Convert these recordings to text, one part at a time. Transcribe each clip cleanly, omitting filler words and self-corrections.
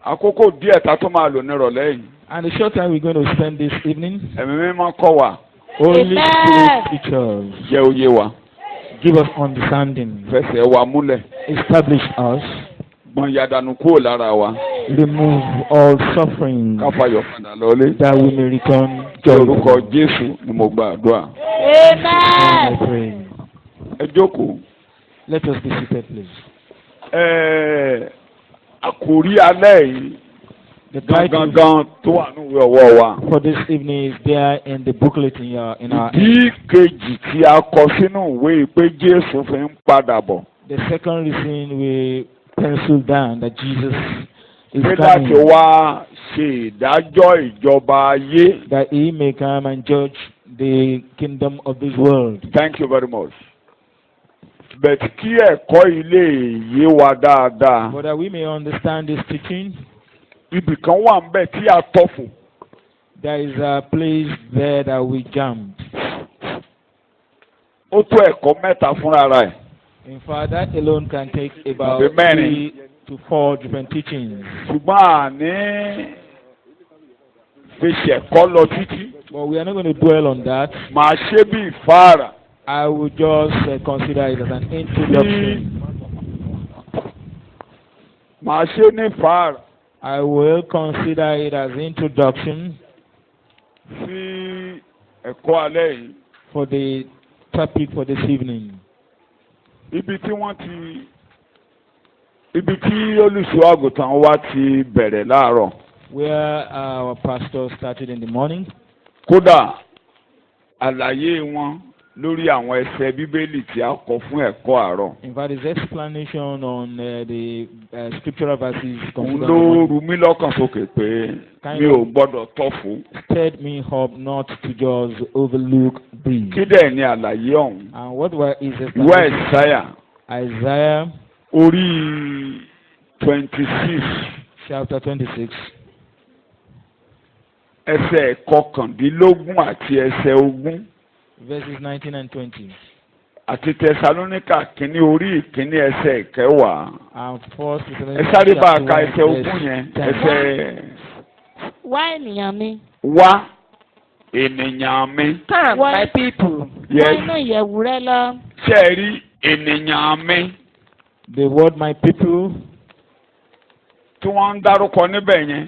àkókò díẹ̀ tá tó máa lò ní ìrọ̀lẹ́ yìí. And the short time we're going to spend this evening, Ẹ̀mí mímọ́ kọ́ wa. Holy Spirit teach us, Jẹ́ òye wa. give us understanding, Fẹsẹ̀ wa múlẹ̀. establish us, Gbọ̀n yàdànù kúrò lára wa. remove all suffering, Káfáyọ̀ padà lọ́lé. that we may return Ní orúkọ joyful. Jésù ni mo gba àdúrà. And I pray. Ẹ jókòó. Let us be seated, please. Àkòrí alẹ́ yìí. The title Gangan tó wà níwèé ọwọ́ wa. for this evening is there in the booklet in our Ìdí kejì tí a kọ sínú ìwé pé Jésù fi ń padà bọ̀. The second reason we pencil down that Jesus is Pé láti coming, wá ṣe ìdájọ́ ìjọba ayé. that he may come and judge the kingdom of this world. Thank you very much. But kí ẹ̀kọ́ ilé yé wa dáadáa. But that we may understand this teaching, Ibì kan wà ń bẹ̀ tí a tọ́ fún. there is a place there that we jumped. Ó tó ẹ̀kọ́ mẹ́ta fúnra rẹ̀. In fact, that alone can take about Amen. 3 to 4 different teachings. Ṣùgbọ́n àní fi ṣẹ̀kọ́ lọ títí. But we are not going to dwell on that. Màá ṣe bí ìfáàrà. I will just consider it as an introduction. Màá ṣe ní ìfáàrà. I will consider it as introduction Sí ẹ̀kọ́ alẹ́ yìí. for the topic for this evening. Ibi tí olùṣọ́ àgùntàn wa ti bẹ̀rẹ̀ láàárọ̀. Where our pastor started in the morning. Kódà àlàyé wọn lórí àwọn ẹsẹ̀ Bíbélì tí a kọ fún ẹ̀kọ́ àárọ̀. In fact, his explanation on the scriptural verses Òun ló rú mi lọ́kàn sókè pé mi ò gbọ́dọ̀ tọ́fù. stirred me up not to just overlook these. Kí dẹ̀ ni àlàyé ọ̀hún? And what were his Ìwé explanations? Àìsáyà Isaiah orí 26 chapter 26, ẹsẹ̀ kọkàndínlógún àti ẹsẹ̀ ogún. verses 19 and 20. Àti Tẹsalóníkà kínní orí ìkíní ẹsẹ̀ ìkẹwàá. And first Ẹ sáré bá a ka ẹsẹ̀ ogún yẹn. Ẹsẹ̀ Wá ènìyàn mi. wá ènìyàn mi. Come, my people. Yes. Wá inú ìyẹ̀wù rẹ lọ. Ṣé ẹ rí ènìyàn mi The word my people, tí wọ́n ń dárúkọ níbẹ̀ yẹn?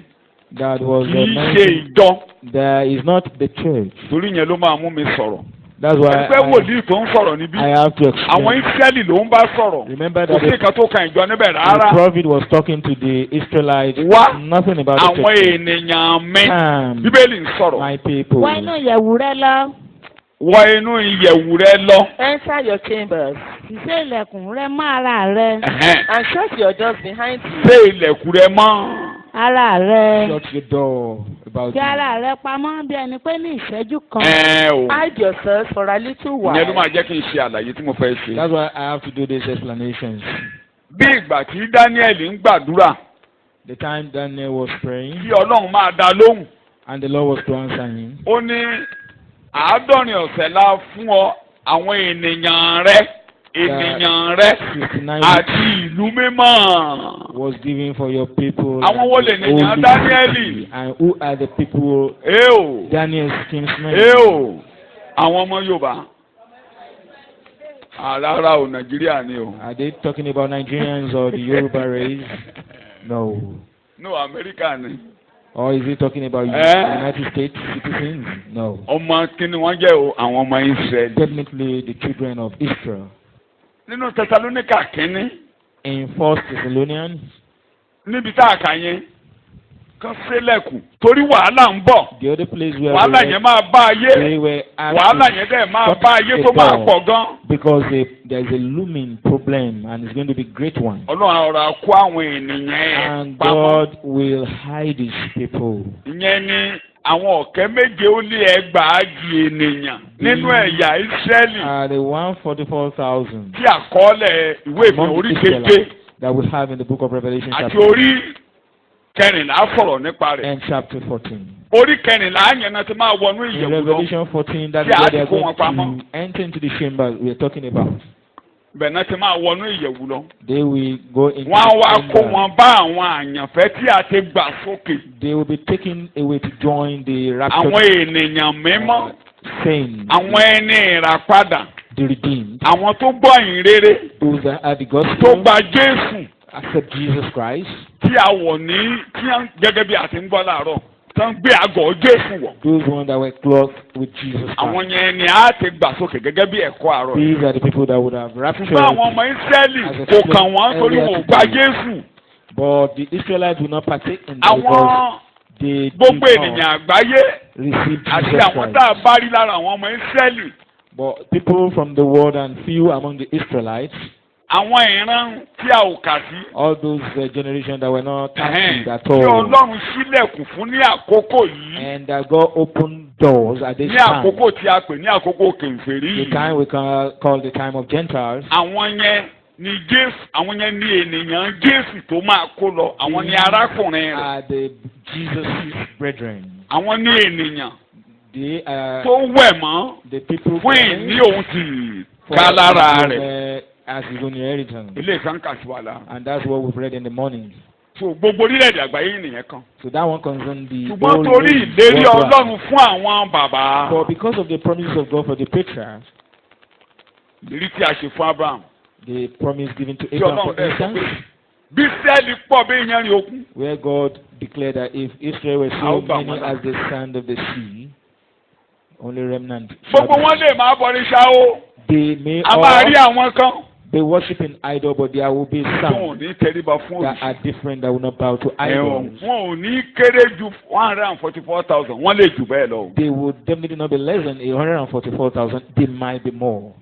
that was Kì í ṣe mentioned, ìjọ. there is not the church. Torí yẹn ló máa mú mi sọ̀rọ̀. That's why Ẹgbẹ́ wòlíì tó ń sọ̀rọ̀ níbí. I have to Àwọn explain. Ísírẹ́lì ló ń bá sọ̀rọ̀. Remember Kò that sí nǹkan tó kan ìjọ níbẹ̀ the rárá. prophet was talking to the Israelites, Wá nothing about the àwọn church. ènìyàn mi. Come, Bíbélì ń sọ̀rọ̀. my people. Wá inú ìyẹ̀wù rẹ lọ. Wọ inú ìyẹ̀wù rẹ lọ. Enter your chambers Ṣí ilẹ̀kùn rẹ mọ́ ara rẹ. Ẹ̀hẹ́n. and shut your doors behind you. Ṣé ilẹ̀kùn rẹ mọ́? Ara rẹ. Shut your door about Fi you. ara rẹ pamọ́ bí ẹni pé ní ìṣẹ́jú kan. O. Hide yourselves for a little Ìyẹn ló while. máa jẹ́ kí n ṣe àlàyé tí mo fẹ́ ṣe. That's why I have to do these explanations. Bí ìgbà tí Dáníẹ́lì ń gbàdúrà The time Daniel was praying kí Ọlọ́run máa dá lóhùn. and the Lord was to answer him, Ó ní 70 la fún ọ àwọn ènìyàn rẹ. Ènìyàn rẹ 69 àti ìlú mímọ́. was given for your people. Àwọn wo lè nìyàn Holy Dáníẹ́lì? city. And who are the people Eo. Daniel's kinsmen? Eo. Àwọn ọmọ Yorùbá. Rárá o, Nàìjíríà ni o. Are they talking about Nigerians or the Yoruba race? No. No, Amẹ́ríkà ni. Or is he talking about United States citizens? No. Ọmọ kíni wọ́n jẹ́ o, àwọn ọmọ Ísírẹ́lì. Definitely the children of Israel. Nínú Tẹsalóníkà kínní, In 1 Thessalonians, níbi tá a kà yẹn, kán sílẹ̀kùn. Torí wàhálà ń bọ̀. the other place where Wàhálà yẹn máa bá ayé. they were Wàhálà asked yẹn dẹ̀ máa shut bá ayé the tó máa door pọ̀ gan. because there is a looming problem and it's going to be a great one. Ọlọ́run ọ̀rọ̀ kó àwọn ènìyàn ẹ̀ And pamọ́. God will hide his people. Ìyẹn ni àwọn ọ̀kẹ́ méje ó lé ẹgbàájì ènìyàn nínú ẹ̀yà Ísírẹ́lì The 144,000 tí àkọọ́lẹ̀ ìwé ìfihàn among orí the keje Israelites that we have in the book of Revelation àti chapter orí kẹrìnlá sọ̀rọ̀ nípa rẹ̀. and chapter 14. Orí kẹrìnlá yẹn náà ti máa wọnú In ìyẹ̀wù lọ. Revelation 14, that is Yeah, where they are I go on, going to enter into the chamber we are talking about. bẹ́ẹ̀ náà ti máa wọnú ìyẹ̀wù lọ. They will go into Wọ́n á wá the kó chamber. wọn bá àwọn àyànfẹ́ tí a ti gbà sókè. They will be taken away to join the Àwọn raptured ènìyàn mímọ́. saints, Àwọn ẹni ìràpadà. the redeemed, Àwọn tó gbọ́ ìyìn rere. those that are the Tó gospel, gba Jésù. accept Jesus Christ, Tí a wọ̀ ní gẹ́gẹ́ bí a ti ń gbọ́ láàárọ̀. Tó ń gbé àgọ́ Jésù wọ̀. those ones that were clothed with Jesus Àwọn Christ. yẹn ni a ti gbà sókè gẹ́gẹ́ bí ẹ̀kọ́ àárọ̀. These are the people that would have raptured. Ṣùgbọ́n àwọn ọmọ Ísírẹ́lì kò kàn wọ́n torí wọn ò gba Jésù. But the Israelites will not partake in that because Àwọn they did gbogbo not ènìyàn àgbáyé receive àti Jesus àwọn tá Christ. a bá rí lára àwọn ọmọ Ísírẹ́lì. But people from the world and few among the Israelites, Àwọn ìran tí a ò kà sí. all those generations that were not active at Tí all, Ọlọ́run ṣílẹ̀kùn fún ní àkókò yìí. and that God opened doors at this Ní time, àkókò tí a pè ní àkókò kèfèrí the yìí. time we can call the time of Gentiles. Àwọn yẹn ni Jésù, àwọn yẹn ni ènìyàn Jésù tó máa kó lọ. Àwọn ni arákùnrin rẹ̀. Are the Jesus' brethren. Àwọn ni ènìyàn They are tó wẹ̀ mọ́ the people fún ìní òun ti ká lára rẹ̀. as his own inheritance. Ilé ìsànkà sí wa la. And that's what we've read in the morning. So gbogbo orílẹ̀-èdè àgbáyé yìí nìyẹn kan. So that one concerns the Ṣùgbọ́n whole torí ìlérí worldwide. Ọlọ́run fún àwọn bàbá. But because of the promises of God for the patriarchs, Ìlérí tí a ṣe fún Abraham. the promise given to Tí Abraham, Ọlọ́run for dẹ̀ sọ pé instance, bí Ísírẹ́lì pọ̀ bí iyanrìn òkun. where God declared that if Israel were so How about many one? as the sand of the sea, only remnant shall Gbogbo wọn be. lè máa bọ̀rìṣà o. They may A máa rí all àwọn kan. be worshiping idol, but there will be Wọn ò some ní tẹríba fún that òrìṣà. are different that will not bow to idols. Wọn ò ní kéré ju 144,000. Wọ́n lè jù bẹ́ẹ̀ lọ. They would definitely not be less than 144,000. They might be more.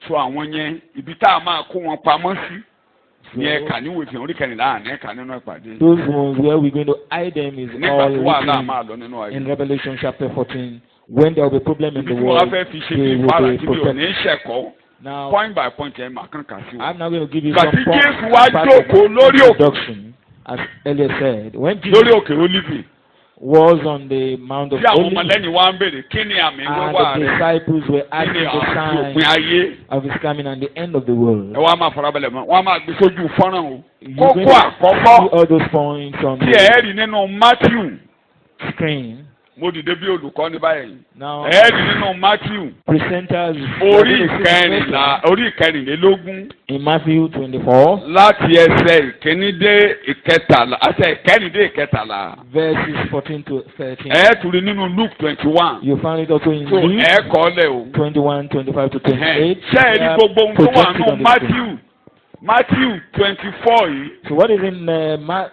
So àwọn yẹn ibi tá a máa kó wọn pamọ́ sí. So, Ní ẹ̀ka níwèé fi hàn orí kẹrìnlá àná ẹ̀ka nínú ìpàdé. those ones where we're going to hide them is Nígbà all tí wàhálà written máa lọ nínú ayé. in Revelation chapter 14. When there will be problem in Ibi the tí wọ́n world, fẹ́ fi ṣe bí they ìfara will be tí mi ò protected. ní ṣẹ̀kọ́. Now, Point by point yẹn máa kàn kà sí o. I'm now going to give you Gbàtí some points Jésù wá as part of jókòó lórí òkè. introduction. As earlier said, when Lórí Jesus òkè Olífì. was on the Mount of Tí àwọn Olives, ọmọlẹ́yìn wa ń béèrè kí ni àmì and wíwá the rẹ̀? disciples were Kí asking ni the àmì òpin sign ayé? of his coming and the end of the world. Ẹ wá máa farabalẹ̀ mọ́. Wọ́n á máa gbé sójú fọ́nrán o. You're Kókó going to see àkọ́kọ́ all those points on tí the ẹ rí nínú Matthew. screen. Mo dìde bí olùkọ́ ní báyìí. Now, Ẹ rí nínú Matthew. presenters Orí ìkẹrìnlá orí ìkẹrìnlélógún. in Matthew 24, Láti ẹsẹ̀ ìkíní dé ìkẹtàlá. Ẹsẹ̀ ìkẹrin dé ìkẹtàlá. verses 14 to 13. Ẹ tún rí nínú Luke 21. You find it also in So Luke ẹ kọ́ lẹ̀ o. 21, 25 to 28. Ṣé ẹ rí gbogbo ohun tó wà projected nínú on the screen. Matthew 24 yìí? So what is in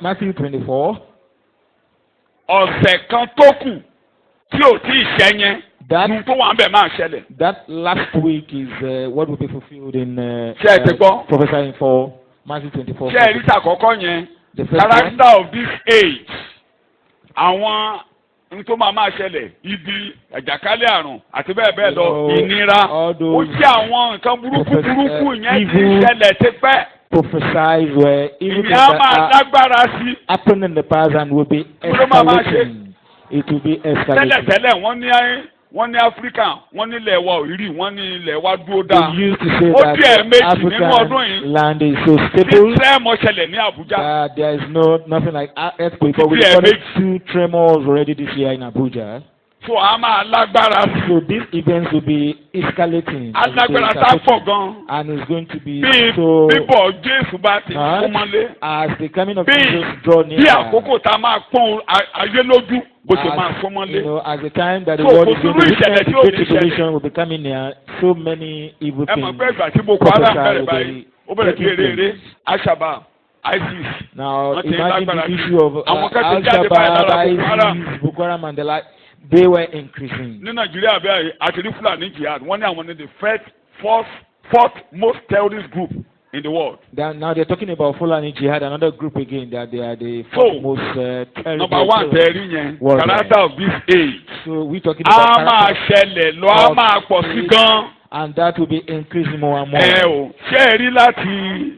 Matthew 24? Ọ̀sẹ̀ kan tó kù tí ò tí ì ṣẹ yẹn. That Ohun tó wà ń bẹ̀ máa ṣẹlẹ̀. that last week is what will be fulfilled in Ṣé ẹ ti gbọ́? prophesying for Matthew 24. Ṣé ẹ rí tàkọ́kọ́ yẹn? The first one, Character of this age. Àwọn ohun tó máa ṣẹlẹ̀, ibi, àjàkálẹ̀ àrùn àti bẹ́ẹ̀ bẹ́ẹ̀ lọ, ìnira. all Ó those jẹ́ àwọn nǹkan burúkú yẹn ti evil ṣẹlẹ̀ tipẹ́. prophesied were evil things Ìyẹn á máa that lágbára sí. happened in the past and will be Kí ló máa ṣe? escalating. It will be escalating. Tẹ́lẹ̀tẹ́lẹ̀ wọ́n ní Áfíríkà, wọ́n ní ilẹ̀ wa ò rí, wọ́n ní ilẹ̀ wa dúró They dáa. used to say Ó díẹ̀ that méjì nínú ọdún African yìí. land is so Ní stable trẹ́mọ̀ ṣẹlẹ̀ ní Àbújá. that there is nothing like earthquake. But we Yeah, recorded big. 2 tremors already this year in Abuja. So a máa lágbára sí. So these events will be escalating. as the Alágbára days tá are pọ̀ approaching. gan. And it's going to be Bí so bíbọ̀ Jésù bá ti fún mọ́lé. as the coming of Bí Jesus draw near. bí àkókò tá a máa pọ́n ayé lójú bó ṣe máa fún mọ́lé. As the time that the So, world kò is going sírú to witness ìṣẹ̀lẹ̀ the tí ò great ní tribulation will be coming near, so many evil Ẹ mọ̀ things. pé ìgbà tí Boko Haram bẹ̀rẹ̀ prophesied báyìí, ó bẹ̀rẹ̀ sí eré Al-Shabaab, ISIS. Now Wọ́n ti imagine lágbára the sí. issue of Àwọn kan ti jáde báyìí lára Boko Al-Shabaab, Haram. ISIS, Boko Haram and the like. They were increasing. Ní Nàìjíríà bẹ́ẹ̀ àti ní Fúlàní jihad, wọ́n ní àwọn ní the fourth most terrorist group in the world. Now they're talking about Fulani Jihad, another group again, that they are the So, most terrible. Number one tẹ̀rí yẹn, Worldwide. character of this age. So we're talking A about máa character, ṣẹlẹ̀ lọ, a máa pọ̀ sí gan. and that will be increasing more and more. Ẹ o, ṣé ẹ rí láti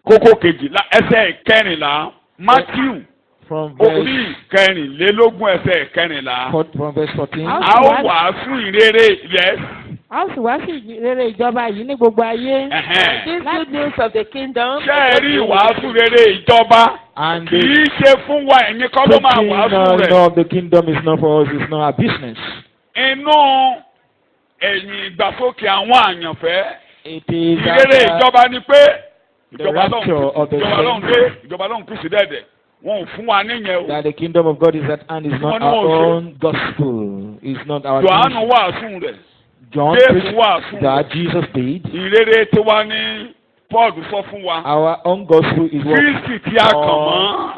kókó kejìlá ẹsẹ̀ kẹrìnlá Matthew From orí kẹrìnlélógún ẹsẹ̀ kẹrìnlá. from verse 14. A ó wàásù ìrere yes. a ó sì wá sí rere ìjọba yìí ní gbogbo ayé. This good news of the kingdom. ṣé ẹ rí ìwàásù rere ìjọba And kì the í ṣe fún wa ẹ̀yin kọ́ ló máa wàásù rẹ̀. of the kingdom is not for us, it's not our business. inú ẹ̀yìn ìgbàsókè àwọn àyànfẹ́ It is ìrere ìjọba ni pé the rapture of the ìjọba lóhùn kùsì dẹ́dẹ̀ wọn ò fún wa níyẹn o. that the kingdom of God is at hand is not our own gospel, it's not our Jòhánù business. wàásù rẹ̀. John Jésù preached wàásù that rẹ̀. Jesus did. ìrere tiwa ní Paul sọ fún wa. Our own gospel is what Kristi tí a kàn mọ́.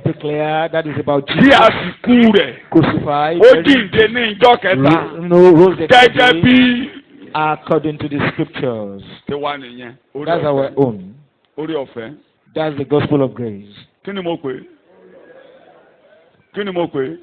declare that is about Tí Jesus a sì kú rẹ̀. crucified, Ó jíǹde ní ìjọ kẹta. rose the third Gẹ́gẹ́ day, bí according to the scriptures. tiwa nìyẹn. Orí That's our ọ̀fẹ́. own. Orí ọ̀fẹ́. That's the gospel of grace. Kí ni mo pè é? Kí ni mo pè é?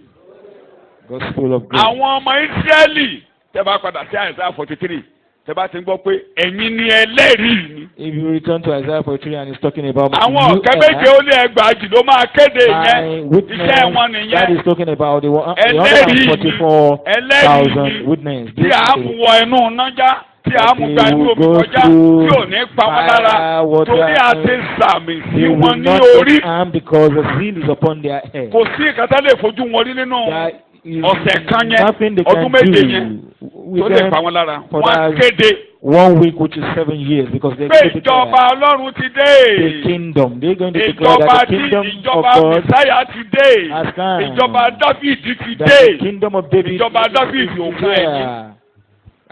Gospel of grace. Àwọn ọmọ Ísírẹ́lì tẹ́ bá padà sí Àìsáyà 43 tẹ́ bá ti ń gbọ́ pé ẹ̀yin ni ẹlẹ́rìí ni. If you return to Isaiah 43 and he's talking about Àwọn ọ̀kẹ́ méje ó lé ẹgbàájì ló máa kéde my yẹn. witness, Iṣẹ́ wọn that nìyẹn. is talking about the Ẹlẹ́rìí ni. 144,000 witness. Tí a mú wọ inú nájà. Tí a mú gba inú omi kọjá tí ò ní pa wọ́n lára torí a ti sàmì sí They will wọn ní not orí. get harmed because the sin is upon their head. Kò sí ìkàtà lè fojú wọn rí nínú There is ọ̀sẹ̀ kan yẹn nothing they ọdún can méje do yẹn with tó lè pa them wọ́n lára. for Wọ́n á that kéde 1 week, which is 7 years, because they pé ìjọba Ọlọ́run ti dé. the kingdom. They're going to declare Ìjọba that the tí kingdom of ìjọba God Mèsáyà ti dé. has come. Ìjọba Dáfídì ti That dé. the kingdom of David Ìjọba Dáfídì is ò fún ẹ̀yìn. here.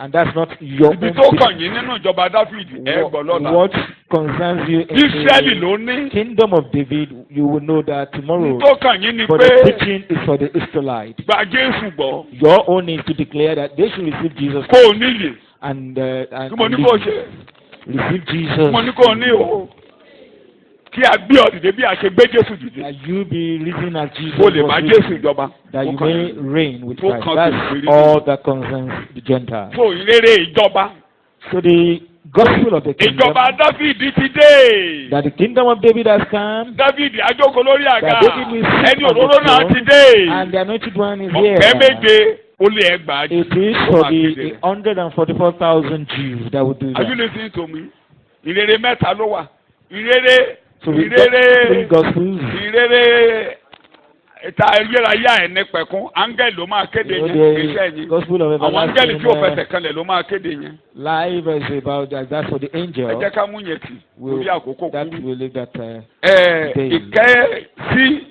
And that's not your Ibi own tó kàn business. yín nínú ìjọba Dáfídì ẹ gbọ́ lọ́la. What concerns you in Ísírẹ́lì ló the ní. kingdom of David, you will know that tomorrow. Tó kàn yín ni For pé the teaching is for the Israelites. gba Jésù gbọ́. Your own is to declare that they should receive Jesus Kó o níyè. and Kí mo ní kó o ṣe? receive Jesus. Mo ní kó o ní o. Kí a gbé ọ dìde bí a ṣe gbé Jésù dìde. That you be risen as Jesus Kó lè bá was Jésù risen, ìjọba. that you Ó kàn may yín. reign with Tó Christ. kàn That's kìí rí all that concerns the Gentiles. Fún ìrere ìjọba. So the gospel of the kingdom, Ìjọba Dáfídì ti dé. that the kingdom of David has come, Dáfídì ajókòó lórí àga. that David will sit Ẹni on the òróró náà throne, ti dé. and the anointed one is here. Ọ̀kẹ́ méje ó lé ẹgbàájì. It is Ó for máa the kéde rẹ̀. 144,000 Jews that will do Are you that. listening to me? Ìrere mẹ́ta ló wà. Ìrere So we've got 3 ìrere gospels. ìrere ìta ayérayé àìní pẹ̀kún áńgẹ́lì ló máa kéde You know, yẹn kì í ṣe the yín. gospel of Àwọn áńgẹ́lì tí ò fẹsẹ̀ everlasting kanlẹ̀ ló máa kéde yẹn. life is about that. That's for the Ẹ angel. jẹ́ ká mú yẹn tì lórí àkókò That kúrú. will leave that. Ìkẹ́ sí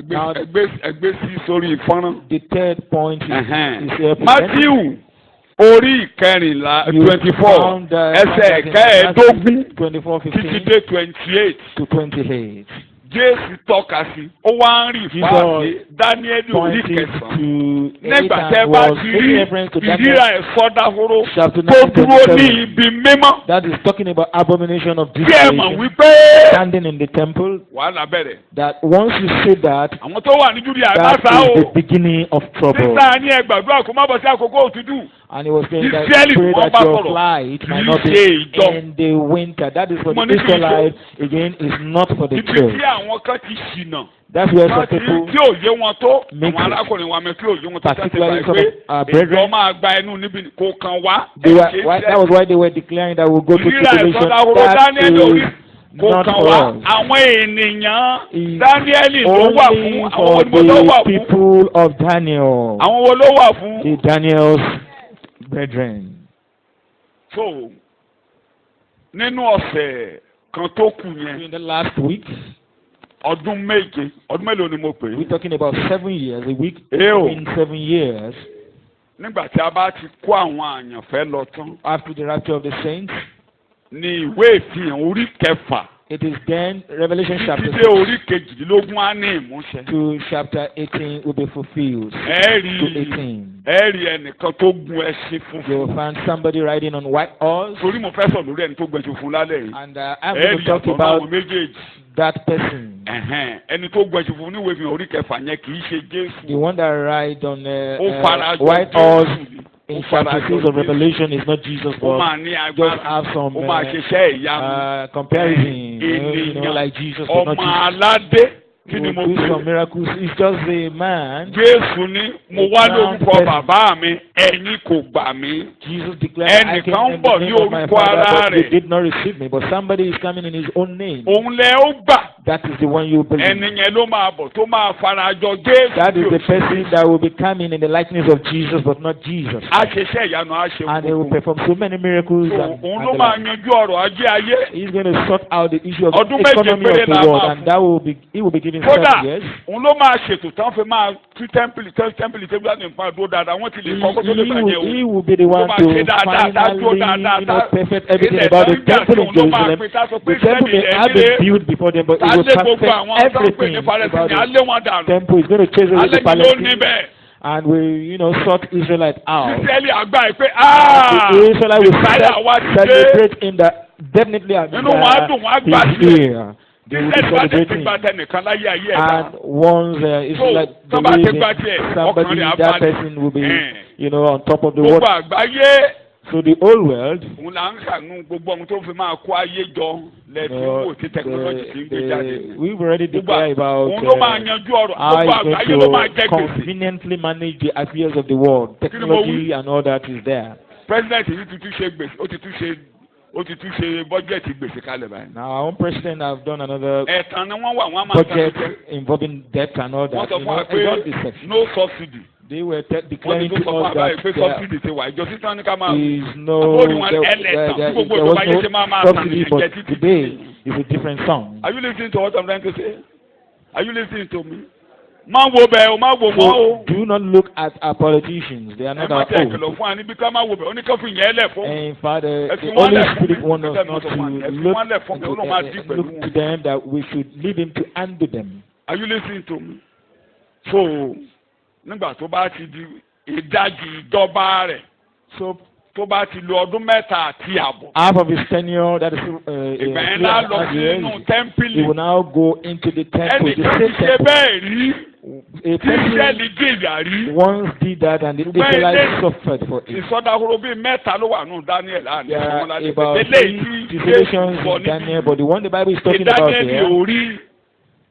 Now- ẹgbẹ́ sí sórí fọ́nrán. The third point is here. Matthew orí ìkẹrìnlá You 24 found, ẹsẹ̀ kẹẹ̀ẹ́dógún 24:15 títí dé 28. to 28. Jésù tọ́ka sí ó wá ń rí fáàlì Dáníẹ́lì orí Pointed kẹsàn-án. to Nígbà tẹ́ bá ti rí ìríra ẹ̀fọ́ dáhóró chapter tó 9, dúró ní 27. ibi mímọ́. That is talking about abomination of Kí ẹ mọ̀ desolation, wípé standing in the temple. wàhálà bẹ̀rẹ̀. That once you say that, Àwọn tó wà ní Júdíà that àgbàsá o. is the beginning of trouble. Sísá ní ẹgbàdúrà kó má bọ̀ sí àkókò òtútù. And he was saying that Israeli pray wọ́n that bá your sọ̀rọ̀. flight might Kì í not ṣe be ìjọ. in the winter. That is for Mo the ní kì í ṣe. Israelites. Again, is not for the Ibi church. tí àwọn kan ti ṣìnà. That's where some Wọ́n ti people, tí òye wọn tó. make Àwọn arákùnrin wa mi tí òye wọn tó tẹ́tẹ́ particularly báyìí some pé of our brethren, ìjọ máa gba ẹnu níbi kò kàn wá. they were, that was why they were declaring that we'll go to Ìríra tribulation. ẹ̀fọ́ dáhóró That Dáníẹ́lì orí is kò not kàn for wá. us. Àwọn ènìyàn Is Dáníẹ́lì ló wà fún. only Àwọn for onímọ̀ ló wà the fún. people of Daniel, Àwọn wo ló wà fún. the Daniel's brethren. So nínú ọ̀sẹ̀ kan tó kù yẹn In the last week, ọdún méje ọdún mélòó ni mo pè we're é. talking about 7 years, a week Ew. in 7 years Nígbà tí a bá ti kó àwọn àyànfẹ́ lọ tán after the rapture of the saints. ní ìwé ìfihàn orí kẹfà It is then Revelation chapter títí dé 6 orí kejìdínlógún á ní ìmúṣẹ. to chapter 18 will be fulfilled. Ẹ To rí 18. ẹ rí ẹnìkan tó gun ẹṣin You will funfun. find somebody riding on white horse. Torí mo fẹ́ sọ lórí ẹni tó gun ẹṣin funfun lálẹ́ yìí. And I'm Ẹ going rí to talk àtọ̀ náà about àwọn méjèèjì. that person. Ẹni tó gun ẹṣin funfun níwèé ìfihàn orí kẹfà yẹn kì í ṣe The Jésù. one that ride on Ó fara jọ white horse Jésù. in Ó fara chapter jọ 6 of Jésù. Revelation is not Jesus, Ó but máa ní just agbára. have some Ó máa ṣiṣẹ́ ìyanu. comparison. You know, Ènìyàn like Jesus, but not ọmọ Jesus. aládé Kí ni mo will do pè some é? miracles. It's just a man. Jésù ní mo wá lórúkọ bàbá mi, ẹ̀yin kò gbà mí. Jesus declared, I came Ẹnìkan in ń bọ̀ the ní name of my orúkọ Father, ara but you rẹ̀. did not receive me. But somebody is coming in his own name. Òun lẹ ó gbà. That is the one you believe. Ẹni yẹn ló máa bọ̀ tó máa farajọ Jésù. That is tí ò the sí. person that will be coming in the likeness of Jesus, but not Jesus. A ṣe iṣẹ́ ìyanu, a ṣe And he will gbogbo. perform so many miracles. So, And òun and ló the máa like. yanjú ọ̀rọ̀ ajé ayé. He's going to sort out the issue of Ọdún méje economy péré of la the world, máa and fún. that will be he will be given Kódà 7 years. òun ló máa ṣètò tán fi máa tú tẹ́ḿpìlì tẹ́ḿpìlì láti nǹkan àdúró dáadáa wọ́n ti lè kọ́ kó tó lè bàjẹ́ o. He will be the one Ló máa to ṣe dáadáa, dájú finally, dáadáa, perfect everything ilẹ̀ about the tó ń jà temple in sí òun ló máa Jerusalem. pín tá sọ pé The temple may Ísírẹ́lì have lẹ̀ been built before them, but tá it will lé gbogbo perfect àwọn tó ń pè everything ní about Palestine, á the lé wọn dànù. temple. Is going to chase away the Alẹ́ yìí ló ní Palestinians, bẹ́ẹ̀. and we, sort Israelites out. Ísírẹ́lì àgbà yìí pé The Israelites will Messiah wá ti dé. celebrate him that definitely Nínú wọn á dùn, wọn á gbà he's sílẹ̀. here. They will be Ísírẹ́lì bá tẹ̀ ti celebrating. gba tẹnìkan láyé ayé ẹ̀ dá. And once Israelites tó bá ti believe gba in tiẹ̀, somebody, ọkàn rẹ̀ á that balẹ̀. person will be, on top of the Gbogbo world. àgbáyé. So the whole world, Òun là ń kànú gbogbo ohun tó fi máa kó ayé jọ lẹ́ẹ̀tì wò tí technology ti ń gbé jáde. we've already declared about Òun ló máa yanjú ọ̀rọ̀ how gbogbo he's àgbáyé ló máa going jẹ to gbèsè. conveniently manage the affairs of the world. Technology and all that is there. President yìí ti tún ṣe gbèsè, ó ti tún ṣe budget gbèsè kalẹ̀ báyìí. Now, our own president have done another Ẹ̀tàn ni wọ́n wà, wọ́n á máa budget kàn jẹ́. involving debt and all Wọ́n that. sọ fún wa It's all pé deception. no subsidy. They were Wọ́n declaring ti tún to sọ fún wa us báyìí pé that there subsidy ti wà. Ìjọ títàn ní ká máa is no àbórí wọn ẹlẹ́tàn tí gbogbo there ìjọba was ayé ṣe máa máa tàn subsidy, nìyẹn but jẹ títí. today is a different song. Are you listening to what I'm trying to say? Are you listening to me? Má wo bẹ́ẹ̀ o, má wo mọ́ o. So do not look at our politicians. They are Ẹ not má our tẹ̀ own. kìlọ̀ fún wa níbi ká má wo bẹ́ẹ̀, ó ní ká fi yẹn lẹ̀ fún. And Father, If you the want Holy that Spirit from me, wants us let not me to know one. If you look want that from me, into, ó lọ́ máa dí pẹ̀lú look to wọn. them, that we should leave him to handle them. Are you listening to me? So nígbà tó bá ti di ìdajì ìjọba rẹ̀, so tó bá ti lo ọdún mẹ́ta àti àbọ̀. Half of his tenure, that is Ìgbà yẹn lá lọ sínú tẹ́ḿpìlì. he will now go into the temple, the Ẹnìkan ti same ṣe temple. bẹ́ẹ̀ rí. A Tí person Ísírẹ́lì jìyà rí. once did that, and the Israelites suffered for it. Ìsọdahoro bíi mẹ́ta ló wà nù Daniel àná. There are Ìfọwọ́lá about eléyìí 3 tí desolations Jésù bọ̀ in Daniel, níbi. but the one the Bible is talking about Daniel here, orí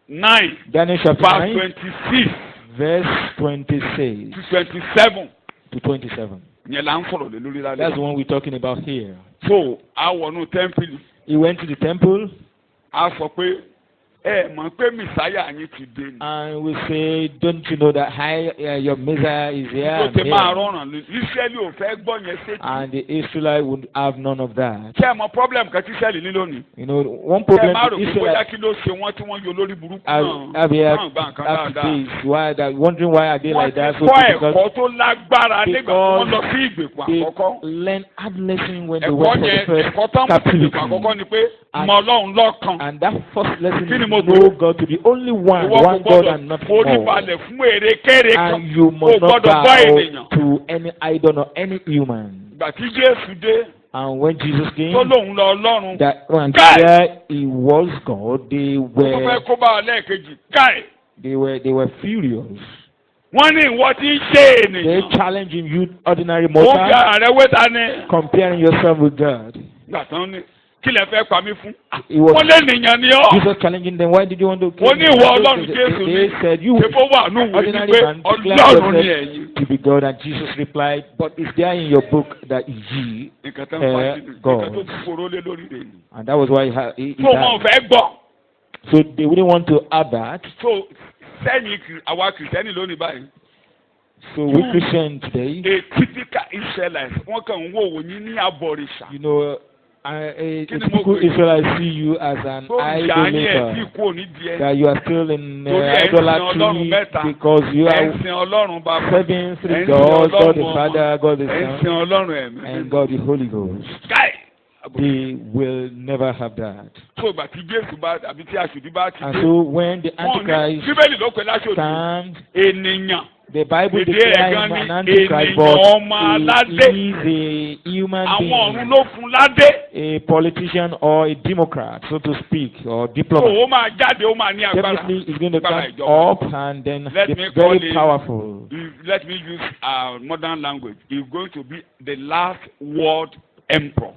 9 Daniel chapter verse 9, 26 verse 26 to 27. to 27. Yẹn là ń sọ̀rọ̀ lé lórí That's lálẹ́. the one we're talking about here. So a wọnú tẹ́ḿpìlì. He went to the temple, A sọ pé ẹ mọ̀ pé Mèsáyà yín ti dé ni. and we say, don't you know that your Messiah is here? Tó And ti máa here? rọrùn lé. Ísírẹ́lì ò fẹ́ gbọ́ yẹn sétí. And the Israelites would have none of that. Ṣé ẹ mọ problem kan tí Ísírẹ́lì ní lónìí? One Ẹ problem má rò the pé bóyá Israelites kí ló ṣe wọ́n tí wọ́n yọ lórí burúkú have here náà gbà nǹkan after dáadáa. this, why that wondering why are they Wọ́n like ti that? So kọ́ because ẹ̀kọ́ tó lágbára nígbà tí wọ́n lọ sí ìgbèkùn they àkọ́kọ́. learn hard lesson when they Ẹ̀kọ́ went for yẹn the first ẹ̀kọ́ tó ń mú sí ìgbèkùn àkọ́kọ́ captivity. ni pé mọ Ọlọ́run lọ́kan. And that first lesson Kí ni is mo know gbé? God to be only one Ìwọ kò God gbọ́dọ̀ and not forí more. balẹ̀ fún èrèkéré kan. And you Kò must not gbọ́dọ̀ bọ́ bow ènìyàn. to any idol or any human. Ìgbà tí Jésù dé And when Jesus came, tó lóun lọ Ọlọ́run. that and Guy! there he was God, they Ó fẹ́ were kó bá ọ lẹ́ẹ̀kejì. Káì. they were furious. Wọ́n ní ìwọ tí ń ṣe They ènìyàn. challenging you, ordinary Ó fi mortal, ààrẹ wéta ní. comparing yourself with God. Ìgbà tán ní kí lẹ fẹ́ pa mí fún. It was Wọ́n lé ènìyàn ni ọ́. Jesus challenging them. Why did you want to kill Wọ́n ní me? ìwọ Ọlọ́run Jésù They ní. said you Ṣé bó wà nù wí ni ordinary pé man declare Ọlọ́run ni yourself ẹ̀yin. to be God, and Jesus replied, but it's there in your book that ye, Nǹkan tó ń fa sínú God. nǹkan tó ti foró lé lórí rẹ̀ ni. and that was why he Tó wọn died. fẹ́ gbọ́. So they wouldn't want to have that. So sẹ́yìn àwa kìrìsìtẹ́nì lónìí báyìí. So we Christians today, A typical Israelite wọ́n kàn ń wò wò yín ní abọ̀rìṣà. a typical Israelite see you as an Tó ìyá yín ẹ̀ tí idolater, kú òní díẹ̀. that you are still in Torí ẹ̀ ń sin Ọlọ́run idolatry mẹ́ta. because you Ẹ̀ ń are sin Ọlọ́run bàbá. serving three Ẹ̀ ń sin gods, God the Ọlọ́run Father, God the Ẹ̀ ń sin Son, Ọlọ́run ẹ̀mí. and God the Holy Ghost. Káì. They will never have that. So ìgbà tí Jésù bá àbí tí aṣòdì bá ti And dé. so when the Wọ́n ní Antichrist Bíbélì ló pe láṣòdì. stands, Ènìyàn. the Bible Èdè declares rẹ̀ him gan an ni Antichrist, ènìyàn but ọmọ he aládé. is a human Àwọn ọ̀run being, ló fún ládé. a politician or a Democrat, so to speak, or So diplomat. ó máa jáde ó máa ní agbára. Definitely he's going to Agbára come ìjọba. up and then Let be me call very him- powerful. Let me use modern language. He's going to be the last world emperor.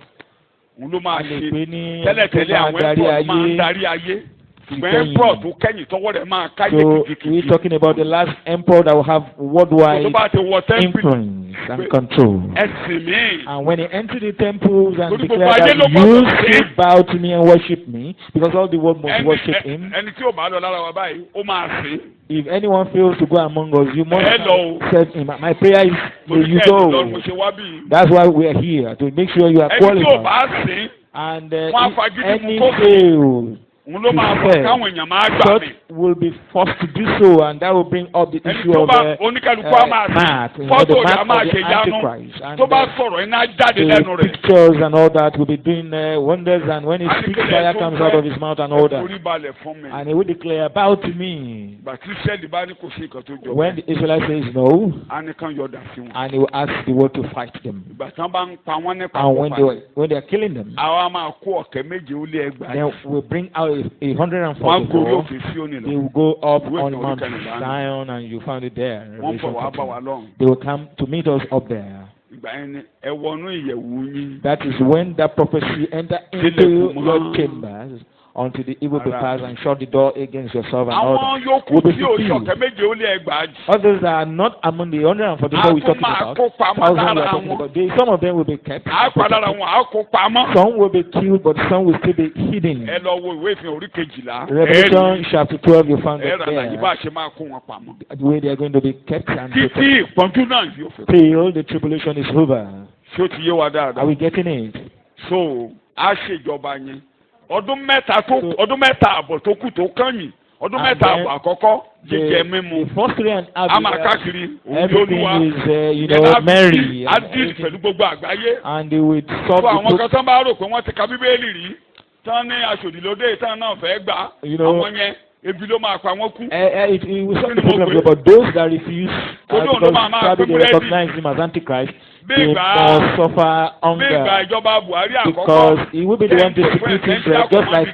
Òun ló máa A lè ṣe pè ní tẹ́lẹ̀tẹ́lẹ̀ tó máa àwọn darí emperor máa ń ayé. darí ayé. ṣùgbọ́n emperor tó kẹ́yìn tọwọ́ rẹ̀ máa káyé So kìkìkì. we're talking about the last emperor that will have tó worldwide bá ti wọ tẹ́ḿpìlì influence and control. ẹ̀sìn mi. And when he entered the temples and Torí declared gbogbo ayé ló that gbọ́dọ̀ you ṣe. should bow to me and worship me, because all the world must worship him. ẹni tí ò bá lọ lára wa báyìí ó máa sìn. If anyone fails to go among us, you must Hello. serve him. My prayer is, may you lọ mo go. ṣe wá bí. That's why we are here, to make sure you are ẹni tí ò qualified. bá sìn And Wọ́n á if fagídí any mú kó fail, òun ló máa bọ̀ káwọn èèyàn máa gbà such mí. will be forced to do so, and that will bring up the ẹni issue tó of bá oníkálukú á máa mark, sìn the fọ́tò rẹ̀ á mark máa of the ṣe yánu Antichrist, and tó bá sọ̀rọ̀ iná jáde the lẹ́nu rẹ̀. pictures and all that will be doing wonders, and when he speaks, Àníkélé fire tó comes fẹ́ out of his mouth and all that. orí balẹ̀ fún mi. And he will declare, bow to me. ìgbà tí sẹ́ẹ̀lì bá ní kò sí nǹkan tó jọ When the Israelites says no, á ní kán yọ̀dà sí wọn. and he will ask the world to fight them. ìgbà tí wọ́n bá ń pa wọ́n nípa And when they are killing them, àwa máa kó ọ̀kẹ́ méje ó lé ẹgbàá. then we bring out wọ́n gorí 144. òkè sí òní They lọ. will go up Wait on till Mount we can Zion, and you found it there. wọ́n bọ̀ wá bá wa Revelation 14. lọ́run. They will come to meet us up there. ìgbà yẹn ni ẹ wọnú ìyẹ̀wù yín. That is when that prophecy enter into your chambers until the evil be passed, and shut the door against yourself and all àwọn that. yòókù Will be tí ò fulfilled. ṣọ̀kẹ́ méje ó lé ẹgbàá jù. Others that are not among the 144 we're talking about. kó pamọ́ Thousands we are lára talking wọn. about. Some of them will be kept. á pa lára wọn á kó pamọ́. Some will be killed, but some will still be hidden. ẹ lọ wo ìwé ìfihàn orí kejìlá. Revelation chapter 12, you found ẹ it rà nàìjíríà bá there. ṣe máa kó wọn pamọ́. The way they are going to be kept and títí protected ìpọ́njú náà yóò fẹ́. till the tribulation is over. ṣé ó ti yé wa dáadáa. Are we getting it? so a ṣèjọba yẹn ọdún mẹ́ta àbọ̀ tó kù tó kányìn ọdún And mẹ́ta then àbọ̀ àkọ́kọ́ jíjẹ mímu The first 3.5 a máa years, káàkiri òun everything lóluwa is, merry. á dì pẹ̀lú gbogbo àgbáyé And they will fún stop àwọn the kan tán bá rò pé wọ́n ti ka bíbélì rí tán ní aṣòdìlódé tán náà fẹ́ gbà You know, àwọn yẹn ebi ló máa pa wọ́n kú. it will solve the problem, but those that refuse, because probably they recognize him as Antichrist, they must suffer bí ìgbà hunger, ìjọba Buhari because àkọ́kọ́ he will be the one distributing bread, just like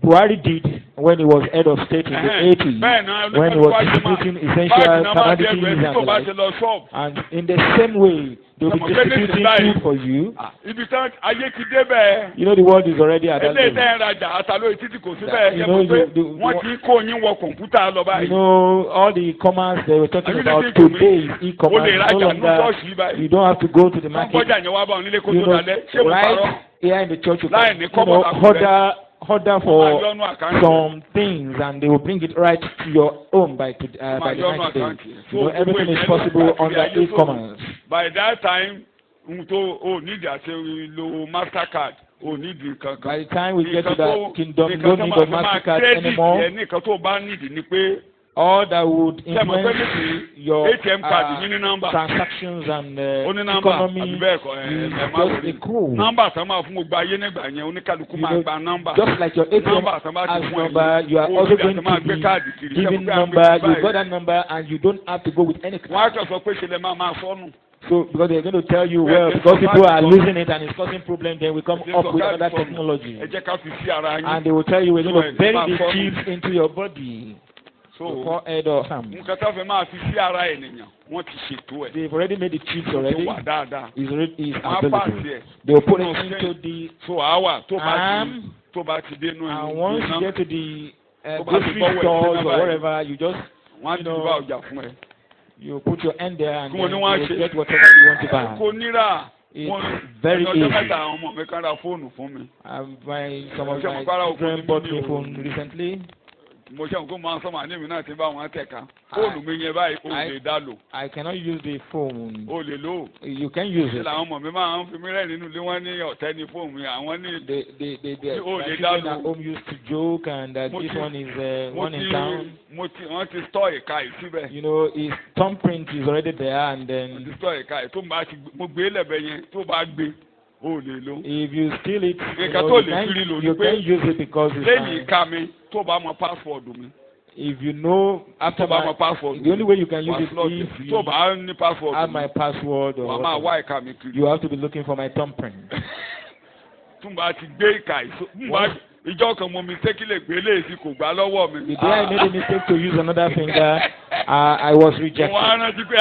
Buhari did when he was head of state in the 80s, when he was distributing essential commodities and the like. And in the same way, they will be distributing food for you. ibi tán ayé ti dé bẹ́ẹ̀. You know the world is already at that ilé level. tẹ́ ẹ rajà àtàlóyè títí kò sí bẹ́ẹ̀ You ṣe know, mọ̀ pé you- wọ́n ti kó yín wọ kọ̀ǹpútà lọ You báyìí. know, all the commerce they were talking Are you about listening to me? today is o e-commerce. lè No rajà ní longer, ṣọ́ọ̀ṣì báyìí. you don't have to go to the wọ́n market. gbọ́jà yẹn wá bá wọn nílé kó You tó know, dalẹ̀ ṣé mo parọ́. right here in the church, you Láì can, ní you kọ́bọ̀ know, lápò rẹ̀. order Máa for yọnu àkáǹtì. some things, and they will bring it right to your home by the Máa yọnu next day. àkáǹtì. You know, everything is possible under e-commerce. By that time n tó o nídìí àti lo mastercard o nídìí kankan. By the time we get to that kingdom, you don't need a MasterCard anymore. nìkan tó o bá nídìí ni pé All that would sẹ́mo pé influence nídìí your ATM card yín ní nọ́mbà. transactions and ó ní nọ́mbà economy àbí bẹ́ẹ̀ kọ́ is ẹ má just wọlé. a code. nọ́mbà tán máa fún gbogbo ayé nígbà yẹn oníkálukú You máa know, gba nọ́mbà. Just like your ATM nọ́mbà tán bá ti has fún number, you are o also nígbà going tán máa to gbé be káàdì kiri. giving Sẹ́mo pé number. àgbẹ̀ You got báyìí. that number, and you don't have to go with any wọ́n á card. kàn sọ pé ṣe lè máa sọ́nù. So because they're going to tell you, Well, well, there's because people are somebody- losing it and it's causing problems, then we come up with another technology, ẹ jẹ́ ká fi sí ara yín. and they will tell you we're going to So, bury it's the not chips into your body, your so forehead or hand. nǹkan tó fi máa fi sí ara ènìyàn wọ́n ti ṣètò ẹ̀. They've already made the chips ó ti already. wà dáadáa. It's already is wọ́n á available. pàṣẹ ẹ̀. They will put No, it into the so àwa tó bá ti arm, tó bá ti dénú and ìlú once you náà get to the Tó bá ti grocery bọ́wọ́ ẹ̀ stores sínú or báyìí. wherever, you just wọ́n á ti bá ọjà fún ẹ. you put your hand there and Kí wọ́n then ní you wọ́n á will ṣe. get whatever you want to buy. kò níra. It's very ọjọ́ easy. mẹ́ta àwọn ọmọ mi kan ra fóònù fún mi. Some of Ṣé my mo kára òkú children ní bought bíbí me o? phone recently. mo ṣe nǹkan máa ń sọ́mà ní èmi náà ti bá wọn tẹ̀ka. fóònù mi yẹn báyìí o lè dá lò. I cannot use the phone. o lè lò ó. You can use ṣe it. làwọn ọmọ mi máa ń fi mí rẹ́ nínú ilé wọn ní ọ̀tẹ́ ní fóònù mi àwọn ní. Oh, My they children don't at home used to joke, and this one is one in town. wọ́n ti stọ́ ìka yìí síbẹ̀. You know, his thumbprint is already there, and wọ́n ti then stọ́ ìka yìí tó bá ti mo gbé lẹ́bẹ̀ yẹn tó bá gbé o lè lò. if you steal it, Nǹkan tó lè fi rí lò ní you pé can use it because it's lẹ́yìn fine. ìka mi tó bá mọ pásíwọ̀dù mi. If you know after tó bá mọ my, pásíwọ̀dù the only way you can use wà it slọ́ọ̀tì. if tó you bá ní pásíwọ̀dù have mi my password wà or máa whatever, wá ìka mi kiri. you have to be looking for my thumbprint. tún bá ti gbé ìka yìí ìjọ kan mo mi sékìlẹ̀ gbé léèsì kò gbá lọ́wọ́ mi. The day I made a mistake to use another finger, I was rejected. mo wá rántí pé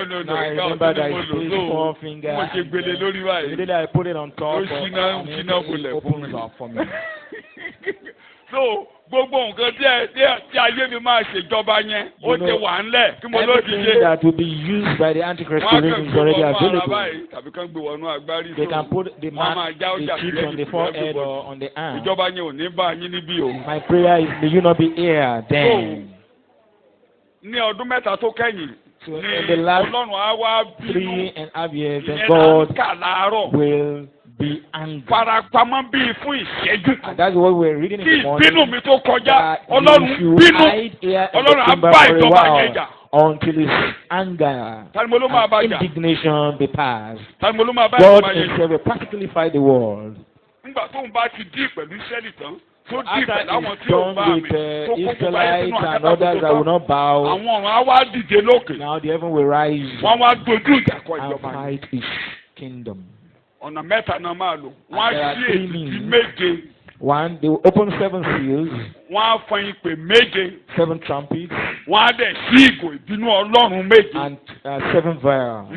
no Now I ìka remember ọ̀tún that ni mo I lò placed so four finger. mo ṣe gbélé lórí báyìí. Immediately I put it on top, Ó ṣínà and bolẹ̀ it fún opens mi. up for me. so gbogbo nǹkan tí ayé mi máa ṣèjọba yẹn ó ti wà ńlẹ̀ kí mo ló ti ṣe. Everything that will be used by the Antichrist to reign is already available. Tàbí kan gbé wọnú agbárí. They can put the chip on the forehead or on the arm. Ìjọba yẹn ò ní bá yín níbí o. My prayer is, may you not be here then. Ní ọdún mẹ́ta tó kẹ́yìn. So in the last Ọlọ́run á wá bínú. 3.5 years, then God will be angry. Farapamọ́ bíi fún ìṣẹ́jú. And that's what we're reading in the morning. Kí ìbínú mi tó kọjá, Ọlọ́run bínú. Ọlọ́run á bá ìjọba yẹn jà. Until his anger and indignation be passed. God himself will practically fight the world. Nígbà tó ń bá ti dí pẹ̀lú Ísírẹ́lì tán. After he's done with Israelites and others that will not bow, now the heaven will rise and fight his kingdom. And there are 3 means. One, they will open 7 seals, 7 trumpets, and 7 vials.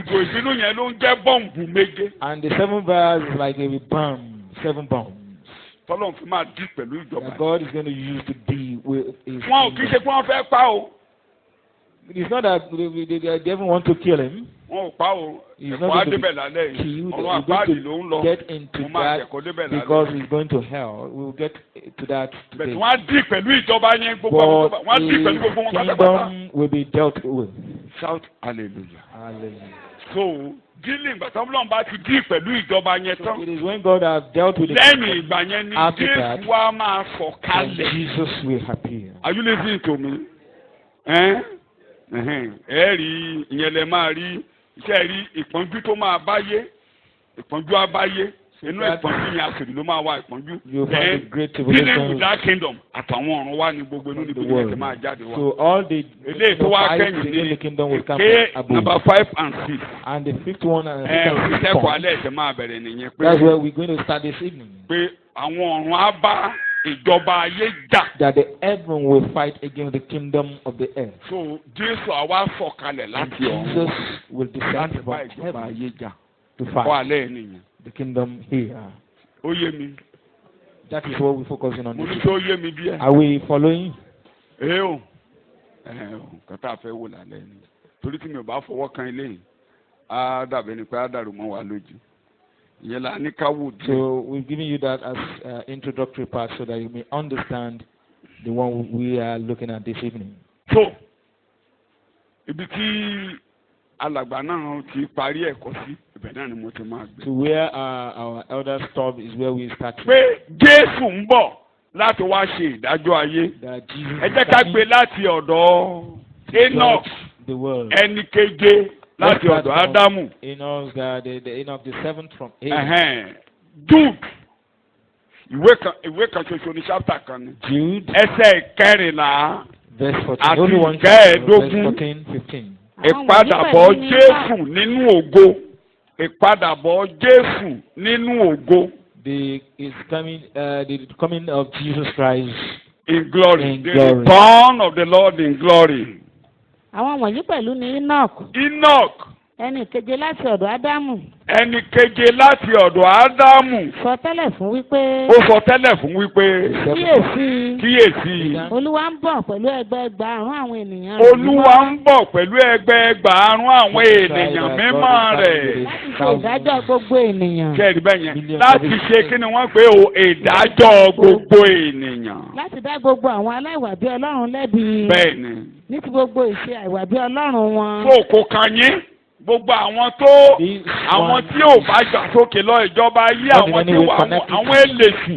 And the 7 vials is like a bomb, 7 bombs. That God is going to use to deal with his kingdom. It's not that they even want to kill him. He's not going to be killed. We're going to get into that because he's going to hell. We'll get to that today. But his kingdom will be dealt with. Shout hallelujah. Hallelujah. So, dealing, but it is when God has dealt with it. After that, Jesus will appear. Are you listening to me? Rí ìyẹn lè máa rí iṣẹ́ rí ìpọ́njú tó máa báyé ìpọ́njú abáyé inú ìpọ́njú yẹn àṣírí ló máa wá ìpọ́njú. Dealing with that kingdom àtàwọn ọ̀run wá ní gbogbo inú níbi ìyẹn ti máa jáde wá. So all the fights in the kingdom will come above. Number 5 and 6. And the 5th one and the 6th one. That's where we're going to start this evening. Pé àwọn ọ̀run á bá ìjọba ayé jà. That the heaven will fight against the kingdom of the earth. So Jésù àwa sọ̀kalẹ̀ láti ọ̀run. Jesus will descend from heaven to fight the kingdom here. Ó yé mi. That is what we're focusing on. Mo ní tó yé mi bí ẹ. Are we following? Kọ́tà fẹ́ wò lálẹ́ ni. Torí tí mi ò bá fọwọ́ kan ilé yìí, á dàbí ẹni pé á dàrú mọ́ wa lójú. So we've given you that as introductory part so that you may understand the one we are looking at this evening. So, ibi tí alàgbà náà ti parí ẹ̀kọ́ sí ibẹ̀ náà ni mo ti máa gbé. So where our elders stop is where we start. Pé Jésù ń bọ̀ láti wá ṣe ìdájọ́ ayé. Ẹ jẹ́ ká gbé láti ọ̀dọ̀ Enoch ẹni keje. Láti ọ̀dọ̀ Ádámù. Enoch, the Enoch, the 7th from Adam. Jude. Ìwé kan ṣoṣo ní chapter kan ni. Jude. Ẹsẹ̀ kẹrìnlá. Verse 14. Àti kẹẹ̀ẹ́dógún. 15. Ìpadàbọ̀ Jésù nínú ògo. Ìpadàbọ̀ Jésù nínú ògo. The coming of Jesus Christ. In glory. The return of the Lord in glory. Àwọn wọ̀nyí pẹ̀lú ni Enoch. Ẹni keje láti ọ̀dọ̀ Ádámù. Ẹni keje láti ọ̀dọ̀ Ádámù. Sọ tẹ́lẹ̀ fún wípé. Ó sọ tẹ́lẹ̀ fún wípé. Kíyèsí. Olúwa ń bọ̀ pẹ̀lú ẹgbẹẹgbàárún àwọn ènìyàn rẹ̀. Olúwa ń bọ̀ pẹ̀lú ẹgbẹẹgbàárún àwọn ènìyàn mímọ́ rẹ̀. Láti ṣe ìdájọ́ gbogbo ènìyàn. Kẹ́ẹ̀rí bẹ́ẹ̀ yẹn. Láti ṣe kí ni wọ́n pè ó ìdájọ́ gbogbo ènìyàn. Láti dá gbogbo àwọn aláìwà bí Ọlọ́run lẹ́bi. Bẹ́ẹ̀ni. Ní ti gbogbo ìṣe àìwà bí Ọlọ́run wọn. Fún òkò kan yín. Gbogbo àwọn tí ò bá gbà sókè lọ ìjọba ayé àwọn tí wà àwọn èlèsì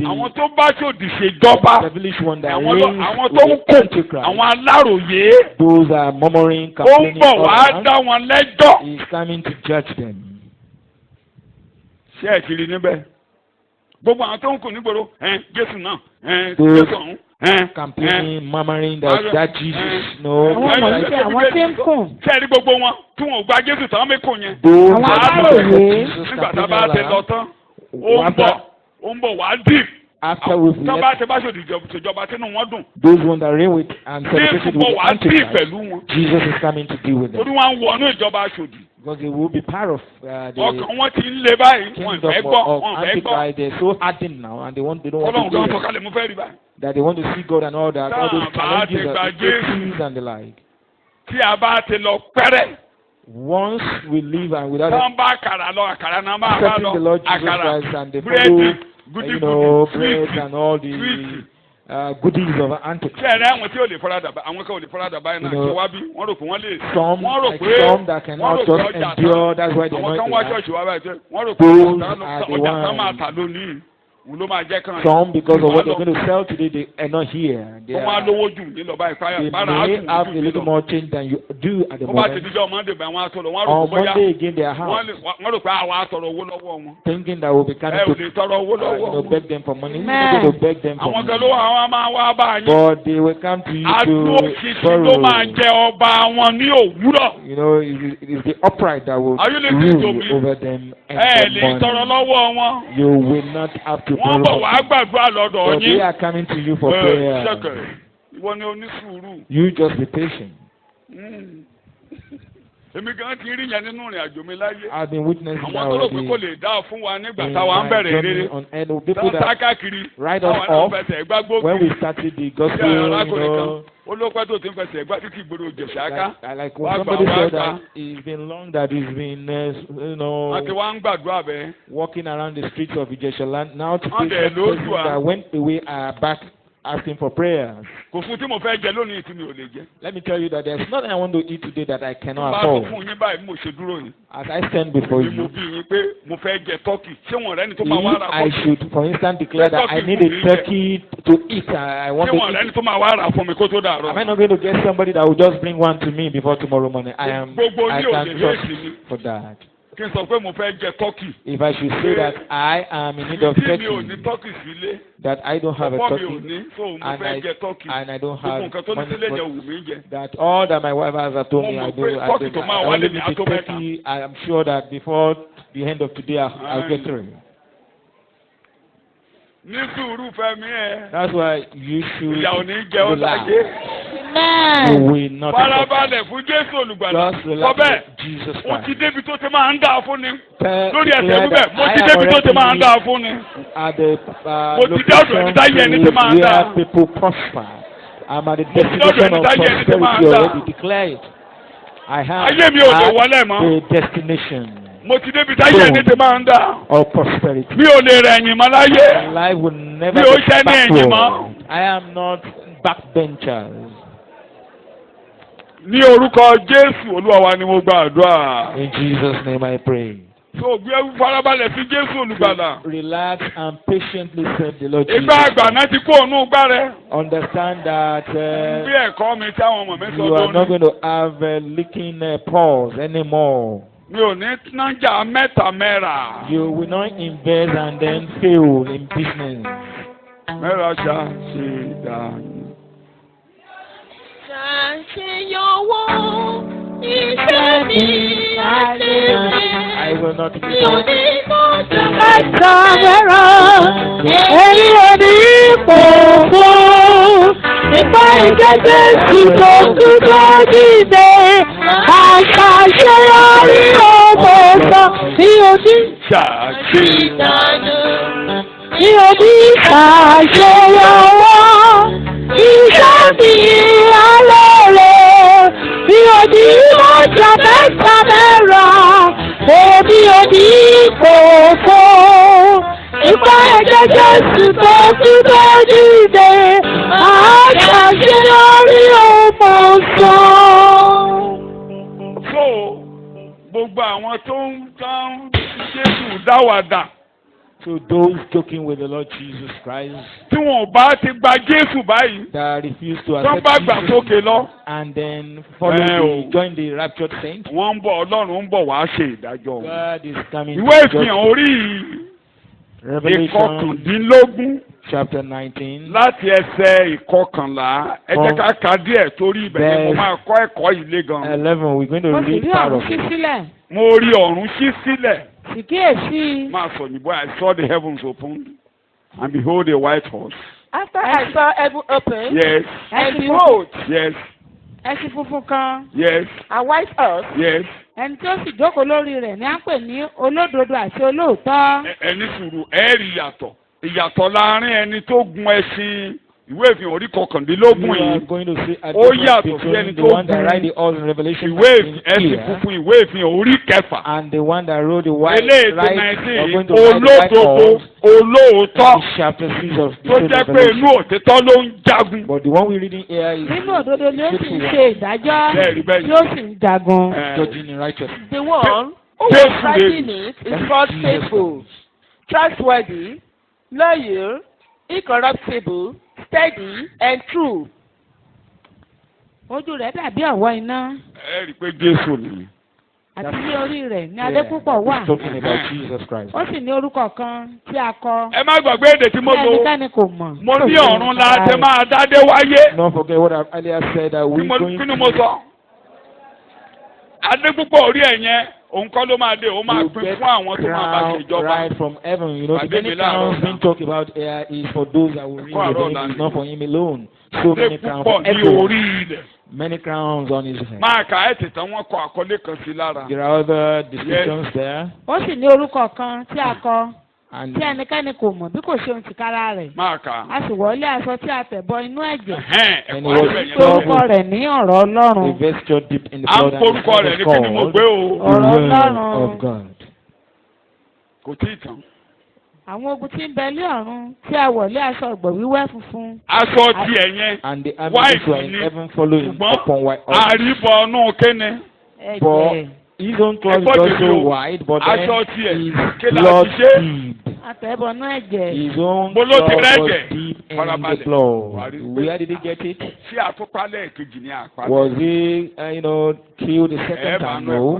àwọn tó bá ṣòdì ṣèjọba àwọn tó ń kò àwọn aláròyé ó ń bọ̀ wá dá wọn lẹ́jọ́. Ṣé ẹ ti rí níbẹ̀? Gbogbo àwọn tó ń kò nígboro Jésù náà Jésù ọ̀hún. Campaigning, murmuring that Jesus, no. Àwọn tí ń kùn. Sẹ́ẹ̀rí gbogbo wọn tí wọn ò gba Jésù tán mẹ́kọ̀ọ́ yẹn. Àwọn aláròyé. Nígbà tá a bá tẹ lọ tán, ó ń bọ̀ wá deep. After we've left, those ones that reign with and celebrated with Antichrist, Jesus is coming to deal with them. Because they will be part of the ọkàn wọn ti ń le báyìí wọn kingdom fẹ́ gbọ́ of wọn fẹ́ gbọ́. Antichrist. They're so hardened now, and they don't want Ọlọ́run to kan hear sọ̀kalẹ̀ mo fẹ́ rí báyìí. that they want to see God and all that. All those Tá a bá challenges ti and gba Jésù. and the like. Tí a bá ti lọ pẹ́rẹ́. Once we live and without Tán bá àkàrà lọ àkàrà náà máa bá accepting the lọ Lord Jesus àkàrà Christ and they follow, búrẹ́dì bread sweet and all the goodies of Antichrist. Ṣé ẹ̀rẹ́ àwọn tí ò lè faradà bá àwọn kan ò lè faradà báyìí náà ṣe wá bí wọ́n rò pé wọ́n lè. Some, wọ́n rò like pé some that cannot just endure, that's why they're àwọn kan not wá there. ṣọ́ọ̀ṣì wá báyìí wọ́n rò pé ọjà tán máa tà lónìí òun ló máa jẹ́ kàn. Some, because of what they're going to sell today, they are not here. They wọ́n máa lówó jù nílò báyìí may have a little more change than you do at the wọ́n bá ti moment. dijọ́ Monday bá wọn àtọ̀rọ̀ wọ́n rò On pé bóyá Monday again, they are house, wọ́n rò pé àwọn àtọ̀rọ̀ owó lọ́wọ́ wọn. thinking that we'll be coming ẹ ò to lè tọrọ owó lọ́wọ́ wọn. beg them for money. We're Amen. going to beg them for àwọn kan ló money. àwọn máa wá bá yín. But they will come to you àdúró to ṣinṣin ló máa borrow. jẹ ọba wọn ní òwúrọ̀. You know, it is the upright that will Are you listening to rule me? over them ẹ and lè the tọrọ money. lọ́wọ́ wọn. You will not have to wọ́n bọ̀ borrow. wá gbàdúrà lọ́dọ̀ But they yín. are coming to you for prayer. ṣẹ̀kẹ̀ ìwọ ni onísùúrù. You just be patient. èmi gan ti rí yẹn nínú ìrìn àjò mi láyé. I've been witnessing àwọn tó rò pé kò already. lè dá fún wa nígbà in táwa ń my bẹ̀rẹ̀ journey rere. on earth, people tá that káàkiri. write us táwa náà off fẹsẹ̀ gbá gbókè. when we started the gospel, Ṣé you arákùnrin kan know, olóòpẹ́ tó ti ń fẹsẹ̀ gbá títí ìgboro Ìjẹ̀ṣà ká. like Wá when gbà, somebody wá said gbà. that it's been long that he's been, wọ́n ti wá ń gbàdúrà bẹ́ẹ̀. walking around the streets of Ijeshaland. Now to On the persons Lord, that went away are back asking for prayers. kò fún tí mo fẹ́ jẹ lónìí tí mi ò lè jẹ. Let me tell you that there's nothing I want to eat today that I cannot bá a tó afford. fún yín báyìí mo ṣe dúró yìí. As I stand before ni mo you, bí yín pé mo fẹ́ jẹ tọ́kì ṣé wọn rẹ́ni tó máa wá if rà I fún mi. should, for instance, declare that I need a turkey to eat, I want ṣé wọn to rẹ́ni eat, tó máa wá rà fún mi kó tó dàrọ. am I not going to get somebody that will just bring one to me before tomorrow morning? I gbogbo can't ní òde trust léèsì ni for that. kí n sọ pé mo fẹ́ jẹ tọ́kì. If I should say that I am in need of tí mi ò ní turkey, tọ́kì sílé. that I don't have a ọ̀pọ̀ mi ò turkey, ní so mo and fẹ́ jẹ tọ́kì. and I don't gbogbo have nǹkan tó ní money sílé for yẹn wù mí jẹ. that all that my wife has told me, I do. I only need a turkey. I am sure that before the end of today, I'll get through. ní sùúrù fẹ́mi ẹ̀. That's why you should ìyà ò ní jẹ́ ọ́ relax. láyé. You will not. farabalẹ̀ fún Jésù olùgbàlà. Just sọ relax. bẹ́ẹ̀ Jesus mo ti Christ. débi tó ti máa ń dà fún ni. Tell- lórí ẹsẹ̀ declare wíwẹ̀ that mo I ti am débi tó ti máa ń dà already fún ni. at the Mo ti dé ọ̀dọ̀ ẹni táyé ẹni tí máa ń dà. where people prosper. I'm at the Mo ti dé ọ̀dọ̀ destination ẹni of táyé ẹni tí máa ń prosperity dà. already. Declare it. I have Ayé mi ò lè wọlé mọ́. a destination mo ti débi táyé ẹni tí máa ń dà. of prosperity. mi ò lè rẹ̀yìn mọ́ láyé. My life will never Mi ò be ṣe ní ẹ̀yìn mọ́. backward. I am not backbenchers. ní orúkọ Jésù Olúwa wa ni mo gba àdúrà. In Jesus' name I pray. so gbé farabalẹ̀ sí Jésù olùgbàlà. Relax and patiently serve the Lord Jesus. ìgbà àgbà náà ti kó ònú gbá rẹ. Understand that bí ẹ̀kọ́ mi táwọn ọmọ mi sọ you are not lónìí. going to have leaking pores anymore. mi ò ní nájà mẹ́ta mẹ́ra. You will not invest and then fail in business. mẹ́ra ṣe dànù. Ṣàṣeyọwọ́ iṣẹ́ mi àlè I will not be mi ò ní kọjá Mẹ́ta mẹ́ra, èyí ò ní ipò fún. Nípa ìjẹ́jẹ́ ìṣòro tó dìde, àṣàṣeyọrí ọmọ sọ tí o ní. ṣàṣe ìdánù. Tí o ní ṣàṣeyọwọ́, iṣẹ́ mi alẹ́ rẹ̀. Bí o ní ọjà mẹ́ta mẹ́ra, èmi ò ní ipò fún. Nípa ẹ̀jẹ̀ Jésù tó kú tó dìde, àṣàṣeyọrí ọmọ sọ. so gbogbo àwọn tó ń tán Jésù dáwàdà. So those joking with the Lord Jesus Christ tí wọn ò bá ti gba Jésù báyìí. that refuse to tó accept bá gbà Jesus sókè lọ. and then follow join the raptured saints, wọ́n ń bọ̀ Ọlọ́run ń bọ̀ wá ṣe ìdájọ́. God is coming ìwé to ìfihàn judge. orí Revelation ìkọkàndínlógún chapter 19. láti ẹsẹ̀ ìkọkànlá ẹ jẹ́ ká ka díẹ̀ torí ibẹ̀ ni mo máa kọ́ ẹ̀kọ́ yìí lé gan. 11. We're going to Mo sì read rí part ọ̀run of ṣí it. sílẹ̀. mo rí ọ̀run ṣí sílẹ̀. Sì kíyèsí. máa sọ òyìnbó I saw the heavens opened and behold a white horse. After I saw heaven open, Yes, and behold, yes, ẹṣin funfun kan. Yes. A white horse. Yes. Ẹni tí ó sì jókòó lórí rẹ̀ ni à ń pè ní olódodo àti olóòótọ́. Ẹni sùúrù ẹ̀rí ìyàtọ̀ láàrin ẹni tó gun ẹṣin ìwé ìfihàn orí kọkàndínlógún yìí ó yàtọ̀ sí ẹni tó gun ìwé ẹṣin funfun ìwé ìfihàn orí kẹfà. And the one that wrote the white eléyìí olódodo olóòótọ́ tó jẹ́ pé inú òtítọ́ ló ń jagun. But the one we reading here is nínú òdodo ni ó sì ń ṣe ìdájọ́ tí ó sì ń jagun. judging in righteousness. The one who was writing it is called faithful, trustworthy, loyal, incorruptible, steady, and true. Ojú rẹ̀ dàbí ọ̀wọ́ iná. Ẹ rí i pé Jésù nìyí. Àti ní orí rẹ̀ ní adé púpọ̀ wà. Talking about Jesus Christ. Ó sì ní orúkọ kan tí a kọ. Ẹ má gbàgbé èdè tí mo lò. Ẹnikẹ́ni kò mọ̀. Mo ní ọ̀run la tẹ máa dádé wáyé. Don't forget what I earlier said that we going to. Kí ni mo sọ? Adé púpọ̀ orí ẹ̀ yẹn. Òun kọ́ ló máa dé, ó máa pín fún àwọn tó máa bá ṣe ìjọba. Right from heaven, you know, the many crowns being talked about here is for those that will reign with him, it's not for him alone. So many crowns for everyone. Many crowns on his head. Máa kà ẹ́ tètè wọ́n kọ àkọlé kan sí lára. There are other descriptions there. Ó sì ní orúkọ kan tí a kọ. Tí ẹnikẹ́ni kò mọ̀ bí kò ṣe ohun tìkára rẹ̀. Máa kà. A sì wọlé aṣọ tí a tẹ̀ bọ inú ẹ̀jẹ̀. And he was orúkọ rẹ̀ ní ọ̀rọ̀ Ọlọ́run. A vesture dipped in the blood and orúkọ rẹ̀ ní kí ni mo gbé o. Ọ̀rọ̀ Ọlọ́run. Of God. Kò tí ì tán. Àwọn ogun tí ń bẹ ní ọ̀run tí a wọlé aṣọ ọ̀gbọ̀ wíwẹ́ funfun. Aṣọ tiẹ̀ yẹn. And the armies were in heaven following upon white horses. Àríbọ̀ ọ̀nù kéne. But his own clothes is also white, but then his blood deep. Àtẹ̀bọ̀nú ẹ̀jẹ̀. His own blood was deep in the blood. Where did he get it? Ṣé àtúpalẹ̀ kejì ní àpá? Was he, killed the second time? No.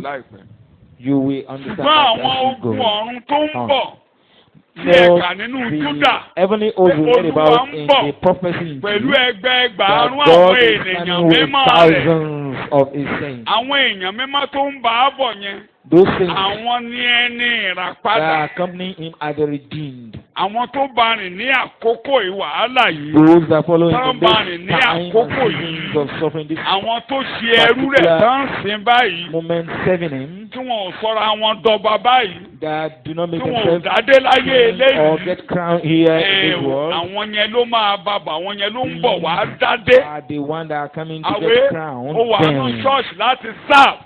You will understand that as you go. Ṣùgbọ́n àwọn ogun ọ̀run tó ń bọ̀. So the heavenly host we read about in the prophecy that God is coming with thousands of his saints. Àwọn èèyàn mímọ́ tó ń bá a bọ̀ yẹn. Those saints àwọn ní ẹni ìràpadà. that are accompanying him are the redeemed. Àwọn tó bá rìn ní àkókò ìwàhálà yìí. Those that follow him in this time and seasons of suffering. This àwọn tó ṣe ẹrú rẹ̀ tán sìn báyìí. Moment serving him. Tí wọn ò sọra wọn dọba báyìí. That do not make themselves or get crowned here in this world. Àwọn yẹn ló máa bàbà, àwọn yẹn ló ń bọ̀ wá dádé. Are the one that are coming to get crowned. Ó wà ní church láti serve.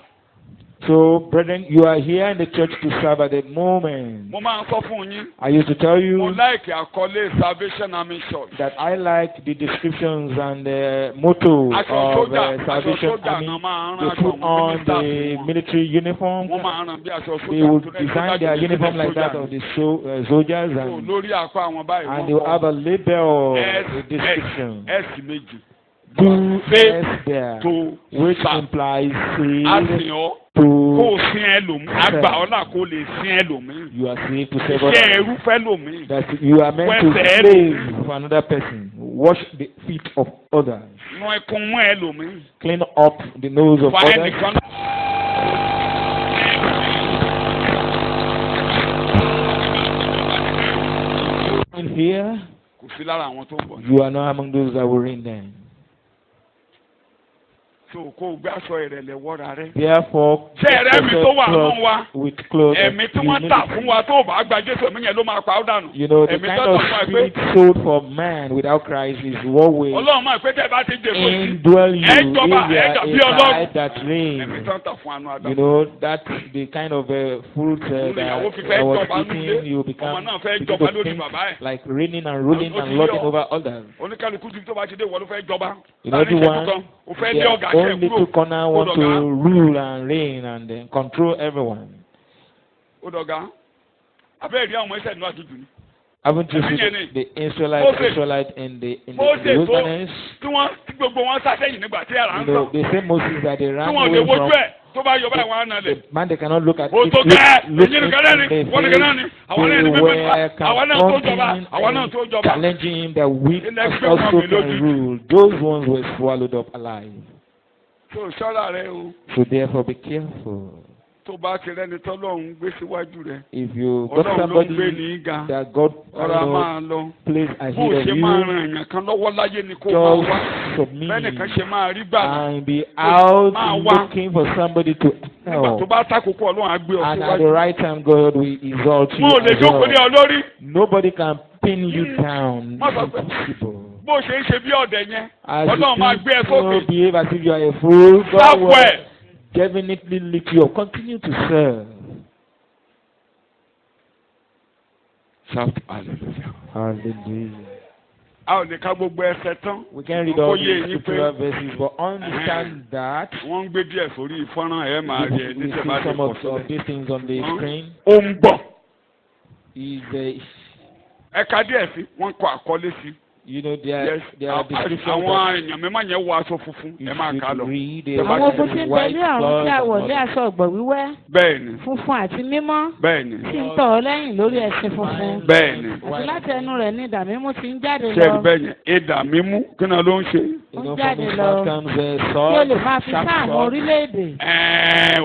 So, brethren, you are here in the church to serve at the moment. Mo máa ń sọ fún yín. I used to tell you. Mo like àkọlé Salvation Army Church. That I like the descriptions and the motto of Salvation Army. They put on the military uniform. They would design their uniform like that of the soldiers, and they will have a label, a description. Do S there, which implies you are saved to save others. That you are meant to slave for another person. Wash the feet of others. Clean up the nose of others. In here, you are not among those that were in them. Therefore, with clothes, you know, the kind of spirit sold for man without Christ is what way indwell you inside that reign. You know, that's the kind of fruit that I was eating. You begin to think like reigning and ruling and lording over others. You know, everyone, only two corner want to rule and reign and then control everyone. Haven't you seen the Israelite in the wilderness? You know, they say Moses that they ran away from. The man they cannot look at it. Look in the face. They were confronting and challenging him that we also can rule. Those ones were swallowed up alive. So therefore be careful. tó bá ti rẹ́ni tọ́lọ́run gbé síwájú rẹ̀. If you got Ọlọ́run ló ń somebody gbé ní ga. that God Ọ̀rọ̀ máa lọ. place Bó ahead of ṣe máa you, ran èèyàn kan lọ́wọ́ láyé ni kó máa just wá. submit Bẹ́ẹ̀nìkan ṣe máa rí gbà. and be out máa wá. looking for somebody to Nígbà tó help. bá tákòókò Ọlọ́run á gbé ọ And at the síwájú. right time, God will exalt you. Mo ò lè as jókòó ní well. ọ lórí. Nobody can pin you down. Má It's sọ pé impossible. bó ṣe ń ṣe bí ọ̀dẹ̀ yẹn. As Ọlọ́run máa gbé ẹ you sókè. behave as if you are a fool, God will Sáfùẹ̀. definitely lift you up. Continue to serve. Shout hallelujah. Hallelujah. A ò lè ka gbogbo ẹsẹ̀ tán. We can read all Ó yé the yín scriptural pé verses, but understand that wọ́n ń gbé díẹ̀ sórí fọ́nrán ẹ̀ máa rí ẹ we ní see tẹ̀bá ti some pọ̀ of sílẹ̀. these things on the screen. Ó ń gbọ̀. Is Ẹ̀ka díẹ̀ sí, wọ́n kọ àkọlé sí. you know there are descriptions Àwọn that èèyàn mímọ́ yẹn wọ aṣọ funfun. you Ẹ máa kà á should lọ. read. Àwọn ogun tí ń bẹ ní ọ̀run tí a wọ̀ lé aṣọ ọ̀gbọ̀ wíwẹ́ Bẹ́ẹ̀ni, funfun àti mímọ́ bẹ́ẹ̀ni, tí ń tọ̀ ọ́ lẹ́yìn lórí ẹṣin funfun. bẹ́ẹ̀ni. Àti láti ẹnu rẹ̀ ní idà mímú tí ń jáde Ṣé ẹ lọ. bẹ́ẹ̀ yẹn? Ìdà mímú kí náà ló ń ṣe? You know, Ó from jáde his lọ. mouth comes a Kí o sword, lè máa fi sharp sáàmù sword, orílẹ̀-èdè. O.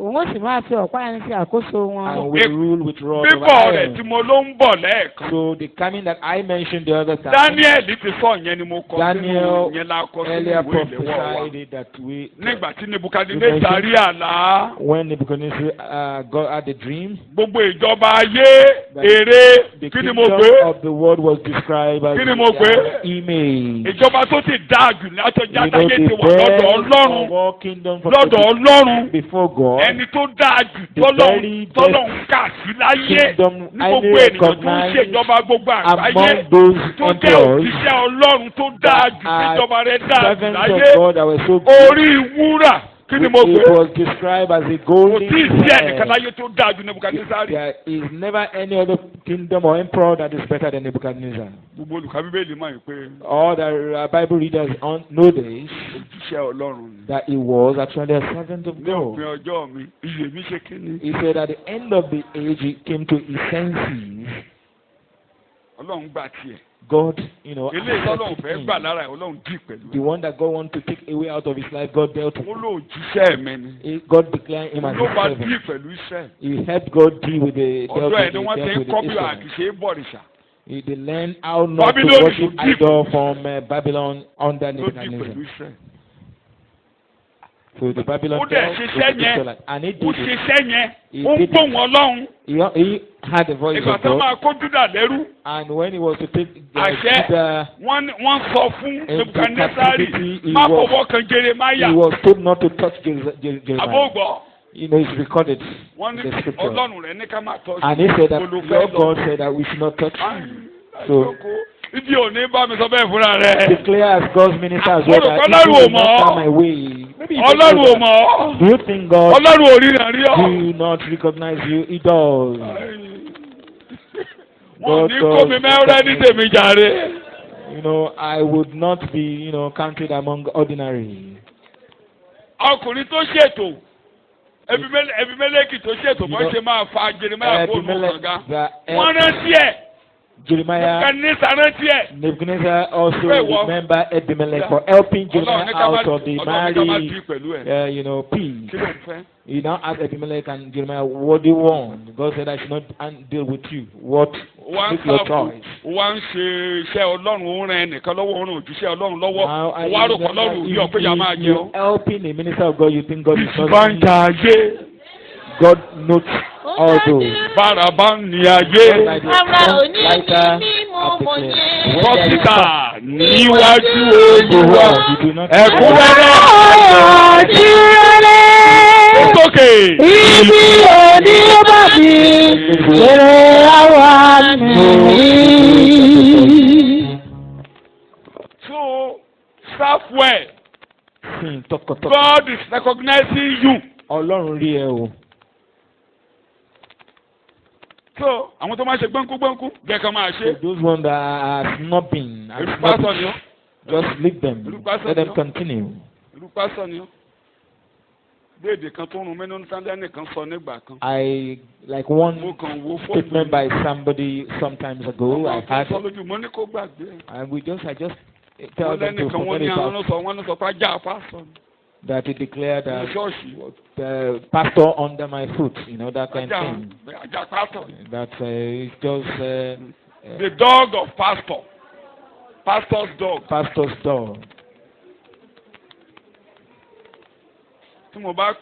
Òun ó sì máa fi ọ̀pá ẹni ṣe àkóso wọn. and will rule with rod of Bíbọ̀ rẹ̀ tí iron. mo ló ń bọ̀ lẹ́ẹ̀kan. So the coming that I mentioned the other time, Daniel ti sọ yẹn ni mo kọ Daniel sínú yẹn la kọ sínú earlier ìwé ìléwọ́ wa. prophesied it that Nígbà tí Nebukadnezar rí àlá, when Nebuchadnezzar got had the dream, gbogbo ìjọba ayé, èrè, the kí ni mo kingdom gbé? of the world was described as Kí ni mo gbé? an image. Ìjọba tó ti dáa jù látọjá You know, táyé ti the wà lọ́dọ̀ best Ọlọ́run. of all kingdom from Lọ́dọ̀ Ọlọ́run. before God. Ẹni tó dáa jù The very tọ́lọ́run kà sí láyé. kingdom Ní highly gbogbo ènìyàn tó ń recognized ṣèjọba gbogbo àgbáyé. among those Tó jẹ́ emperors òṣìṣẹ́ Ọlọ́run tó dáa jù are tíjọba rẹ̀ dáa jù servants láyé. of God that were so good. Orí wúrà kí ni mo It gbé? was described as a Kò golden tí ì sí ẹnìkan head. láyé tó dáa jù Nebukadnezari. There is never any other kingdom or emperor that is better than Nebuchadnezzar. Gbogbo olùkọ́ Bíbélì mọ̀ pé All the Bible readers know this, òjíṣẹ́ Ọlọ́run ni. that he was actually a servant of Ní God. òpin ọjọ́ mi, iyè mi ṣe kíni. He said at the end of the age he came to his senses. Ọlọ́run gbà tiẹ̀. God, Eléyìí tọ́lọ́run fẹ́ accepted gbà him. lára ẹ̀ Ọlọ́run dì pẹ̀lú. The one that God wanted to take away out of his life, God dealt with. Ó lò òjíṣẹ́ mi ni. God declared him as Ló a bá dì servant. pẹ̀lú iṣẹ́. He helped God deal with the Ọ̀dọ́ ẹ̀ ni wọ́n ti ń dealt kọ́ with bí the àkìṣe bọ̀rìṣà. They learned how not to Babylon worship should deal idol with- from Babylon under Ló dì Nebuchadnezzar. pẹ̀lú iṣẹ́. So the Babylon Ó dẹ̀ dealt ṣiṣẹ́ with the yẹn. Israelites, and he Ó did it. ṣiṣẹ́ yẹn. He Ó ń did it. gbóhùn Ọlọ́run. He had the voice Ìgbà of tó God, máa kó Júdà lẹ́rú. and when he was to take the Àṣẹ Judah, wọ́n sọ fún in Nebukadnezari captivity, he má was- fọwọ́ kan Jeremáyà. he was told not to touch Jeremiah. Àbógbọ́. It's recorded Wọ́n ní in the scripture. Ọlọ́run rẹ̀ ní ká má tọ́jú. And he said that Olùfẹ́ your lọ. God said that we should not touch him. So Ibi ò ní bá mi sọ bẹ́ẹ̀ fúnra rẹ̀. declare as God's minister as well that Ọlọ́run if ò you will mọ̀ not ọ́. come my way. Maybe you don't Ọlọ́run know ò that. mọ̀ ọ́. Do you think God Ọlọ́run ò ríran rí ọ́. do not recognize you? He does. Wọ́n ní kó mi mẹ́rẹ́ ní tèmi jàre. I would not be, counted among ordinary. Ọkùnrin tó ṣètò Ebimẹ́lẹ́kì tó ṣètò bọ́ ṣe máa fa Jeremáyà kó nù kànga. Wọ́n rántí ẹ̀. Jeremiah, Nebukadnezar rántí ẹ̀. Nebuchadnezzar also Pray what? remember Abimelech for helping Jeremiah out of the Ọlọ́run ní ká má marriage, dì pẹ̀lú ẹ̀. peace. Kí ló ń fẹ́? He now asked Abimelech and Jeremiah, what do you want? God said, I should not deal with you. What? Make your choice. Wọ́n ń ṣe iṣẹ́ Ọlọ́run ó ràn ẹnìkan lọ́wọ́ ó ràn òjíṣẹ́ Ọlọ́run lọ́wọ́. Now, I Wọ́n á rò pọ̀ lọ́rùn òbí ọ̀pẹ́ yà máa if jẹ you ọ́. helping a minister of God, you think God is Bá ń not ta ayé. God notes all those. Bára bá ń ní ayé. Like the Ara òní lighter ní mímú of the mo clear. yẹ. When there is Dókítà níwájú Olúwa. you do not Ẹ̀kúnrẹ́rẹ́. Sókè. Ibi òní bá fi ṣeré àwa nìyí. So serve well. sing tọkọtọkọ. God is recognizing you. Ọlọ́run rí ẹ o. So àwọn tó máa ṣe gbọ́nkú jẹ́ ká máa So ṣe. those ones that are snobbing and Irú pásọ̀ ni snobbish, ọ́. just leave them. Let them continue. Irú pásọ̀ ni ọ́. Déèdè kan tó rún mẹ́nu Sunday nìkan sọ nígbà kan. I like Mo one kàn wo fóònù. statement by somebody sometimes ago. I had, sọ lójú mo ní kó gbàgbé. and I just tell them to Lẹ́nìkan wọ́n forget ní it. àwọn sọ pé ajá pásọ̀ ni. that he declared that the pastor under my foot, that kind of thing. That it's just the dog of pastor. Pastor's dog. Pastor's dog. Because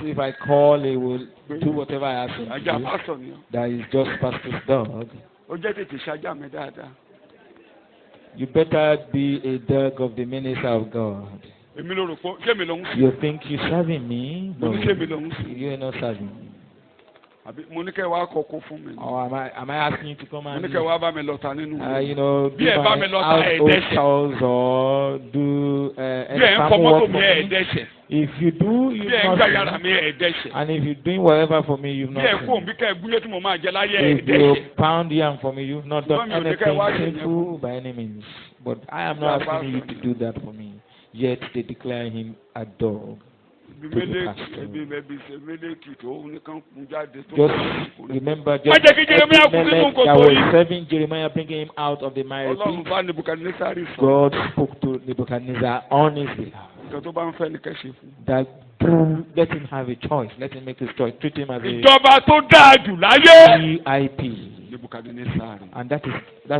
if I call, he will do whatever I ask him to do. That is just pastor's dog. You better be a dog of the minister of God. You think you're serving me? No, you're not serving me. Or am I asking you to come and be my household chores or do farm work for me? If you do, you've not. And if you're doing whatever for me, you've not. If you pound yam for me, you've not done anything sinful by any means. But I am not asking you to do that for me. Yet they declare him a dog. Just remember, that was serving Jeremiah, bringing him out of the miry pit. God spoke to Nebuchadnezzar on his behalf. That let him have a choice. Let him make his choice. Treat him as a VIP. And that's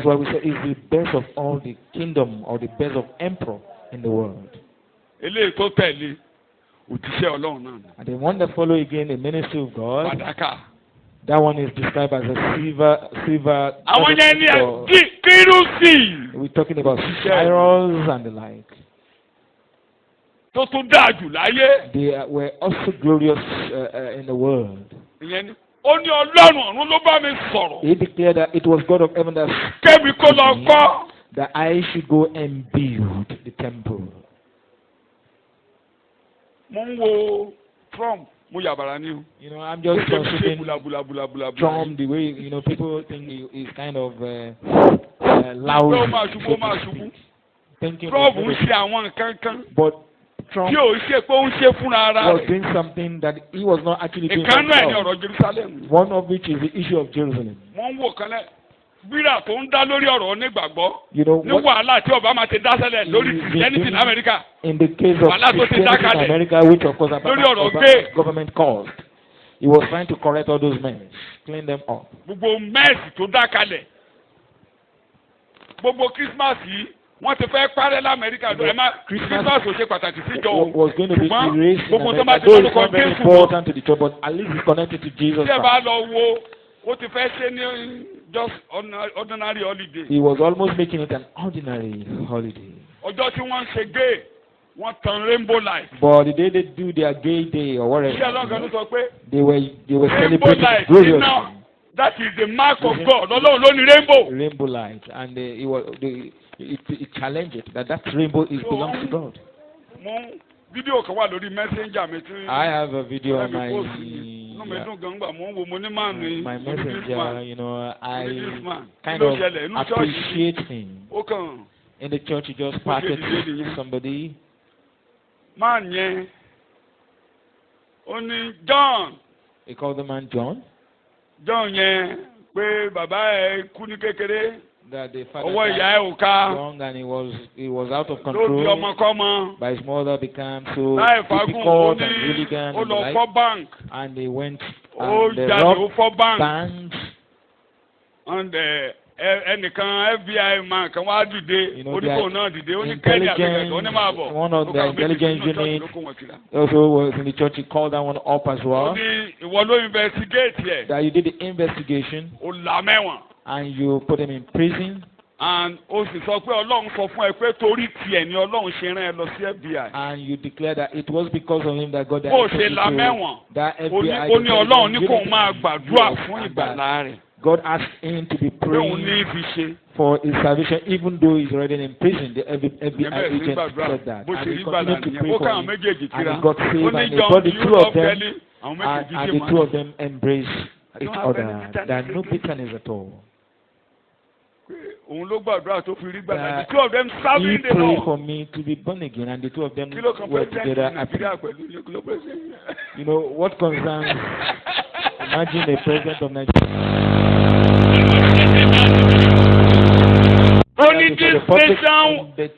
why we say is the best of all the kingdom or the best of emperor in the world. And the one that follow again the ministry of God, that one is described as a silver. We're talking about spirals and the like. They were also glorious in the world. He declared that it was God of heaven that that I should go and build the temple. Trump, I'm just considering Trump the way people think he's kind of loud. Thinking but Trump was doing something that he was not actually doing himself. One of which is the issue of Jerusalem. In the case of Christianity in America, which of course Obama's government caused, he was trying to correct all those men, clean them up. Christmas was going to be erased in America. Though it's not very important to the church, but at least it's connected to Jesus Christ. Just ordinary holiday. He was almost making it an ordinary holiday. Rainbow light. But the day they do their gay day or whatever, they were celebrating gloriously. That is the mark of God. Rainbow. Rainbow light, and it challenged it that rainbow belongs to God. I have a video on my messenger. I kind of appreciate him. In the church, he just parted somebody. Only John. He called the man John. John, that the father was young and he was out of control. But his mother became so difficult and hooligan and the like. And they went and they robbed banks. And FBI man can one of the intelligence units also was in the church. He called that one up as well. That you did the investigation and you put him in prison. And and you declare that it was because of him that God that FBI God asked him to be praying for his salvation, even though he's already in prison. The FBI agent said that. And he continued to pray for him. And he got saved, and they brought the two of them, and the two of them embraced each other. There are no bitterness at all. He prayed for me to be born again, and the two of them were together happy. What concerns? Imagine the president of Nigeria. Only this nation, this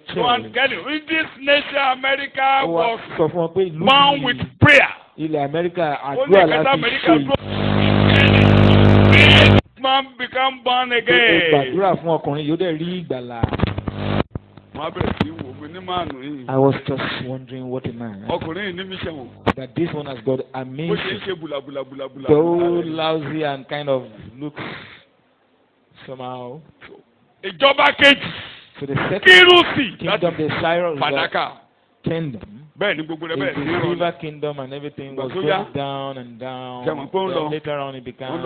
nation, America was born with prayer. Ilẹ̀ Amẹ́ríkà àdúrà láti ṣe. Man become born again. Gbàdúrà fún ọkùnrin yóò dẹ̀ rí ìgbàlà. I was just wondering what a man. That this one has got amazing. So lousy and kind of looks somehow. Ìjọba kejì. So the second kingdom, the Cyrus kingdom. The silver kingdom and everything was going down and down. Then later on it became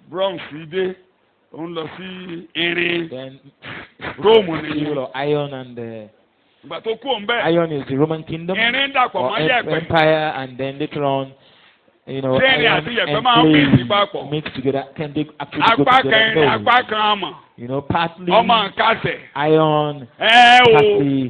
bronze. Then steel or iron and iron is the Roman kingdom or empire, and then later on, you know, iron and clay mixed together. Can they actually go together? No. You know, partly iron, partly clay.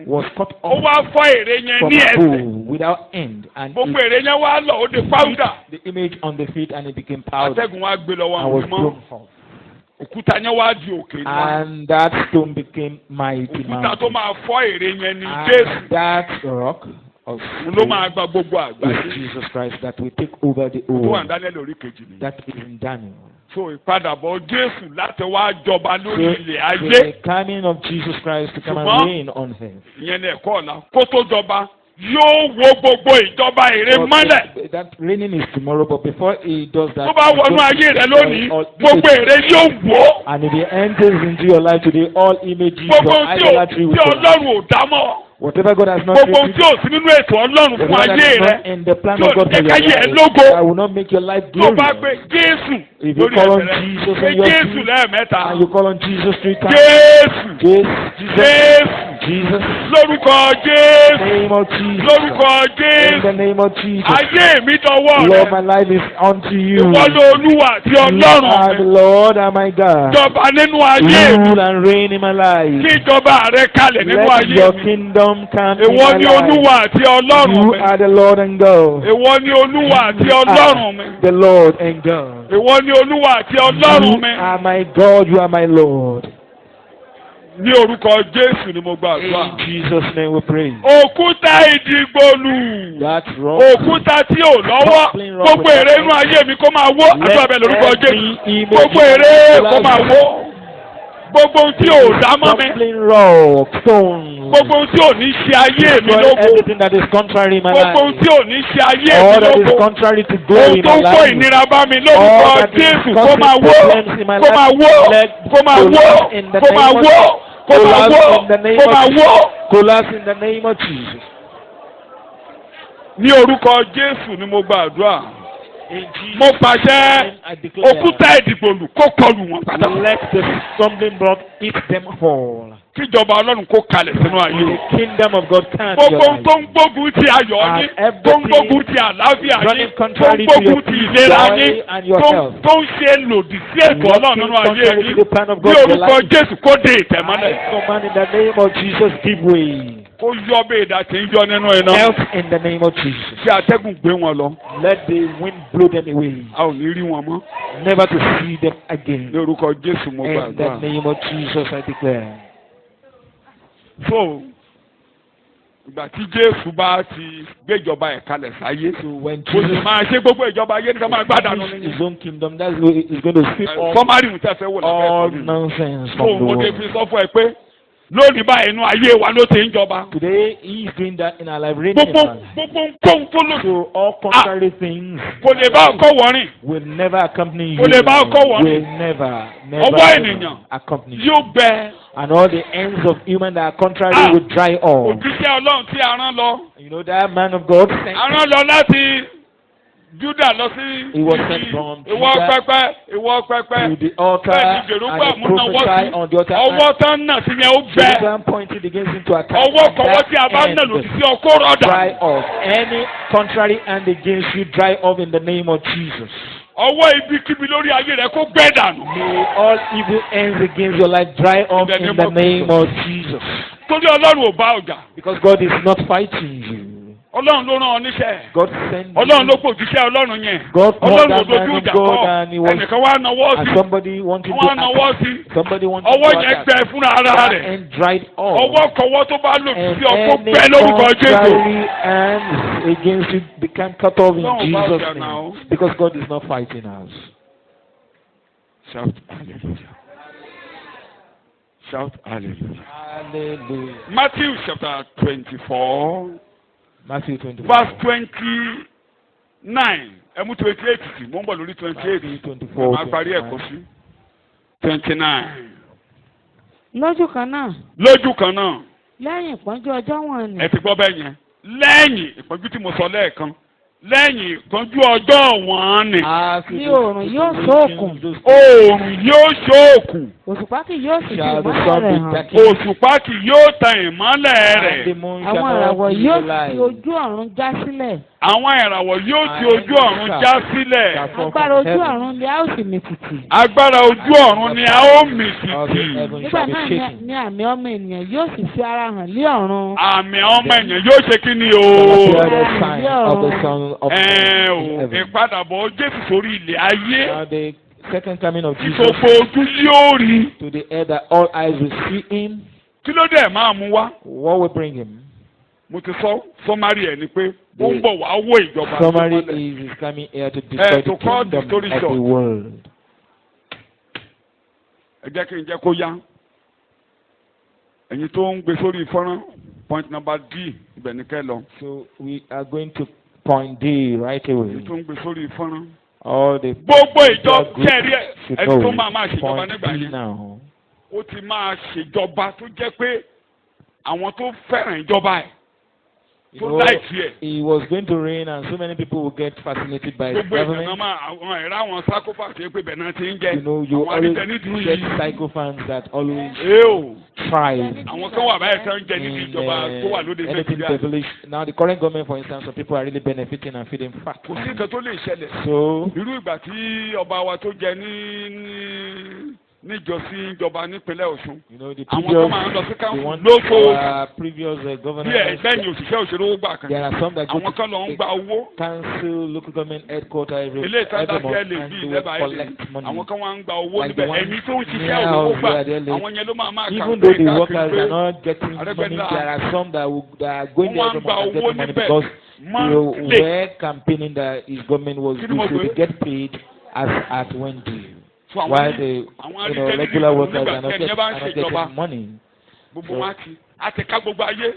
Was cut off from a bowl without end, and the image on the feet, and it became powder and was blown forth. And that stone became mighty mountain. And that rock of Jesus Christ that will take over the world. That is in Daniel. So ìpadàbọ̀ Jésù láti wá jọba lórí ilẹ̀ ayé. The coming of Jesus Christ to come and reign on earth. Ìyẹn ní ẹ̀kọ́ ọ̀la. Kó tó jọba yóò wo gbogbo ìjọba ère mọ́lẹ̀. That reigning is tomorrow, but before he does that. Tó bá wọnú ayé rẹ lónìí, gbogbo ère yóò wò. And if he enters into your life today, all images of idolatry will fall. Gbogbo tí Ọlọ́run ò dá mọ́. Whatever God has not created, tí o sí nínú ètò Ọlọ́run fún ayé rẹ, in the plan of God for your life, I will not make your life glorious. Tó bá gbé Jésù, if you call on Jesus and your Jésù lẹ́ẹ̀mẹ́ta, and you call on Jesus 3 times, Jesus, lórúkọ Jésù, name of Jesus, lórúkọ Jésù, in the name of Jesus, ayé mi dọwọ́ rẹ, Lord, my life is unto you. Ìwọ ni Olúwa àti Ọlọ́run mi. You are the Lord and my God. Jọba nínú ayé mi. Rule and reign in my life. Kí ìjọba rẹ kalẹ̀ nínú ayé mi. Let your kingdom come in my life. Ìwọ ni Olúwa àti Ọlọ́run mi. You are the Lord and God. Ìwọ ni Olúwa àti Ọlọ́run mi. The Lord and God. Ìwọ ni Olúwa àti Ọlọ́run mi. You are my God, you are my Lord. Ní orúkọ Jésù ni mo gbàdúrà. In Jesus' name we pray. Òkúta ìdìgbòlù. That's wrong. Òkúta tí ò lọ́wọ́. Gbogbo ère inú ayé mi kó máa wó. Àdúrà bẹ́ẹ̀ lórúkọ Jésù. Gbogbo ère kó máa wó. Gbogbo ohun tí ò dá mọ́ mi. Gbogbo ohun tí ò ní ṣe ayé mi lógo. Gbogbo ohun tí ò ní ṣe ayé mi lógo. Ohun tó ń kó ìnira bá mi lórúkọ Jésù kó máa wó. Kó máa wó. Kó máa wó. Kó máa wó. Kó máa wó. Kó máa wó. Collapse in the name of Jesus. Ní orúkọ Jésù ni mo gbàdúrà. Mo pàṣẹ òkúta ìdìgbòlù kó kọlù wọn padà. Let the stumbling block hit them all. Kíjọba Ọlọ́run kó kalẹ̀ sínú ayé. The kingdom of God can't. Gbogbo tó ń gbógun ti ayọ̀ yín, tó ń gbógun ti àlàáfíà yín, tó ń gbógun ti ìlera yín, tó ń ṣe lòdì sí ètò Ọlọ́run nínú ayé yín. Bí orúkọ Jésù kó dé ìtẹ̀mọ́lẹ̀. I command in the name of Jesus give way. Kó yọ bí ìdá tí ń yọ nínú iná. Help in the name of Jesus. Kí atẹ́gùn gbé wọn lọ. Let the wind blow them away. A ò ní rí wọn mọ́. Never to see them again. Ní orúkọ Jésù mo gbàdúrà. In the name of Jesus I declare. So, ìgbà tí Jésù bá ti gbéjọba ẹ̀ kalẹ̀ sáyé. So when kò sì máa ṣe gbogbo ìjọba ayé ní ká máa gbádànù nínú. His own kingdom, that's what he's going to sweep Fọ́márì ń tẹ̀sẹ̀ wò lábẹ́ all nonsense from the world. So mo ti world. fi sọ fún ẹ pé lónìí báyìí inú ayé wa ló ti ń jọba. Today he is doing that in our life. Gbogbo nǹkan tó lò. So all contrary things. Kò lè bá ọkọ wọ̀rin. Will never accompany you. Kò lè bá ọkọ wọ̀rin. Will never ọwọ́ ènìyàn accompany you. Yóò gbẹ. And all the ends of human that are contrary will dry up. Òjíṣẹ́ Ọlọ́run tí a rán lọ. You know that man of God sent. A rán lọ láti Judah lọ sí. He was sent from Ìwọ pẹpẹ. To the altar and he prophesied on the altar. Ọwọ́ tán náà sí yẹn ó gbẹ. Satan pointed against him to attack. Ọwọ́ kọ̀wọ́ tí a bá nà lòdì sí ọkọ rọ̀dà. Dry off. Any contrary hand against you dry off in the name of Jesus. Ọwọ́ ibikíbi lórí ayé rẹ kó gbẹ dànù. May all evil ends against your life dry off in the name of Jesus. Torí Ọlọ́run ò bá ọjà. Because God is not fighting you. Ọlọ́run ló rán ọ níṣẹ́. God sent you. Ọlọ́run ló pòjíṣẹ́ Ọlọ́run yẹn. God Ọlọ́run ló called that dojú man ìjà of God kọ. and he was Ẹnìkan wá nawọ́ sí. and somebody wanted to Wọ́n nawọ́ attack. sí. Somebody wanted Ọwọ́ to yẹn attack. gbẹ fúnra ara That rẹ̀. hand dried up. Ọwọ́ kọwọ́ tó bá lò And sí ọkọ any bẹ́ẹ̀ lórúkọ Jésù. contrary hands against you become cut off in Ọlọ́run bá Jesus' ọjà name. náà. Because God is not fighting us. Shout hallelujah. Shout hallelujah. Hallelujah. Matthew chapter 24. Matthew 24. Verse 29. Ẹ mú 28 sí. Mo ń bọ̀ lórí 28. Matthew 24. Màá parí ẹ̀kọ́ sí. 29. lójú kan náà. Lójú kan náà. lẹ́yìn ìpọ́njú ọjọ́ wọn ni. Ẹ ti gbọ́ bẹ́ẹ̀ yẹn. Lẹ́yìn ìpọ́njú tí mo sọ lẹ́ẹ̀kan. Lẹ́yìn ìpọ́njú ọjọ́ wọn ni. Ní oòrùn yóò ṣóòkùn. Oòrùn yóò ṣóòkùn. Òṣùpá kì yóò sì fi Shall the ìmọ́lẹ̀ sun rẹ̀ be hàn. darkened? Òṣùpá kì yóò tan ìmọ́lẹ̀ And rẹ̀. the moon shall Àwọn not ìràwọ̀ give yóò the fi light. ojú ọ̀run já sílẹ̀. Àwọn ìràwọ̀ yóò ti ojú ọ̀run já sílẹ̀. Agbára ojú ọ̀run ni a ó sì mì tìtì. Agbára ojú ọ̀run ni a ó mì tìtì. Nígbà náà ni àmì ọmọ ènìyàn yóò sì fi ara hàn lé ọ̀run. Àmì ọmọ èèyàn yóò ṣe kí ni o? The sign of the Son of o heaven. ìpadàbọ̀ Jésù sórí ilẹ̀ ayé. Now the second coming of Tí Jesus gbogbo ojú yóò rí. to the earth that all eyes will see him. Kí ló dé máa mú wá? What will bring him? Mo ti sọ sọmárì ẹ̀ ni pé ó ń bọ̀ wá wó ìjọba. Summary is he's coming here to destroy to the cut the kingdom story of the short. world. Ẹ jẹ́ kí n jẹ́ kó yá. Ẹ̀yin tó ń gbé sórí fọ́nrán point number D ibẹ̀ ni kẹ́ lọ. So we are going to point D right away. Ẹ̀yin tó ń gbé sórí fọ́nrán. All the Gbogbo ìjọ kẹ́rí ẹ̀ should ẹni tó know máa ṣèjọba point nígbà D yẹn. now. Ó ti máa ṣèjọba tó jẹ́ pé àwọn tó fẹ́ràn ìjọba ẹ̀ You tó know, láìsí ẹ̀. he was going to reign and so many people will get fascinated by his Gbogbo ìgbà government. máa àwọn ẹ̀rá àwọn sákófà ṣe pé bẹ̀ náà ti ń jẹ́. You know, you Àwọn always àdìtẹ́nídìí get yìí. sycophants that always Eo. try Àwọn kan wà báyìí tán ń jẹ níbi in ìjọba tó wà lóde anything Nàìjíríà. devilish. Now the current government, for instance, some people are really benefiting and feeding fat. Kò sí nǹkan tó lè ṣẹlẹ̀. So Irú ìgbà tí ọba wa tó jẹ níjọsí ìjọba nípínlẹ̀ Ọ̀ṣun. you know the Àwọn previous, kan máa ń lọ sí the káwọn one lóṣooṣù. our previous Bí governor. ẹgbẹ́ ni òṣìṣẹ́ òṣèré gbà kan. There are some that go Àwọn kan lọ ń to gba owó. council, local government headquarters every Ilé ìtajà month jẹ́ lè and bí they will ìlẹ́bàá ilé. collect money. Àwọn kan wá ń gba owó Like the níbẹ̀. one Ẹ̀mí tó ń ṣiṣẹ́ near òwò us gbà. where they live. Àwọn yẹn ló máa Even though the káàkiri workers pé are not getting money, Arẹ́gbẹ́dá. there are some that are going there Wọ́n every gba month and owó getting money níbẹ̀. because Monthly. were campaigning that his government was Kí ni mo good, so pè? they get paid as when due. So àwọn While ní- the àwọn regular àdìtẹ́nídìí workers nígbà are not tí ẹni bá ń ṣe ìjọba. getting money. Gbogbo wọn á ti ká gbogbo ayé.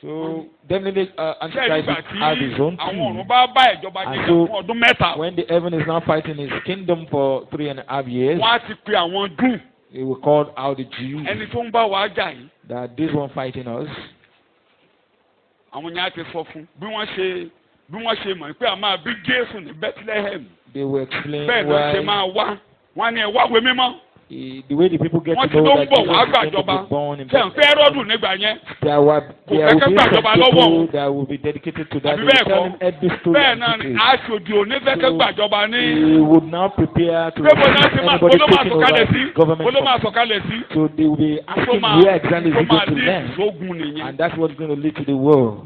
So definitely Ṣé Antichrist ìgbà has his tí own àwọn team. ọ̀run bá bá ìjọba And jíjà so- fún ọdún mẹ́ta. When the heaven is now fighting his kingdom for 3.5 years, Wọ́n á ti pe àwọn dùn. he will call out the Jews Ẹni tó ń bá wa jà yìí. that this one fighting us. Àwọn yẹn á ti sọ fún bí wọ́n ṣe mọ̀ pé a máa bí Jésù ní Bethlehem. They will explain Bẹ́ẹ̀ ló ṣe why máa wá. Wọ́n á ní ẹ wá ìwé mímọ́. the way the people get Wọ́n to ti know ló ń that bọ̀ Jesus wá is going to gbàjọba. be born in Ṣé ń fẹ́ Hẹ́rọ́dù nígbà yẹn? There will Kò be fẹ́ some gbàjọba people lọ́wọ́. that will be dedicated to that. Àbí They will bẹ́ẹ̀ tell kọ́? him every story Bẹ́ẹ̀ and náà ni detail. aṣojú onífẹ́kẹ́ gbàjọba ní. They would now prepare to Pé bó náà receive ṣe máa anybody bó ló máa taking sọ̀kalẹ̀ over sí. government. Bó ló máa from- sọ̀kalẹ̀ sí. So they will be Tó asking máa where exactly is he going to lé land. ìṣógun nìyẹn. And that's what's going to lead to the war.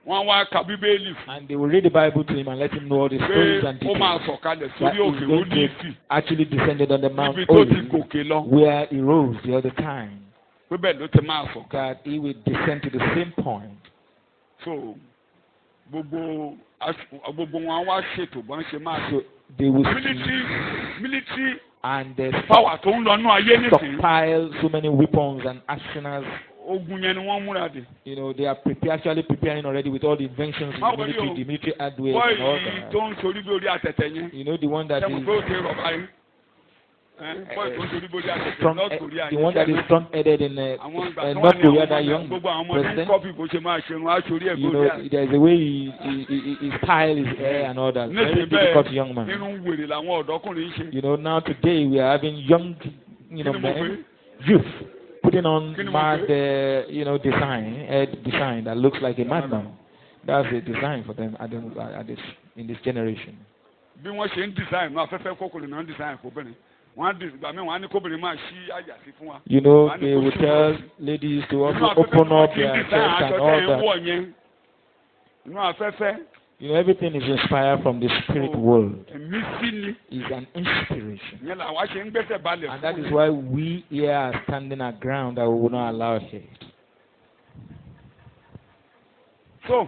Wọ́n wá ka Bíbélì fún. And they will read the Bible to him and let him know all the Pé stories and ó máa details. sọ̀kalẹ̀ That sórí is òkè going to Ólífì. actually descended on the Mount Níbi tó ti Olive, gòkè lọ. where he rose the other time. Pé bẹ́ẹ̀ ló ti máa sọ̀kalẹ̀. That he will descend to the same point. So gbogbo wọn wá ṣètò bọ́n ṣe máa ṣe. So they will see Military and they power tó ń lọ nú ayé nísìnyí. stockpile so many weapons and arsenals. Ogun yẹn ni wọ́n múra dé. You know, they are actually preparing already with all the inventions in How the are military, you? the military hardware Bọ́ọ̀ and all yìí that. tó ń sorí bí orí àtẹ̀tẹ̀ yẹn. You know, the one that Sẹ́mu pé ó is ti rọ̀ báyìí. Bọ́ọ̀ tó ń sorí bí orí àtẹ̀tẹ̀ strong, North Korea the one that is strong-headed in àwọn ìgbà tó wà North ní Korea, àwọn that young gbogbo àwọn ọmọdé ń president. kọ́pì bó ṣe máa ṣe wọn á sorí ẹ̀ You gbórí know, àtẹ̀tẹ̀. there's a way he style his hair and all that. Very Nísìnyí difficult young bẹ́ẹ̀ man. nínú wèrè làwọn ọ̀dọ́kùnrin ń ṣe. You know, now today we are having young, you know, Kí ni mo pè é? men, youth, putting on Kí ni mo mad, pè you know, design that looks like a madman. That's the design for them in this generation. Bí wọ́n ṣe ń design náà afẹ́fẹ́ kókòrò náà ń design kóbìnrin. Wọ́n á gbà mí wọ́n á ní kóbìnrin máa ṣí àyà sí fún wa. You know, Wọ́n á ní they kó will ṣí tell wọn sí. ladies to Nínú also afẹ́fẹ́ open tí wọ́n up ti ń their design chest aṣọ and tẹ́ all ń that. wọ̀ yẹn. Inú afẹ́fẹ́. You know, everything is inspired from the spirit world. Ẹ̀mí sí ni. It's an inspiration. Ìyẹn làwa ṣe ń gbẹ́sẹ̀ balẹ̀ fún. And that is why we here are standing our ground that we will not allow it. So,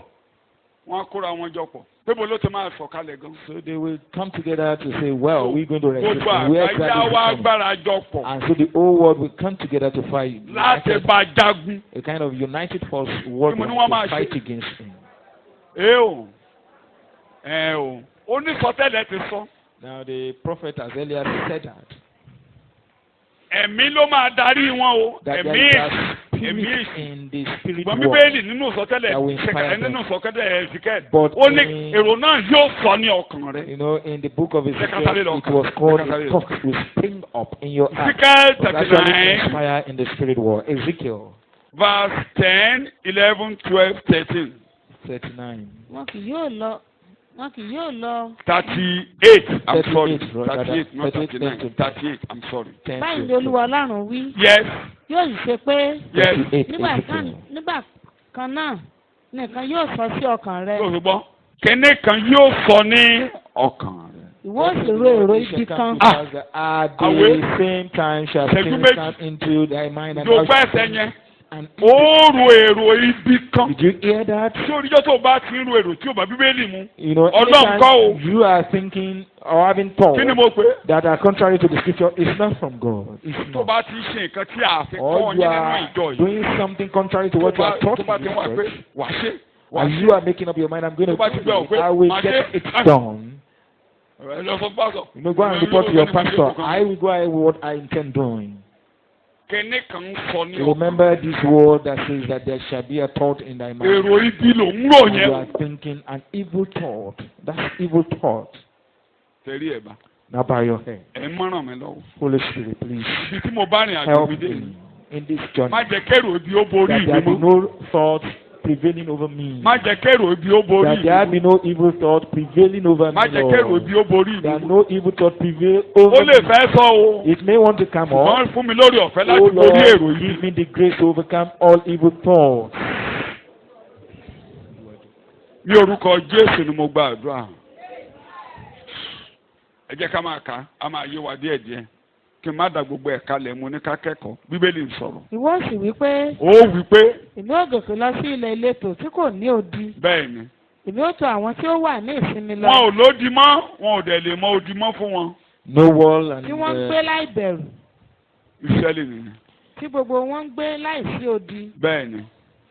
wọ́n á kóra wọn jọ pọ̀. Pébo ló ti máa sọ̀kalẹ̀ gan. So they will come together to say, well, we're going to resist. Gbogbo àgbáyá wa gbára jọ pọ̀. And so the whole world will come together to fight. Láti bá jagun. A kind of united force world to fight against him. Onísọtẹ́lẹ̀ ti sọ. Now the prophet has earlier said that. Ẹ̀mí ló máa darí wọn o. Ẹ̀mí in the spirit world. Bíbélì nínú sọtẹ́lẹ̀ ṣẹ̀kẹ̀rẹ̀ nínú sọtẹ́lẹ̀ Ezekiel. Ó ní èrò náà yóò sọ ní ọkàn rẹ. You know, in the book of Ezekiel, it was called a thought will spring up in your heart. Ezekiel 39. Fire in the spirit world. Ezekiel. Verse 10, 11, 12, 13. 39. Wọn kì yóò lọ. 38. I'm sorry. 38, not 39. 38. I'm sorry. Báyìí ni Olúwa Ọlọ́run wí. Yes. Yóò sì ṣe pé. Yes. Nígbà kan náà nìkan yóò sọ sí ọkàn rẹ. Yóò gbọ́. Kẹ́ni kan yóò sọ ní ọkàn rẹ. Ìwọ sì ro èrò ibi kan. At the same time shall things come into thy mind and yóò fẹ́ ẹsẹ̀ yẹn. Ó ro èrò ibi kan. Did you hear that? Ṣé oríjọ́ tó o bá ti ń ro èrò tí o bá Bíbélì mu? You know, anytime you are thinking or having thoughts that are contrary to the scripture, it's not from God. It's not. Tó o bá ti ṣe nǹkan tí a fi kọ́ or you are doing something contrary to what you are taught in the church, and you are making up your mind, I'm going to do it, I will get it done. You know, go and report to your pastor. I will go ahead with what I intend doing. Remember this word that says that there shall be a thought in thy mind. And you are thinking an evil thought. That's evil thought. Now bow your head. Holy Spirit, please help me in this journey. That there be no thoughts prevailing over me. That there be no evil thought prevailing over me. That no evil thought prevail over me. It may want to come up. Oh Lord, give me the grace to overcome all evil thoughts. Ní orúkọ Jésù ni mo gba àdúrà. Ẹ jẹ́ ká máa kà á máa yé wa díẹ̀díẹ̀. Kí n má da gbogbo ẹ̀ka lẹ̀ mu ní ká kẹ́kọ̀ọ́. Bíbélì ń sọ̀rọ̀. Ìwọ sì wí pé. Ó wí pé. Èmi ó gòkè lọ sí ilẹ̀ ìletò tí kò ní odi. Bẹ́ẹ̀ni. Èmi ó tọ̀ àwọn tí ó wà ní ìsinmi lọ. Wọn ò lódi mọ́, wọn ò dẹ̀ lè mọ odi mọ́ fún wọn. No wall and. Tí wọ́n ń gbé láì bẹ̀rù. Ísírẹ́lì nìyẹn. Tí gbogbo wọn ń gbé láì sí odi. Bẹ́ẹ̀ni.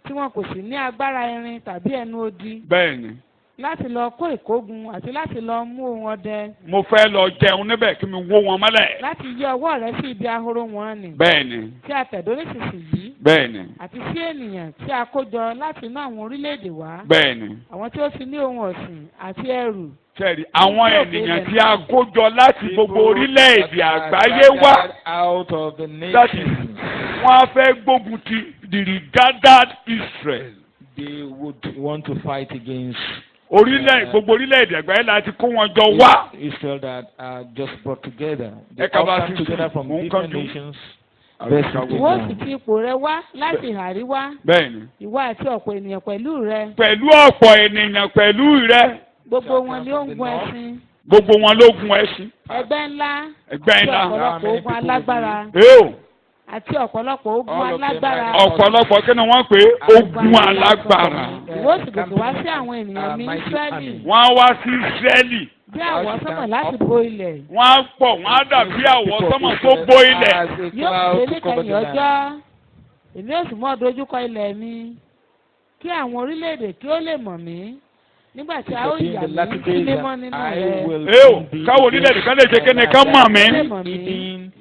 Tí wọn kò sì ní agbára irin tàbí ẹnu odi. Bẹ́ẹ̀ni. Láti lọ kó ìkógun àti láti lọ mú ohun ọdẹ. Mo fẹ́ lọ jẹun níbẹ̀ kí mi wó wọn mọ́lẹ̀. Láti yí ọwọ́ rẹ sí ibi ahoro wọn ni. Bẹ́ẹ̀ni. Tí a tẹ̀dó nísinsìnyí. Bẹ́ẹ̀ni. Àti sí ènìyàn tí a kó jọ láti inú àwọn orílẹ̀-èdè wá. Bẹ́ẹ̀ni. Àwọn tí ó ti ní ohun ọ̀sìn àti ẹrù. Sẹ́ẹ̀rì àwọn ènìyàn tí a kó jọ láti gbogbo orílẹ̀-èdè àgbáyé wá. Láti wọ́n á fẹ́ gbógun ti the regathered Israel. They would want to fight against. Gbogbo orílẹ̀-èdè àgbáyé láti kó wọn jọ wá. Israel that are just brought together. They all come together from different nations. Ìwọ sì ti ipò rẹ wá láti àríwá. Bẹ́ẹ̀ni. Ìwọ àti ọ̀pọ̀ ènìyàn pẹ̀lú rẹ. Pẹ̀lú ọ̀pọ̀ ènìyàn pẹ̀lú rẹ. Gbogbo wọn ni ó ń gun ẹṣin. Gbogbo wọn ló gun ẹṣin. Ẹgbẹ́ ńlá. Ẹgbẹ́ ńlá. Àti ọ̀pọ̀lọpọ̀ ogun alágbára. Àti ọ̀pọ̀lọpọ̀ ogun alágbára. Ọ̀pọ̀lọpọ̀ kí ni wọ́n pè ogun alágbára. Ìwọ sì gòkè wá sí àwọn ènìyàn mi Ísírẹ́lì. Wọ́n á wá sí Ísírẹ́lì. Bí àwọ̀ sánmọ̀ láti bo ilẹ̀. Wọ́n á pọ̀, wọ́n á dàbí àwọ̀ sánmọ̀ tó bo ilẹ̀. Yóò ṣe níkẹyìn ọjọ́. Èmi ó sì mọ́ dojúkọ ilẹ̀ mi. Kí àwọn orílẹ̀-èdè kí ó lè mọ̀ mí. Nígbà tí a ó yà mí sí mímọ́ nínú rẹ̀. Káwọn orílẹ̀-èdè kan lè ṣe kí ni ká mọ̀ mí.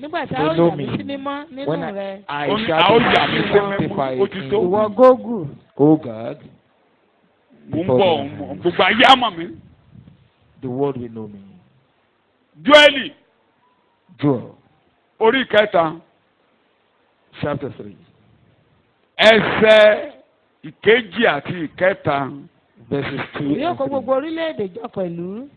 Nígbà tí a ó yà mí sí mímọ́ nínú rẹ̀. A ó yà mí sí mímọ́. Ó ti tó. Ìwọ Gógù. Oh God. Mo ń bọ̀ gbogbo ayé á mọ̀ mí. The world will know me. Jóẹ́lì. Joel. Orí kẹta. Chapter 3. Ẹsẹ̀ ìkejì àti ìkẹta. Verses 2 and 3. Èmi ó kó gbogbo orílẹ̀-èdè jọ pẹ̀lú.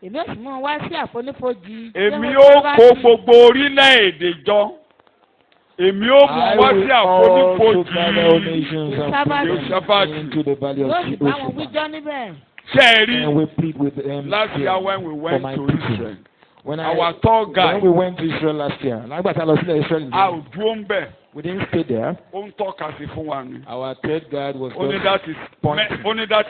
Èmi ó sì mú wá sí àfonífojì. Èmi ó kó gbogbo orílẹ̀-èdè jọ. èmi ó mú wá sí àfonífojì into the valley of yóò sì bá wọn Jehoshaphat. wíjọ́ níbẹ̀. Sẹ́ẹ̀rí And we plead with them last year when we went my to people. Israel, When our tour when guide, we went to Israel last year, lágbàtà lọ sílẹ̀ Israel, a ò dúró ń bẹ̀, we didn't stay there. ó ń tọ́ka sí fún wa ni. Our third guide was Only that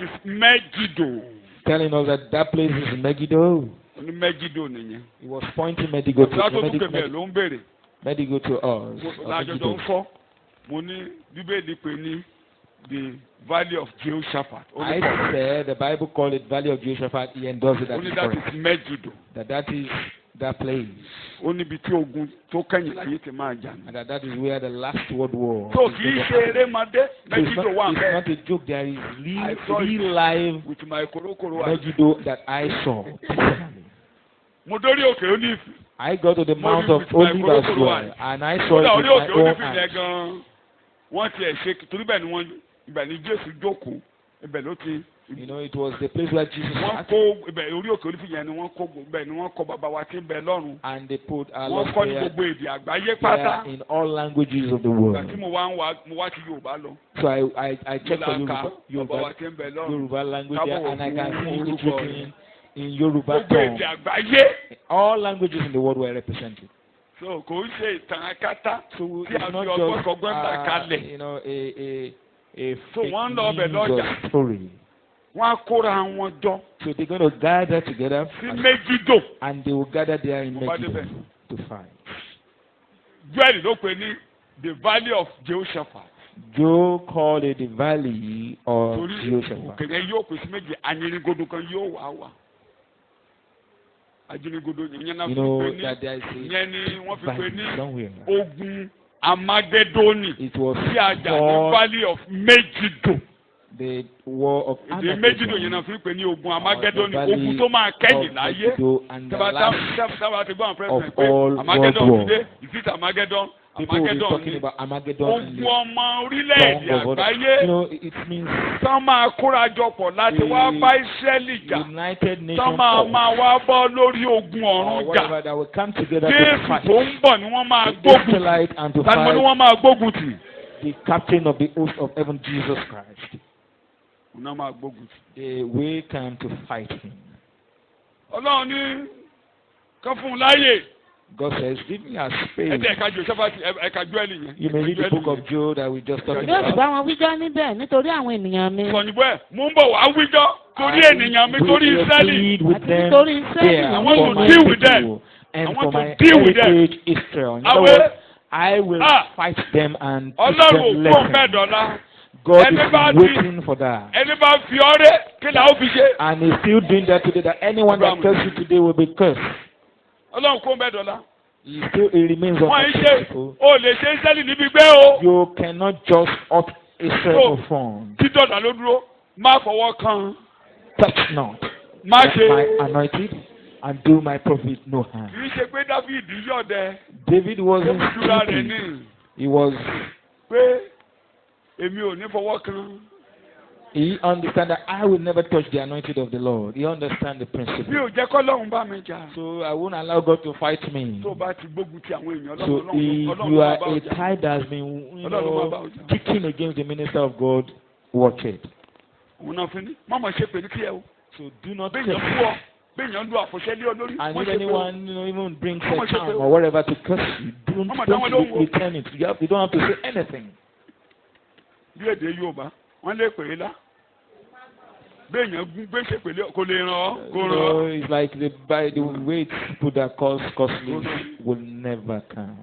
is Megiddo. telling us that place is Megiddo. Only Megiddo nìyẹn. He was pointing Megiddo to Ọ̀sán tó tún kẹ̀mí ẹ̀ ló ń béèrè. Megiddo to us. Lájọjọ ń fọ́. Mo ní Bíbélì pè ní the valley of Jehoshaphat. I said the Bible called it Valley of Jehoshaphat. He endorsed it. Only that is Megiddo. That is that place. Ó níbi tí ogun tó kẹ́yìn láyé ti máa jà ní. And that is where the last world war. So kì í ṣe erémọdé. Megiddo wà It's bẹ́ẹ̀. not a joke. There is real life with my korokoro. Megiddo that I saw. Mo dórí òkè Olífì. I got to the Mount of Olives as well, and I saw it with my own eyes. Wọ́n ti ẹ̀ ṣe torí bẹ́ẹ̀ ni ibẹ̀ ni Jésù jókòó ibẹ̀ ló ti. You know, it was the place where Jesus wọ́n sat. kó ibẹ̀ orí òkè Olífì yẹn ni wọ́n kó ibẹ̀ ni wọ́n kọ́ bàbá wa tí ń bẹ lọ́run. And they put our wọ́n Lord kọ́ ní gbogbo èdè àgbáyé there pátá. in all languages of the Ìgbà world. tí mo wá ti Yorùbá lọ. So I checked for bàbá wa tí ń bẹ lọ́run. Yoruba language there, and I can see it written in Yoruba gbogbo èdè tongue. àgbáyé. All languages in the world were represented. So kò ń ṣe ìtàn akátá So tí it's a fi not ọgbọ́n kọgbọ́n gbà just kalẹ̀. you know a So fake wọ́n lọ ọbẹ̀ news lọ́jà. or story. Wọ́n á kóra wọn jọ So they're going to gather together sí Megiddo. and they will gather there in Mo bá Megiddo débẹ̀. to fight. Joel ló pè ní the valley of Jehoshaphat. Joe called it the valley of Torí Jehoshaphat. òkèèrè yóò pèsè méjì anyinigodo kan yóò wá wà. Ajinigodo yẹn náà You fi know pè ní that there is yẹn ni wọ́n fi pè valley ní somewhere. ogun Amagedoni It was tí a jà ní called valley of Megiddo. the war of Èdè Megiddo yẹn náà fi pè ní ogun Amagedoni the valley ogun tó máa kẹ́yìn of láyé. Megiddo and the last Tábà ti gbọ́ àwọn president of pé all Amagedon world ti dé ìfìtà Amagedon. people will be Amagedon talking ni about Armageddon and ogun the ọmọ orílẹ̀-èdè song of other. àgbáyé. You know, it means tán máa kórajọpọ̀ láti wá bá Ísírẹ́lì jà. United tán Nations máa force wá bọ́ lórí ogun or ọ̀run jà. whatever that will come together to Jésù fight. tó ń bọ̀ ni wọ́n máa The gbógun tì. Israelite and to Tani mo ní fight wọ́n máa gbógun tì. the captain of the host of heaven, Jesus Christ. Òun náà máa gbógun tì. They will come to fight him. Ọlọ́run ní kán fún un láàyè. God says, give me a space. Ẹ̀dẹ̀ ẹ̀ka Jòsẹ́fàtì ẹ̀ka Jọ́ẹ̀lì yẹn. You may read the book of Job that we just talked yóò sì about. bá wọn wíjọ́ níbẹ̀ nítorí àwọn ènìyàn mi. Sọ̀yìnbó ẹ̀ mú ń bọ̀ wá wíjọ́ torí ènìyàn mi torí Ísírẹ́lì. With Àti them nítorí Ísírẹ́lì. there I want for to my deal with them. people and I for want to my deal with them. heritage Israel. In other Àwẹ̀ words, I will fight them and teach Ọlọ́run them ò fún lessons. bẹ́ẹ̀ dọ́là. God Anybody- is waiting for that. Ẹni bá fi ọrẹ kí làá ó fi ṣe. And he's still doing that today, that anyone that curses you today will be cursed. Ọlọ́run kó bẹ́ẹ̀ dọ́là. He remains on Wọ́n ń the ṣe principle. o lè ṣe Ísírẹ́lì níbi gbé o. You cannot just up Israel from. Tí dọ̀là ló dúró má fọwọ́ kan. Touch not Má my ṣe. anointed and do my prophet no harm. Kì í ṣe pé Dáfídì yọ̀dẹ. David wasn't Ó fi dúra rẹ̀ stupid. ní. He was. Pé èmi ò ní fọwọ́ kan. He understand that I will never touch the anointed of the Lord. He understand the Mi principle. ò jẹ́ kọ́lọ́run bá mi jà. So I won't allow God to fight me. Tó bá ti gbógun ti àwọn èèyàn So if you are a tide that has been, kicking against the minister of God, watch it. Òun náà fi ní. Mọ̀mọ́ ṣe pè ní kí ẹ o. So do not Béèyàn curse. fún ọ. Béèyàn lu àfọ̀ṣẹ́ lé ọ lórí. And Wọ́n if ṣe pé o. anyone even brings Mama a ṣe charm pé o. or whatever to curse you, Mama dáwọn don't lóhùn o. return it. You don't have to say anything. Bí èdè Yorùbá wọ́n lè pè é lá. Béèyàn gún gbèsè pèlè kò lè ràn ọ́ kò You ràn know, ọ́. it's like by the way people that cause costly will never come.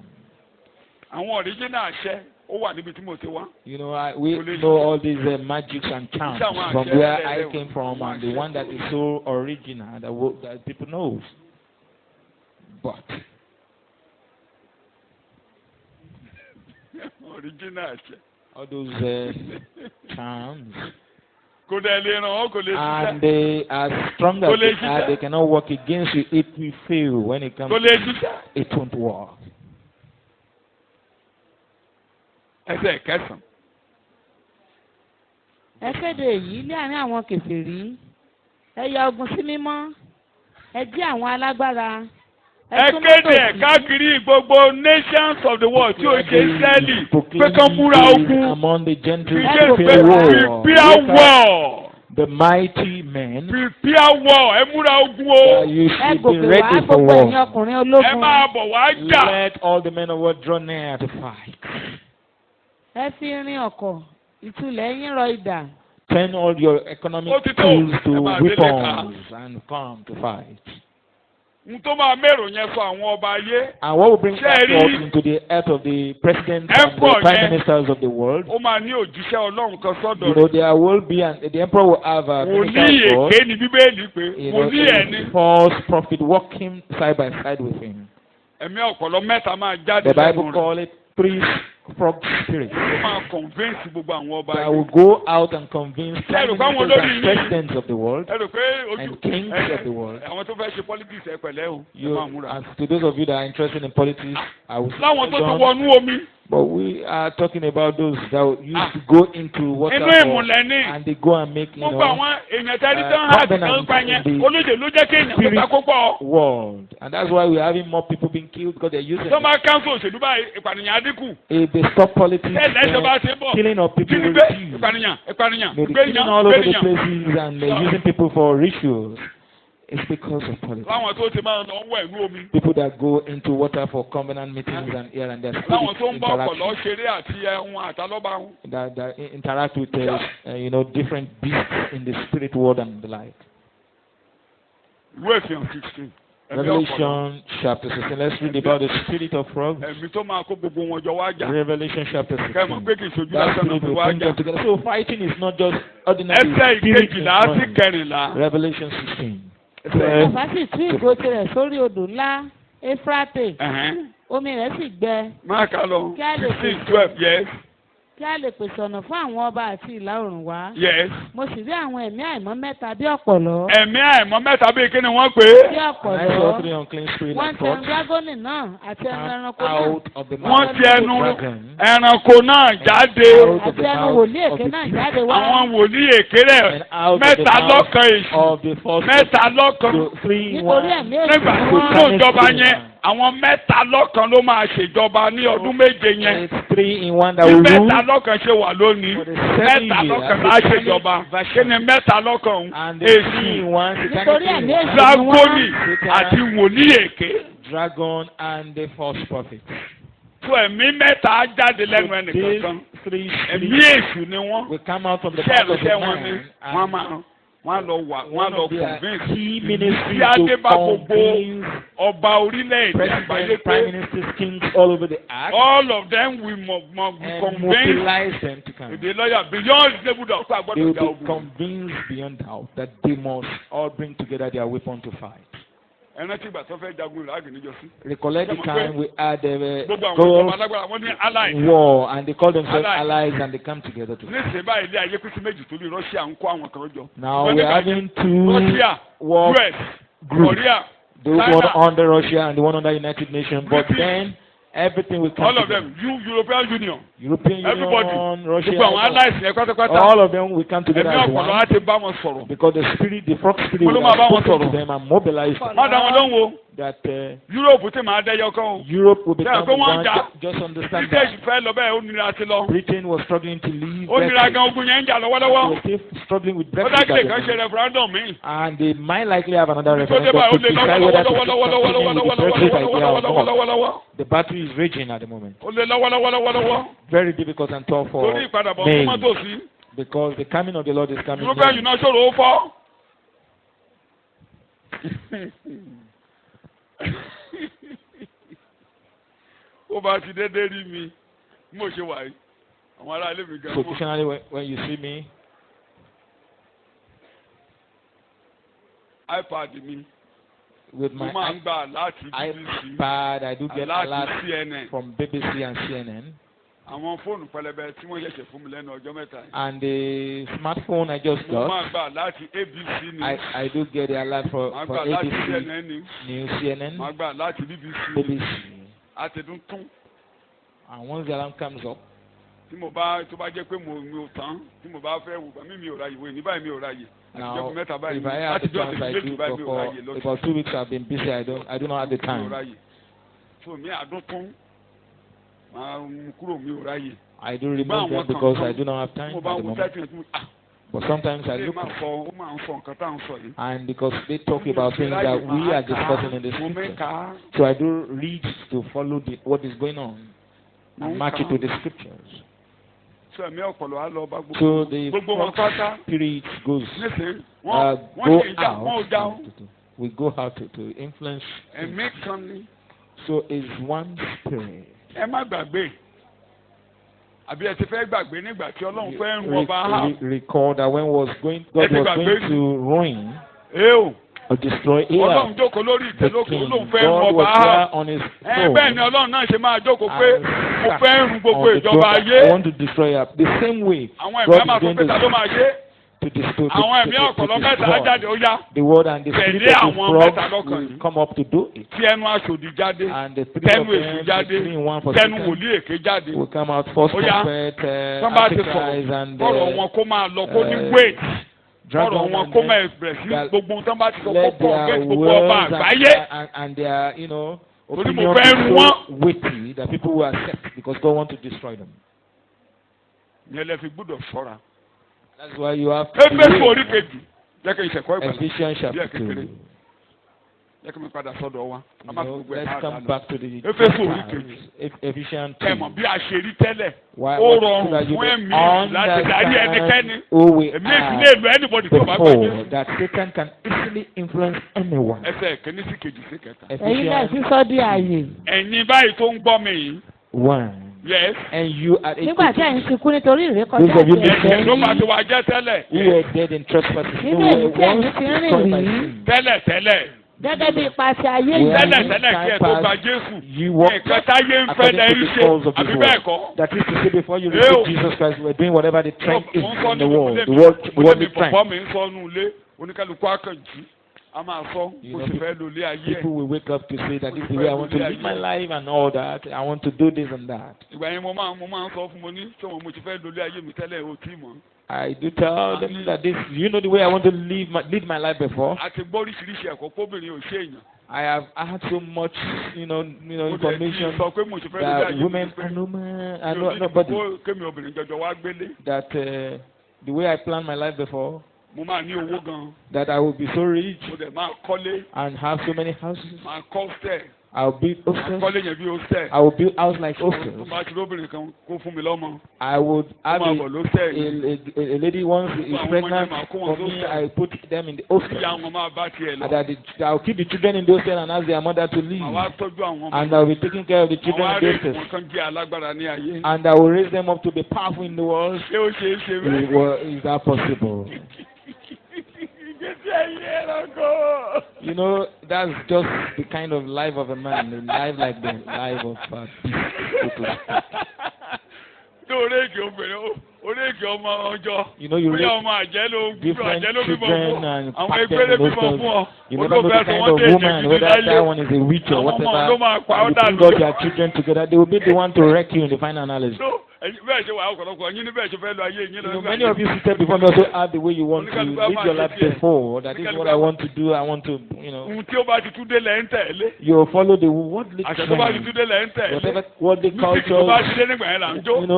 Àwọn original àṣẹ ó wà níbi tí mo ti wá. You know, we know all these magics and charms from where I came from, and the one that is so original that people know. But Original àṣẹ. all those charms, Kò dẹ̀ lè ràn ọ́ kò lè and ṣiṣẹ́. they are strong as they are, they cannot work against you. It will fail when it comes. Kò lè ṣiṣẹ́. It won't work. Ẹsẹ̀ kẹsàn-án. ẹ kéde èyí láàrin àwọn kèfèrí. Ẹ ya ogun sí mímọ́. Ẹ jí àwọn alágbára. ẹ kéde ẹ̀ káàkiri gbogbo nations of the world tí ó ṣe Ísírẹ́lì pé kán múra ogun prepare war. The mighty men. Prepare war. Ẹ múra ogun o. You should be ready for war. Ẹ máa bọ̀ wá jà. Let all the men of war draw near to fight. Ẹ fi irin ọkọ̀ ìtúlẹ̀ yín rọ idà. Turn all your economic tools to weapons and come to fight. N tó máa mẹ́rò yẹn fún àwọn ọba ayé. And what will bring that thought into the earth of the presidents and the prime ministers of the world? Ó máa ní òjíṣẹ́ Ọlọ́run kan sọ́dọ̀ rẹ̀. You know, there will be, and the emperor will have a wòlíì èké ni Bíbélì pé wòlíì ẹni. False prophet walking side by side with him. Ẹ̀mí ọ̀pọ̀lọ mẹ́ta máa jáde lẹ́nu rẹ̀. The Bible call it three frog spirits. Ó máa convince gbogbo àwọn ọba ayé. That will go out and convince prime ministers and presidents of the world and kings of the world. Àwọn tó fẹ́ ṣe politics ẹ pẹ̀lẹ́ o. As to those of you that are interested in politics, I will. Láwọn tó ti wọnú omi. But we are talking about those that used to go into water and they go and make, you know, world. And that's why we're having more people being killed because they're using it. If they stop politics, killing of people will reduce. They're killing all over the places and they're using people for rituals. It's because of politics. People that go into water for covenant meetings and here and there. That interact with you know, different beasts in the spirit world and the like. Revelation chapter 16. Let's read about the spirit of frogs. Revelation chapter 16. That spirit will bring them together. So fighting is not just ordinary spirit. Revelation 16. Bàbá sì tú ìgò tirẹ̀ sórí odò ńlá Éfrátè. Omi rẹ̀ sì gbẹ. Máa kà lọ. 16:12, yes. Kí a lè pèsè ọ̀nà fún àwọn ọba àti ìlà oòrùn wá. Yes. Mo sì rí àwọn ẹ̀mí àìmọ́ mẹ́ta bí ọ̀pọ̀lọ́. Ẹ̀mí àìmọ́ mẹ́ta bí kí ni wọ́n pè é? Bí ọ̀pọ̀lọ́. Wọ́n ti ẹnu dragoni náà àti ẹnu ẹranko náà. Wọ́n ti ẹnu ẹranko náà jáde. Àti ẹnu wòlíì èké náà jáde wá. Àwọn wòlíì èké rẹ̀ mẹ́ta lọ́kan èṣù. Mẹ́ta lọ́kan. Nítorí ẹ̀mí èṣù nígbà tó ìjọba yẹn. Àwọn mẹ́ta lọ́kan ló máa ṣèjọba ní ọdún méje yẹn. Bí mẹ́ta lọ́kan ṣe wà lónìí, mẹ́ta lọ́kan máa ṣèjọba. Kí ni mẹ́ta lọ́kan? Èṣù, nítorí ẹ̀mí èṣù dragoni àti wòlíì èké. Dragon and the false prophet. So ẹ̀mí mẹ́ta jáde lẹ́nu ẹnìkankan. Ẹ̀mí èṣù ni wọ́n. Ṣé wọ́n máa wọ́n lọ convince tí adébá gbogbo ọba orílẹ̀-èdè àgbáyé pé all of them will be convinced the lawyer beyond level of they will be convinced beyond doubt that they must all bring together their weapon to fight. Recollect the time we had war and they call themselves allies and they come together to fight. Now we are having two war groups. Those one under Russia and the one under United Nations. But then everything will come all of together. them, European Union, everybody, Russia, all of them will come together as one. Because the spirit, the frog spirit will have spoken to them and mobilized them. That Europe will become one. Just understand that Britain was struggling to leave. They were still struggling with Brexit. And they might likely have another referendum to decide whether to continue with the Brexit idea or not. The battle is raging at the moment. Very difficult and tough for many. Because the coming of the Lord is coming. Ó bá ti dédé rí mi mo ṣe wà yìí àwọn ará ilé mi gan. Professionally, when you see me, iPad mi with my iPad, I do get alerts from BBC and CNN. Àwọn fóònù pẹlẹbẹ tí wọ́n ṣẹ̀ṣẹ̀ fún mi lẹ́nu ọjọ́ mẹ́ta yìí. And the smartphone I just got. Mo máa gbà láti ABC News. I do get the alert for ABC News, CNN. Máa gbà láti BBC. BBC. Àtẹ̀dún tún. And once the alarm comes up. tí mo bá tó bá jẹ́ pé mi ò tán tí mo bá fẹ́ wò bá mi ò ráyè wò ní báyìí mi ò ráyè. Now, if I have the chance, I do. For about 2 weeks, I've been busy. I do not have the time. So me, I don't come. I do remove them because I do not have time at the moment. But sometimes I look up, and because they talk about things that we are discussing in the scripture, so I do read to follow what is going on and match it to the scriptures. So the spirit goes out. We go out to influence. So is one spirit. Recall that when God was going to ruin or destroy Ahab, the king, God was there on his throne. I want to destroy Ahab. The same way God is going to destroy the word, and the spirit of the frog will come up to do it. And the three of them, 3 in 1 for Satan, will come out, false prophet, antichrist, and dragon, and their, opinions so weighty that people will accept because God wants to destroy them. That's why you have to Ephesians chapter 2. Let's come back to the Ephesians 2. Why before that Satan can easily influence anyone. One. Yes. And you are those of you who were dead in trespasses, gẹ́gẹ́ bí ipasẹ̀ ayé yìí. You walked according to the calls of this world. That is to say, before you receive Jesus Christ, we were doing whatever the trend is in the world. The worldly trend. People will wake up to say that this is the way I want to live my life and all that. I want to do this and that. I do tell them that this, you know the way I want to lead my life before. I have had so much, information that women are nobody. That the way I planned my life before, that I will be so rich and have so many houses. I'll build hostels. I will build house like hostels. I would have a lady once is pregnant for me. I put them in the hostel. And I'll keep the children in the hostel and ask their mother to leave. And I'll be taking care of the children in the hostel. And I will raise them up to be powerful in the world. Is that possible? That's just the kind of life of a man, a life like the life of you raise different children and pack them in hostels. You never know the kind of woman, whether that one is a witch or whatever. You bring all their children together, they will be the one to wreck you in the final analysis. Many of you seated before me also have the way you want to live your life before. That is what I want to do. I want to, you follow the worldly trend, whatever worldly culture.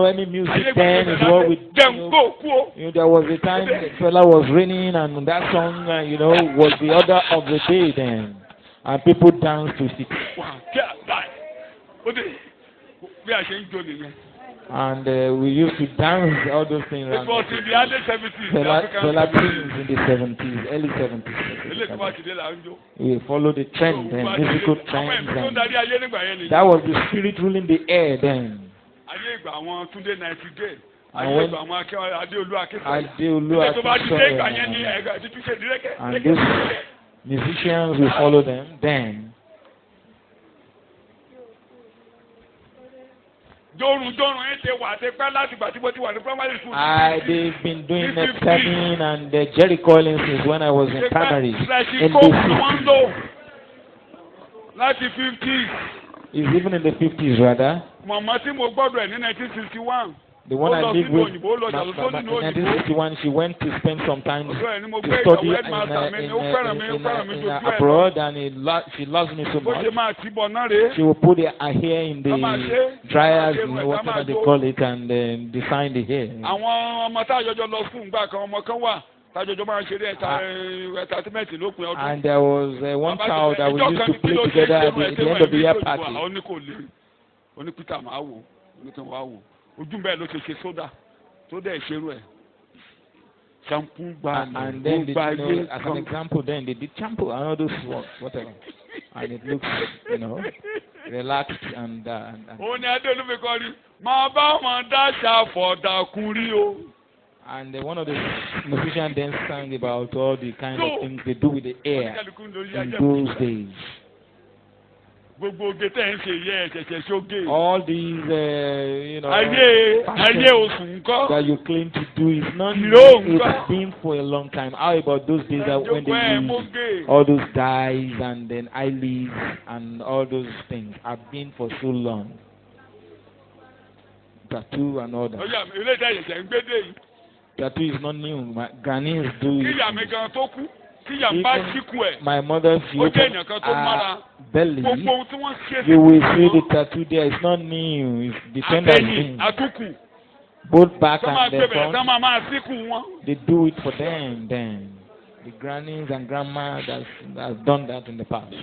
Any music then is what we do. There was a time fella was raining and that song, was the order of the day then. And people danced to it. And we used to dance all those things. It was in the early 70s. In the 70s, early 70s. We follow the trend and musical trends. That was the spirit ruling the air then. And these musicians will follow them then. They've been doing the tapping and the Jerry Collins since when I was in primary. In the 50s. It's even in the 50s rather. The one I lived with, in 1961, she went to spend some time to study abroad, and she loves me so much. She will put her hair in the dryers, whatever they call it, and design the hair. And there was one child that we used to play together at the end of the year party. And then as an example, then they did shampoo and all those whatever, and it looks, relaxed and. And one of the musicians then sang about all the kind of things they do with the air in those days. All these, that you claim to do is not new. It's been for a long time. How about those days when they use all those dyes and then eyelids and all those things have been for so long? Tattoo and all that. Tattoo is not new. My grannies do it. Even my mother, she opened her belly. You will see the tattoo there. It's not new. It's the thing. Both back and the front. They do it for them. Then the grannies and grandma has done that in the past.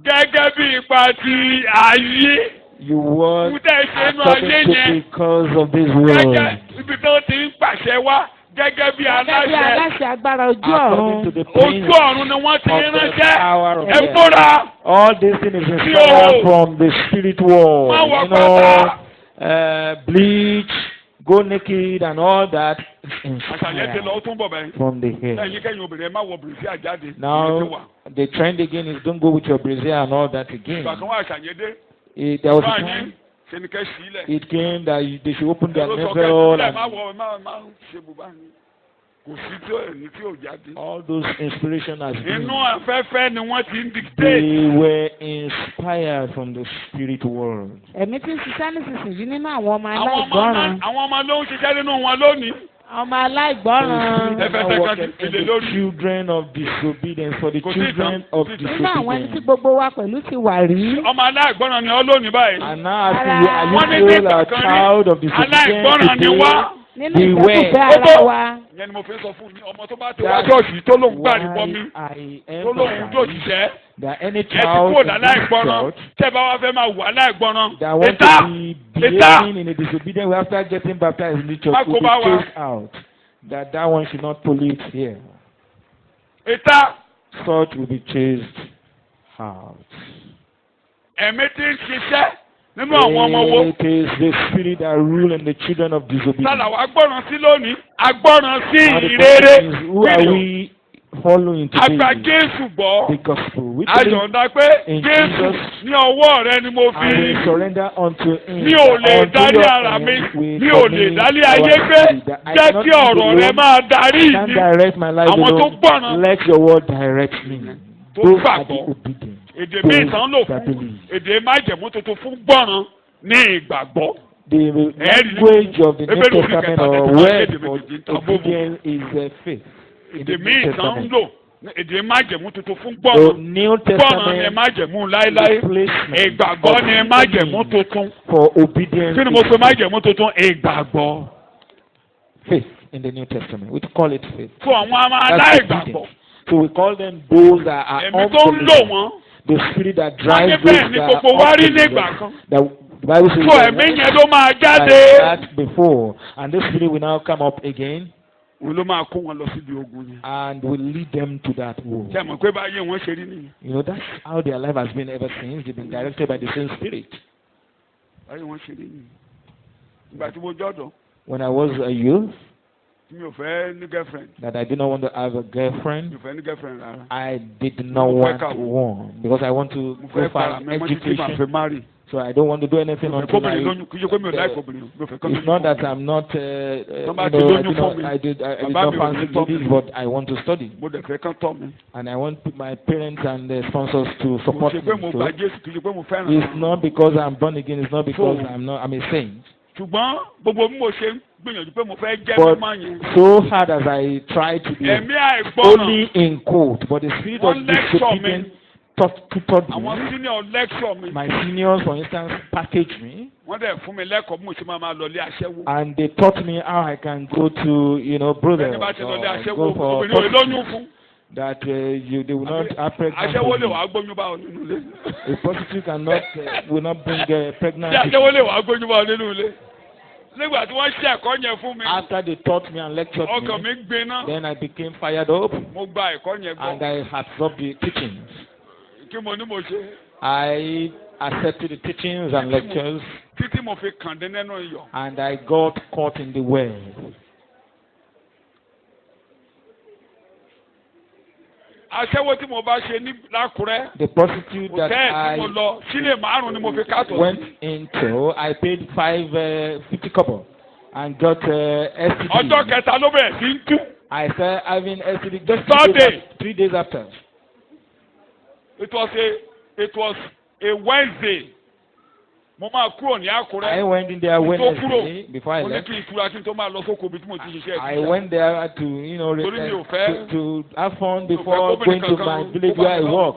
Gẹ́gẹ́ bí ipa ti ayé. You work according to because of this world. Ibi tó ti ń pàṣẹ wá gẹ́gẹ́ bí aláṣẹ agbára ojú ọ̀run. Ojú ọ̀run ni wọ́n ti ránṣẹ́. Ẹ múra. All these things is inspired from the spirit world. Bleach, go naked and all that. From the hair. Now the trend again is don't go with your brazier and all that again. There was a time it came that they should open their navel and all those inspirations has been. They were inspired from the spirit world. The children of disobedience, for the children of disobedience. And now as you are a child of disobedience today, beware. That any child in this church that wants to be behaving in a disobedient way after getting baptized in the church will be chased out. That one should not pollute here. Such will be chased out. It is the spirit that rule in the children of disobedience. Who are we following today? The gospel. We believe in Jesus and we surrender unto Him. We can't direct my life alone. Let your word direct me. Those are the obedient. Èdè míì tán lò fún èdè májẹ̀mú tuntun fún gbọ́ràn ní ìgbàgbọ́. The language of the New Testament or word for obedience is faith. Èdè míì tán lò èdè májẹ̀mú tuntun fún gbọ́ràn. Gbọ́ràn ni májẹ̀mú láéláé. Ìgbàgbọ́ ni májẹ̀mú tuntun. For obedience. Kí ni mo pe májẹ̀mú tuntun? Ìgbàgbọ́. Faith in the New Testament. We call it faith. Fún àwọn ọmọ aláìgbàgbọ́. So we call them those that are unbelievers. The spirit that drives those that are unbelievers. The Bible says that before, and this spirit will now come up again. And will lead them to that war. You know, that's how their life has been ever since. They've been directed by the same spirit. When I was a youth, that I did not want to have a girlfriend. I did not want one because I want to go for education. So I don't want to do anything until I. It's not that I'm not, I did not fancy ladies, but I want to study. And I want my parents and the sponsors to support me. So it's not because I'm born again. It's not because I'm a saint. But so hard as I try to be only in code, but the spirit of disobedience taught me. My seniors, for instance, packaged me. And they taught me how I can go to, brothers, go for that they will not have pregnancy. A prostitute will not bring pregnancy. After they taught me and lectured me, then I became fired up and I absorbed the teachings. I accepted the teachings and lectures and I got caught in the well. The prostitute that I went into, I paid 50 kobo and got STD. I started having STD just 3 days after. It was a Wednesday. I went in there Wednesday before I left. I went there to have fun before going to my village where I work.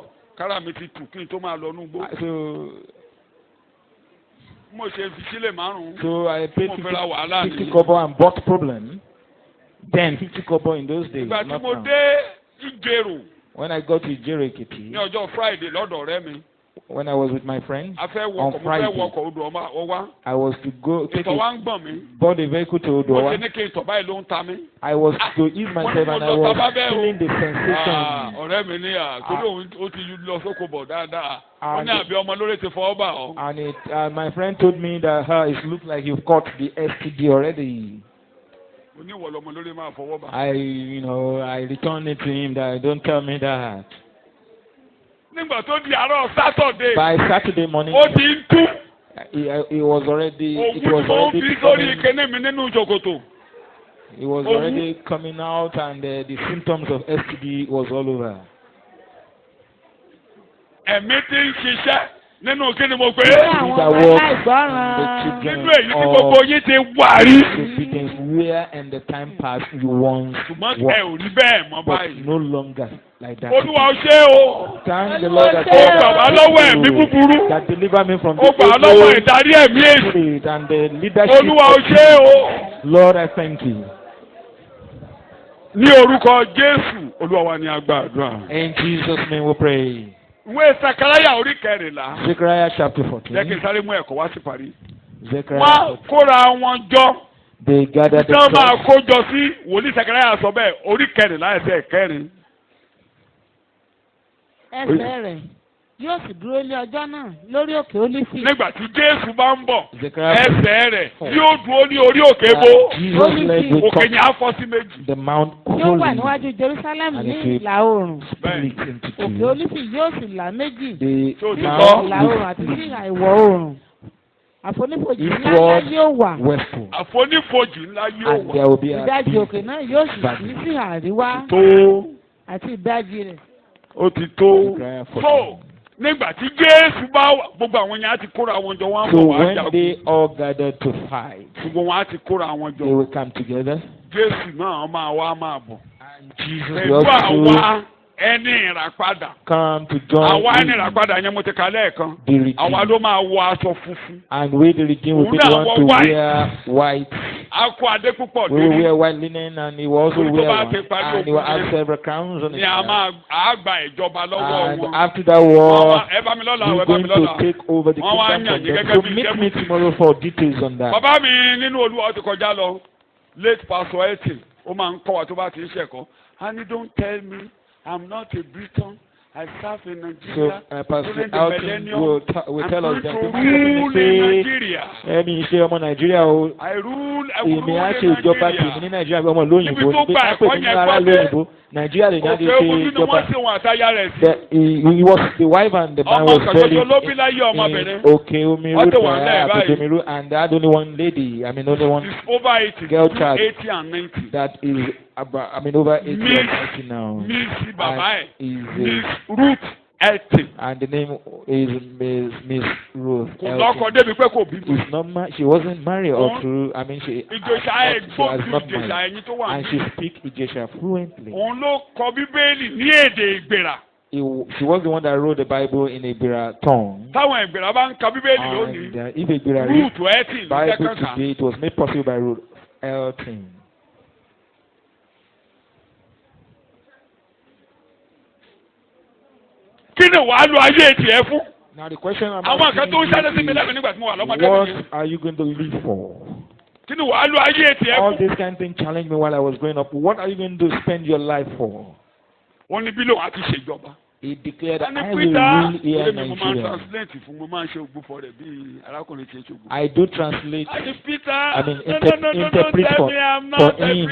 So I paid 50 kobo and bought problem. Then 50 kobo in those days. When I got to Jerikiti, when I was with my friend on Friday, I was to go take board a vehicle to Owoeye. I was to ease myself and I was feeling the sensation. And my friend told me that it looked like you've caught the STD already. I returned it to him that don't tell me that. By Saturday morning, it was already coming out and the symptoms of STD was all over. Nínú kí ni mo pè é? Nínú èyí tí gbogbo yín ti wà rí. Where and the time passed you once walked, but no longer like that. Olúwa ṣé o. Thank the Lord that delivered me from the spirit and the leadership. Olúwa ṣé o. Lord, I thank you. Ní orúkọ Jésù, Olúwa wa ni a gbàdúrà. In Jesus' name we pray. Zechariah chapter 14. They gathered yóò sì dúró lé ọjọ́ náà lórí òkè Ólífì. Nígbà tí Jésù bá ń bọ̀, ẹsẹ̀ rẹ̀ yóò dúró ní orí òkè bo. Òkè yẹn á fọ́ sí méjì. Yóò wà níwájú Jerusalem ní ìlà oòrùn. Òkè Ólífì yóò sì là méjì sí ìlà oòrùn àti sí ìhà ìwọ̀ oòrùn. Àfonífojì ńlá yóò wà. Àfonífojì ńlá yóò wà. Ìdajì òkè náà yóò sì sí sí àríwá àti ìdajì rẹ̀. Ó ti tó. Nígbà tí Jésù bá gbogbo àwọn yẹn á ti kóra àwọn jọ wọn bọ̀ wá jagun. So when they all gathered to fight, gbogbo wọn á ti kóra àwọn jọ. They will come together. Jésù náà máa wá máa bọ̀. And Jesus will also ẹni ìràpadà. Come to join. Àwa ẹni ìràpadà yẹn mo ti kà lẹ́ẹ̀kan. Àwa ló máa wọ aṣọ funfun. And we the redeemed will be the one to wear white. Akọ adé púpọ̀ we will wear white linen and he will also wear one. And he will have several crowns on his head. Àgbà ìjọba lọ́wọ́ wọn. And after that war, he is going to take over the kingdom from them. So meet me tomorrow for details on that. Bàbá mi nínú Olúwa ti kọjá lọ. Late Pastor Elton, ó máa ń kọ́ wa tó bá ti ń ṣẹ̀kọ́. And you don't tell me I'm not a Briton. I serve in Nigeria. So Pastor Alton will tell us that rule in Nigeria. ẹ̀mí iṣẹ́ ọmọ Nàìjíríà o. I rule èmi á ṣe ìjọba tèmi ní Nàìjíríà bí ọmọ lóyìnbó ní bí á pè mí ara lóyìnbó Nàìjíríà lè ní adé ṣe ìjọba. He was the wife and the man was very in Òkè Omi road Àbòdòmíró and they had only one lady, I mean only one girl child that is about, I mean over 80 or 90 now. Miss Ruth Elton. And the name is Miss Ruth Elton. It's not she wasn't married or through, I mean she has not married. And she speaks Ijesha fluently. She was the one that wrote the Bible in Ibira tongue. And if Ibira read the Bible today, it was made possible by Ruth Elton. Now the question I'm asking you is, what are you going to live for? All this kind of thing challenged me while I was growing up. What are you going to spend your life for? He declared, I will rule here in Nigeria. I do translate, I mean, interpret for him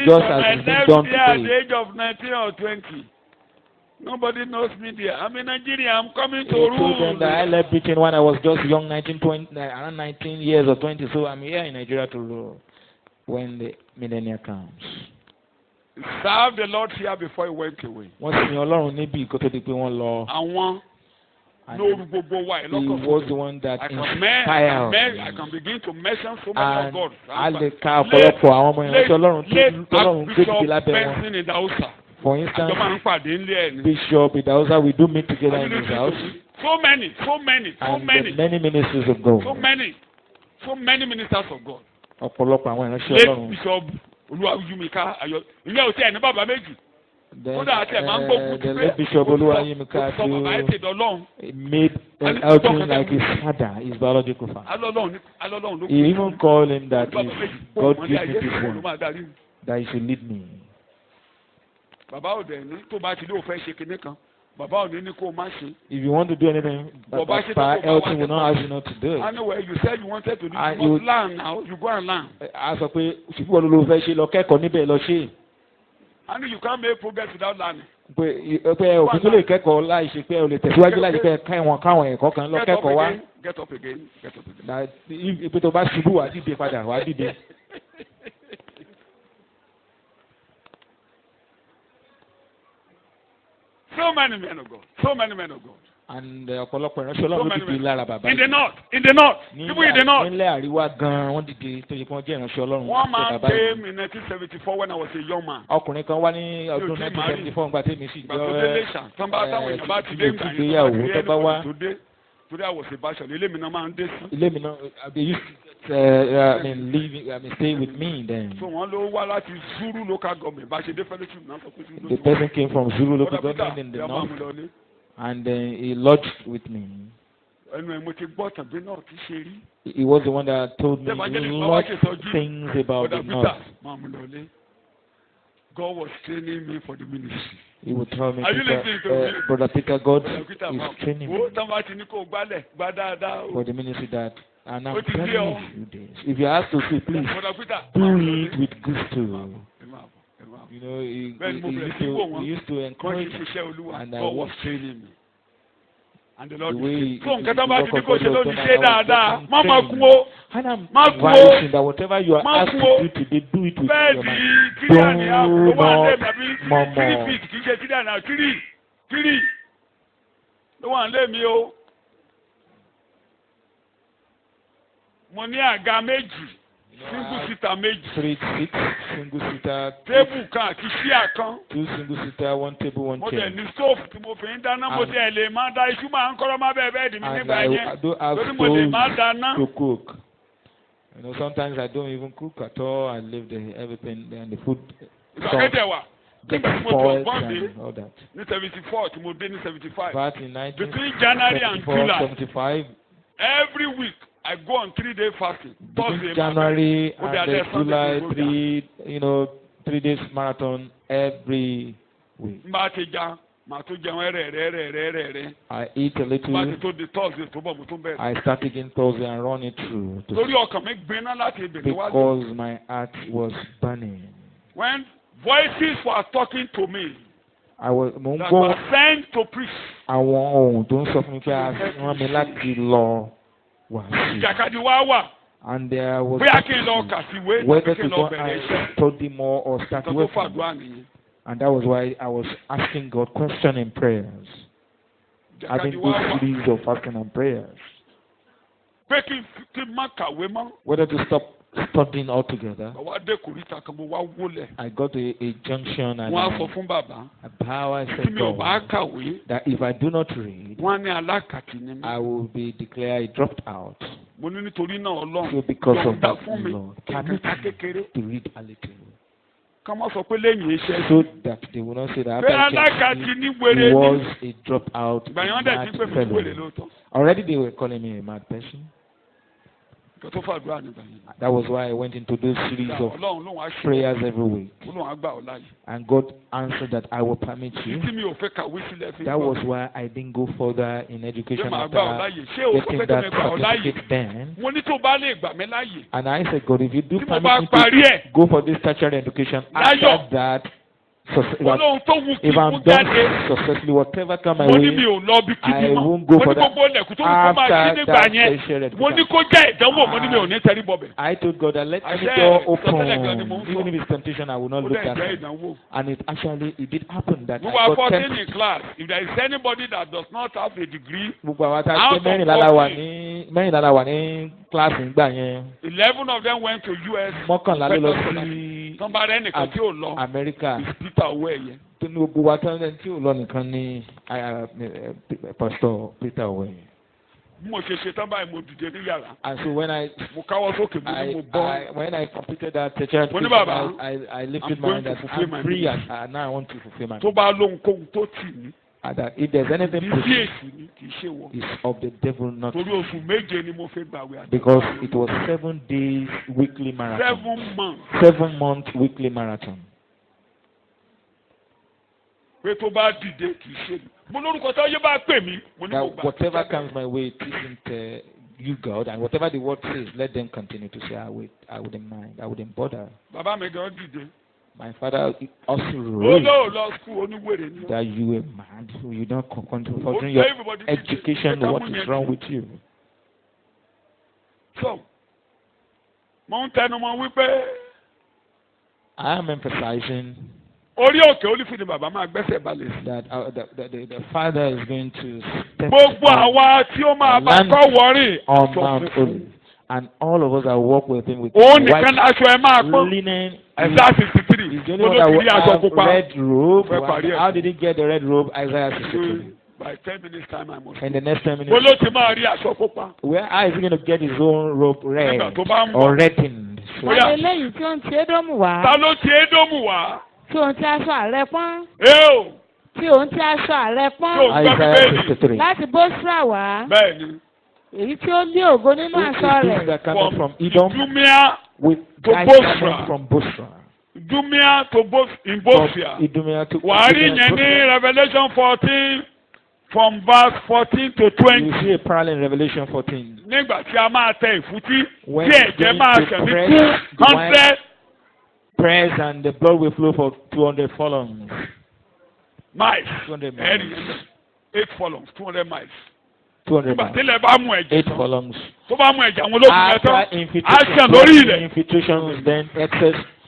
just as it's been done today. At the age of 19 or 20. Nobody knows me there. I'm in Nigeria. I'm coming to rule. Told them that I left Britain when I was just young, around 19 years or 20. So I'm here in Nigeria to rule when the millennium comes. Serve the Lord here before he went away. He was the one that inspired me. I can begin to mention so much of God. For instance, Bishop Idausa, we do meet together in his house. So many ministers of God. So many ministers of God. The late Bishop Oluwayimika made Elton like his father, his biological father. He even called him that God gave me this one, that he should lead me. If you want to do anything, Papa Elton will not ask you not to do it. Anyway, you said you wanted to do it. You learn now. You go and learn. And you can't make progress without learning. Get up again. So many men of God. And ọ̀pọ̀lọpọ̀ ìránṣẹ́ Ọlọ́run ló dìde lára bàbá. In the north, people in the north. Nílẹ̀ àríwá gan-an wọ́n dìde tó yẹ kí wọ́n jẹ́ ìránṣẹ́ Ọlọ́run. One man came in 1974 when I was a young man. Ọkùnrin kan wá ní ọdún 1974 nígbà tí mi sì jọ ìgbéyàwó tó bá wá. Today I was a bachelor. Ilé mi náà máa ń dé sí. Ilé mi náà they used to stay with me then. So wọ́n ló wá láti Zuru local government. Bá a ṣe dé fellowship náà sọ pé Zuru. The person came from Zuru local government in the north. And he lodged with me. He was the one that told me lots of things about the north. God was training me for the ministry. He would tell me, Brother Peter, God is training me for the ministry that, and I'm telling you a few days. If you ask to see, please do it with gusto. You know, he used to encourage me, and I was training me. And the Lord that whatever you are asked to do today, do it with your mind. Don't single seater méjì. 3 seats, single seater. Table kan àti chair kan. 2 single seater, 1 table, 1 chair. Mo tẹ̀ ní stove tí mo fi ń dáná, mo tẹ̀ lè máa da iṣu máa ń kọ́rọ́ máa bẹ́ẹ̀ bẹ́ẹ̀ dì mí nígbà yẹn. Torí mo lè máa dáná. To cook. You know, sometimes I don't even cook at all. I leave everything and the food. Ìgbàkẹ́tẹ̀ wà. Nígbà tí mo tọ̀ bọ́ọ̀dé ní 74 tí mo dé ní 75. Back in 1974, between January and July. 75. Every week. I go on 3-day fasting. Thursday, January and July, 3 days marathon every week. màá tún jẹun rẹ̀. I eat a little. bá ti tó di Thursday tó bọ̀ mo tún bẹ̀rẹ̀. I start again Thursday and run it through. torí ọkàn mi gbiná láti ìbẹ̀rẹ̀ wá. Because my heart was burning. When voices were talking to me. Mo ń that gbọ́ were sent to preach. àwọn ohun tó ń sọ fún mi pé a rán mi láti lọ wàásù. ìjàkadì wá wà. And there was bóyá kí n lọ kà sí ìwé whether kí n to lọ go bẹ̀rẹ̀ and iṣẹ́. study more or start tó working. fàdúrà nìyẹn. And that was why I was asking God questions in prayers. Having this series of fasting and prayers. pé kí n má kàwé mọ́. Whether to stop studying altogether. àwa dé kòríta kan mo wá wólẹ̀. I got to a junction and wọ́n á sọ fún bàbá. I tí said mi ò bá kàwé. that if I do not read, wọ́n á ní alákàtí ni mi. I will be declared dropped out. mo ní nítorí náà Ọlọ́run. So because of that, fún mi Lord, permit kíkà me kékeré. to read a little. ká má sọ pé lẹ́yìn iṣẹ́. So that they will not say that pé alákàtí ní wèrè he was ni. a dropout, ìgbàyàn dẹ̀ ti pè mí wèrè lóòótọ́. Already they were calling me a mad person. nǹkan tó fàdúrà nígbà yẹn. That was why I went into those series of Ọlọ́run ló wá ṣe. prayers every week. Ọlọ́run á gbà ọ́ láàyè. And God answered that I will permit you. tí mi ò fẹ́ kàwé sílẹ̀ fi. That was why I didn't go further in education ṣé màá gbà ọ́ after láàyè ṣé o getting fẹ́ that kí mi gbà ọ́ láàyè. certificate then. mo ní tó bá lè gbà mí láàyè. And I said, God, if you do tí mo bá permit me parí ẹ̀. to go for this tertiary education Láyọ̀. after that, Ọlọ́run tó wù kí if n I'm mú done jáde. successfully, whatever come my mo ní mi way, ò lọ bí kíbi I mọ́. won't go mo for ní that. gbogbo ilẹ̀kùn tó wù kó máa ṣí After nígbà that yẹn. tertiary mo ní education, kó jẹ́ ìdánwò mo ní mi ò ní tẹrí bọ̀bẹ̀. I told God that let I any said, door sọtẹ́lẹ̀ gan ni mo ń open, sọ. even if it's temptation, I will not ó look dẹ̀ at jẹ́ it. ìdánwò. And it did happen that we I were got 14 tempted. in class. If there is anybody that does not have a degree. Gbogbo àwọn tá a out ṣe of mẹ́rìnlá la wà ní kíláàsì nígbà yẹn. 11 of them went to US. Mọ́kànlá ló lọ sí tọ́ba rẹ̀ nìkan tí ò lọ. Amẹ́ríkà. is Peter Owoeye. Tó ní gbogbo wa tán lẹ́nu tí ò lọ nìkan ní Pastor Peter Owoeye. bí mo ṣe ṣe tán báyìí mo dìde ní yàrá. And so when I mo káwọ́ sókè mo ní mo bọ́. when I completed that tertiary Mo ní education, bàbá, I lifted I'm my going hand to and fulfill my I'm free ministry. and now I want to fulfill my tó bá lóhunkóhun tó tì mí. and that if there's anything kì í pushing, ṣe èsì ni kì í ṣe wọ. it's of the devil, not torí oṣù méje ni mo fẹ́ gbàwé àti. because it was 7 days weekly marathon. 7 months. 7-month weekly marathon. pé tó bá dìde kì í ṣe mi. mo lórúkọ tó yẹ bá pè mí. mo ní mo That gbà. whatever comes my way, it isn't you, God, and whatever the word says, let them continue to say, I wouldn't mind, I wouldn't bother. bàbá mi gan dìde. My father also ó wrote lóò lọ skul oníwèrè ni. that you were mad, you don't control your education, what is wrong with you? so mo ń tẹnu mọ́ wípé. I am emphasizing orí òkè olífin ni bàbá máa gbẹ́sẹ̀ balẹ̀ sí. that the father is going to step gbogbo àwa tí ó máa bá kọ́ wọ́rìn. on Mount Olive, and all of us that work with him with òun nìkan aṣọ ẹ máa pọ́n. linen. Isaiah 63. He's the only one that will have red robe. Fẹ́ parí ẹ̀. How did he get the red robe? Isaiah 63. by 10 minutes time I must. In the next 10 mo minutes, ló ti máa rí aṣọ pupa. where is he going to get his own robe red Nígbà tó bá ń bọ̀. or reddened? So, Bóyá. Àwọn eléyìí tí ó ń ti Édómù wá, ta ló ti Édómù wá. tí ó ń ti aṣọ ààrẹ pọ́n, eo tí ó ń ti aṣọ ààrẹ Tí pọ́n, ó- Isaiah 63. láti Bósra wá, bẹ́ẹ̀ ni. èyí tí ó lé ògo nínú aṣọ Things rẹ̀. that coming from Edom Idumea with to guys Bosra. coming from Bosra. Idumea to From Bosra. Idumea to wàá rí Idumea yẹn to ní Bosra. Revelation 14 from verse 14 to You 20. see a parallel in Revelation 14. nígbà tí a máa tẹ ìfútí When tí ẹ̀jẹ̀ going máa to ṣẹ̀mí press the 200 Prayers and the blood will flow for 200 furlongs. miles. 200 miles. ẹ̀rí 8 furlongs 200 miles. 200 nígbà miles. tí ilẹ̀ bá mú ẹ̀jẹ̀ 8 tán furlongs. tó bá mú ẹ̀jẹ̀ àwọn ológun yẹn tán After action lórí ilẹ̀. infiltration, then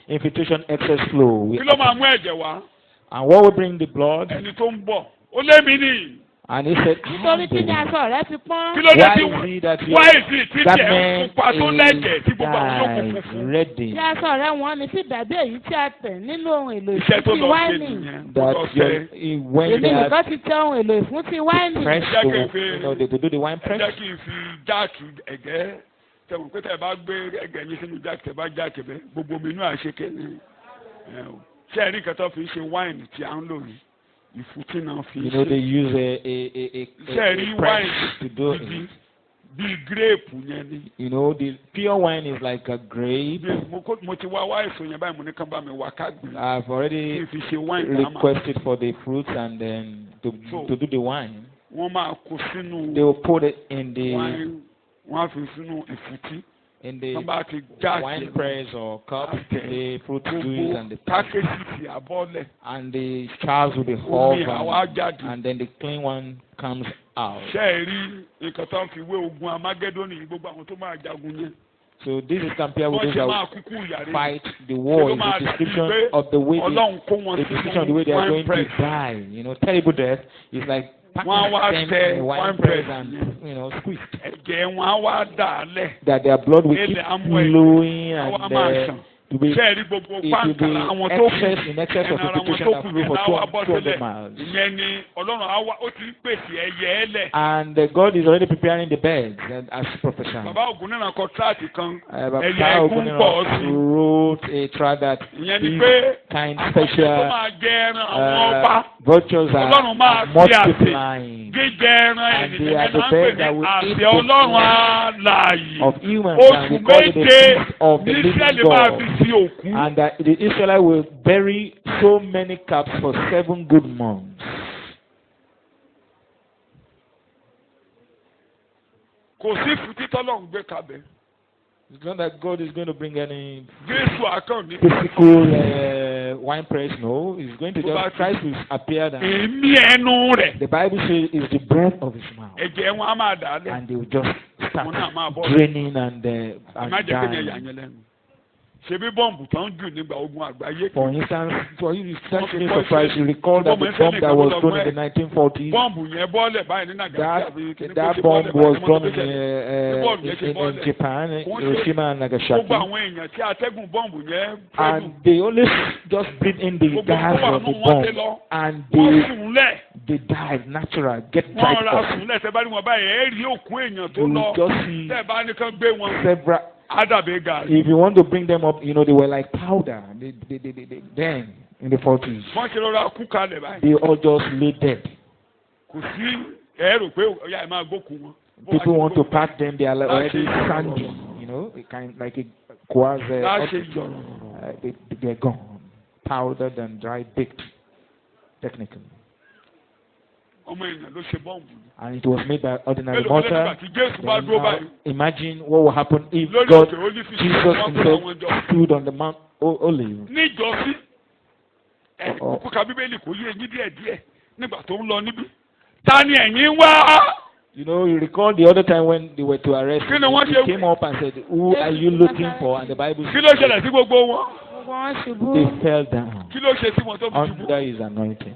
infiltration, excess flow. kí ló máa mú ẹ̀jẹ̀ wá. And what will bring the blood? ẹni tó ń bọ̀ ó lé mi ní. And he said, Nítorí kí ni aṣọ rẹ̀ fi pọ́n? kí ló dé why tí is it that why is it tí that tiẹ̀ ń man pupa tó lẹ́jẹ̀ tí gbogbo àwọn ológun is funfun. ready? Tí aṣọ rẹ̀ wọ́n ní sí dàbí èyí tí a tẹ̀ nínú ohun èlò iṣẹ́ tó ìfúntí lọ ṣe wáìnì. nìyẹn. ó That lọ ṣe when Èmi they nìkan are ti tẹ ohun èlò ìfúntí wáìnì. pressed, Jack to, and Phil. they do the wine ẹ press. jẹ́ kí n fi jáàkì ẹ̀gẹ́ tẹ̀wọ̀n pé tẹ̀ bá gbé ẹ̀gẹ́ yín sínú jáàkì tẹ̀ bá jáàkì bẹ́ẹ̀ gbogbo mi inú àṣekẹ́ ni. ṣé ẹ̀rí kan tó fi ṣe wáìnì tí à ń lò ní ìfúntí náà fi You know, ṣe. they use ṣé ẹ̀rí a press wáìnì to do gidi it. Bí grape yẹn ni. You know, the pure wine is like a grape. Mo ti wá èso yẹn báyìí mo ní kán bá mi wá ká gbìn. I've already requested for the fruits and then to do the wine. Wọ́n máa kó sínú. They will put it in the. Wọ́n á fi sínú ìfútí. In the wine press or cup, the fruit juice and the package and the jars will be hot and then the clean one comes out. So this is compared with those that fight the war in the description of the way the description of the way they are going to die. You know, terrible death is like wine press and squeezed. That their blood will keep flowing and it will be in excess of the population that flew for 200 miles. And God is already preparing the beds as prophesied. Baba wrote a tract that these kind special virtues are multiplying. And they are the beds that will eat the flesh of humans and we call it the feast of the living God. And the Israelites will bury so many calves for 7 good months. It's not that God is going to bring any physical wine press. No, He's going to just Christ will appear. The Bible says it's the breath of His mouth, and they will just start draining and dying. For instance, for you to start being surprised, you recall that the bomb that was thrown in the 1940s, that bomb was thrown in Japan, Hiroshima and Nagasaki, and they only just breathe in the gas of the bomb, and they die natural, get dried off. You just see several. If you want to bring them up, they were like powder. Then in the 40s, they all just lay dead. People want to pack them; they are already sandy. Kind of like a quasi. They're gone, powdered and dry, baked, technically. And it was made by ordinary mortar. Imagine what will happen if God, Jesus Himself, stood on the Mount Olive. You recall the other time when they were to arrest him, he came up and said, "Who are you looking for?" And the Bible says they fell down under His anointing.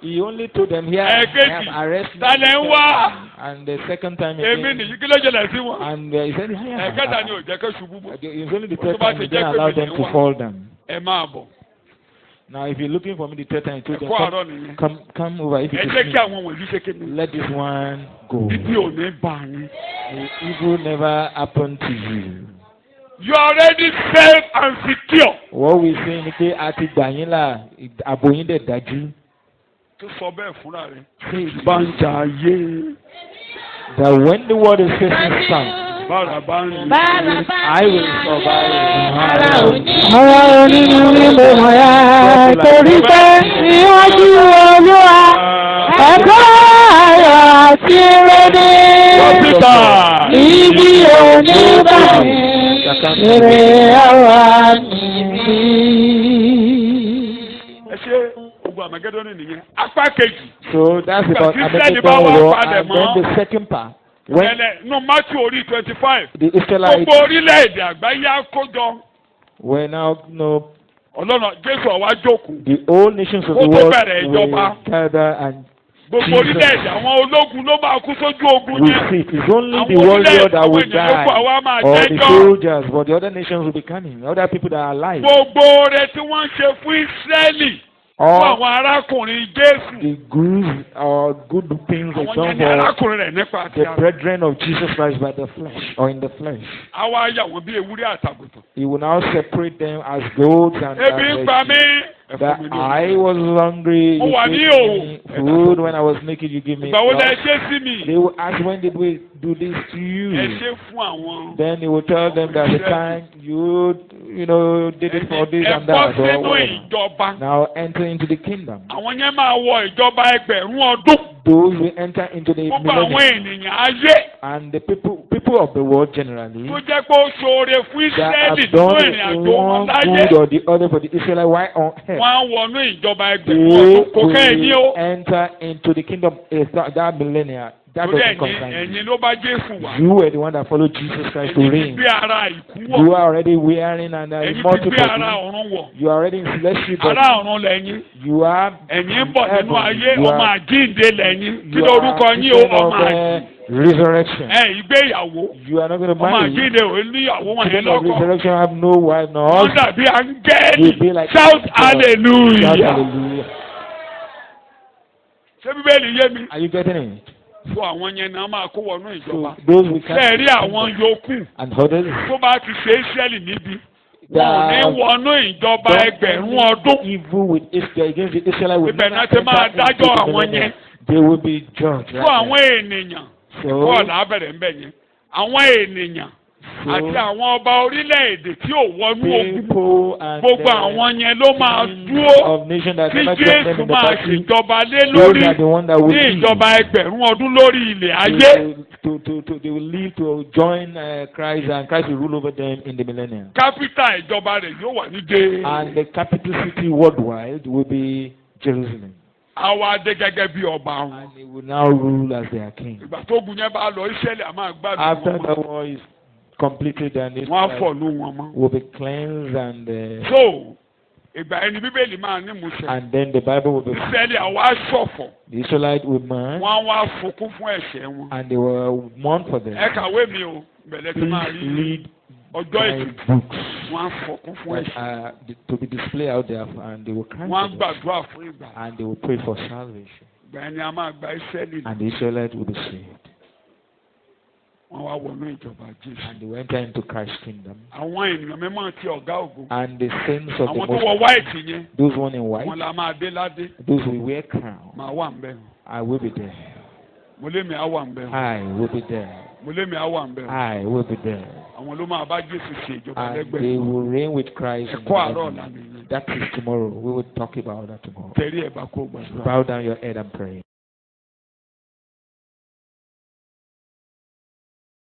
He only told them, "Here, I have arrested you." And the second time again, and he said, it's only the third time he didn't allow them to fall down. Now, if you're looking for me the third time, he told them, come over. If it is me, let this one go. The evil never happened to you. You are already safe and secure. What we say ni pé a ti gbà yín là ààbò yín dẹ̀ dájú. Tó sọ bẹ́ẹ̀ fúnra rẹ̀. Banja ye. That when the word is facing sun, I will survive. Ara onínú ni mo mọ̀ ya torí pé níwájú Olúwa ẹ̀kọ́ ayọ̀ àti rere. Ibi òní báyìí. So that's about Armageddon war, and then the second part. When no Matthew 25, the Israelites were now the whole nations of the world will gather and gbogbo orílẹ̀-èdè àwọn ológun ló máa kú sójú ogun yẹn. It's only the warrior that will die or the soldiers, but the other nations will be coming. Other people that are alive. Gbogbo rẹ̀ tí wọ́n ṣe fún Ísírẹ́lì fún àwọn arákùnrin Jésù. The good or good things are done for the brethren of Jesus Christ by the flesh or in the flesh. Àwa yà wọ́n bí ewúrẹ́ àtàgùntàn. He will now separate them as goats and as sheep. That I was hungry, you gave me food. When I was naked, you gave me clothes. They will ask, when did we do this to you? Then he will tell them that the time you did it for this and that. Or whatever. Now enter into the kingdom. Those will enter into the millennium. And the people of the world generally that have done one good or the other for the Israelites while on earth, they will enter into the kingdom that millennium. That doesn't concern you. You were the one that followed Jesus Christ to reign. You are already wearing an immortal body. You are already in celestial body. You are resurrection. You are not going to marry. Children of resurrection have no wife nor husband. You will be like shout hallelujah. Shout hallelujah. Are you getting it? So àwọn yẹn náà máa kó wọnú ìjọba. Those we can. Sẹ́ẹ̀rí àwọn yòókù. And others. Tó bá ti ṣe Ísírẹ́lì níbi. Wọ́n ní wọnú ìjọba ẹgbẹ̀rún ọdún. Evil with Israel against the Israelites. Ibẹ̀ náà ti máa dájọ́ àwọn yẹn. They will be judged. Fún àwọn ènìyàn. Bọ́ọ̀lù abẹ̀rẹ̀ ń bẹ̀ yẹn. Àwọn ènìyàn. Àti àwọn ọba orílẹ̀-èdè tí ò wọnú ogun. Gbogbo àwọn yẹn ló máa dúró. Tí Jésù máa ṣèjọba lé lórí. Ní ìjọba ẹgbẹ̀rún ọdún lórí ilẹ̀ ayé. They will live to join Christ, and Christ will rule over them in the millennium. Capital ìjọba rẹ̀ yóò wà ní dé. And the capital city worldwide will be Jerusalem. Àwa dé gẹ́gẹ́ bí ọba wọn. And he will now rule as their king. Ìgbà tó gun yẹn bá lọ Ísírẹ́lì a máa gbádùn wọn. After the war is completed and it will be cleansed and so ìgbà ẹni Bíbélì máa ní Mósè. And then the Bible will be Ísírẹ́lì àwa ṣọ̀fọ̀. The Israelites will mourn. Wọ́n wá fòkún fún ẹ̀ṣẹ̀ wọn. And they will mourn for them. Ẹ kàwé mi o bẹ̀rẹ̀ tí máa rí ọjọ́ ètùtù. Wọ́n á fòkún fún ẹ̀ṣẹ̀. To be displayed out there, and they will cry. Wọ́n á gbàdúrà fún ìgbà. And they will pray for salvation. Ìgbà ẹni a máa gba Ísírẹ́lì. And the Israelites will be saved. And they will enter into Christ's kingdom. And the saints of the Most, those one in white, those who wear crown, I will be there. I will be there. I will be there. And they will reign with Christ. That is tomorrow. We will talk about that tomorrow. Bow down your head and pray.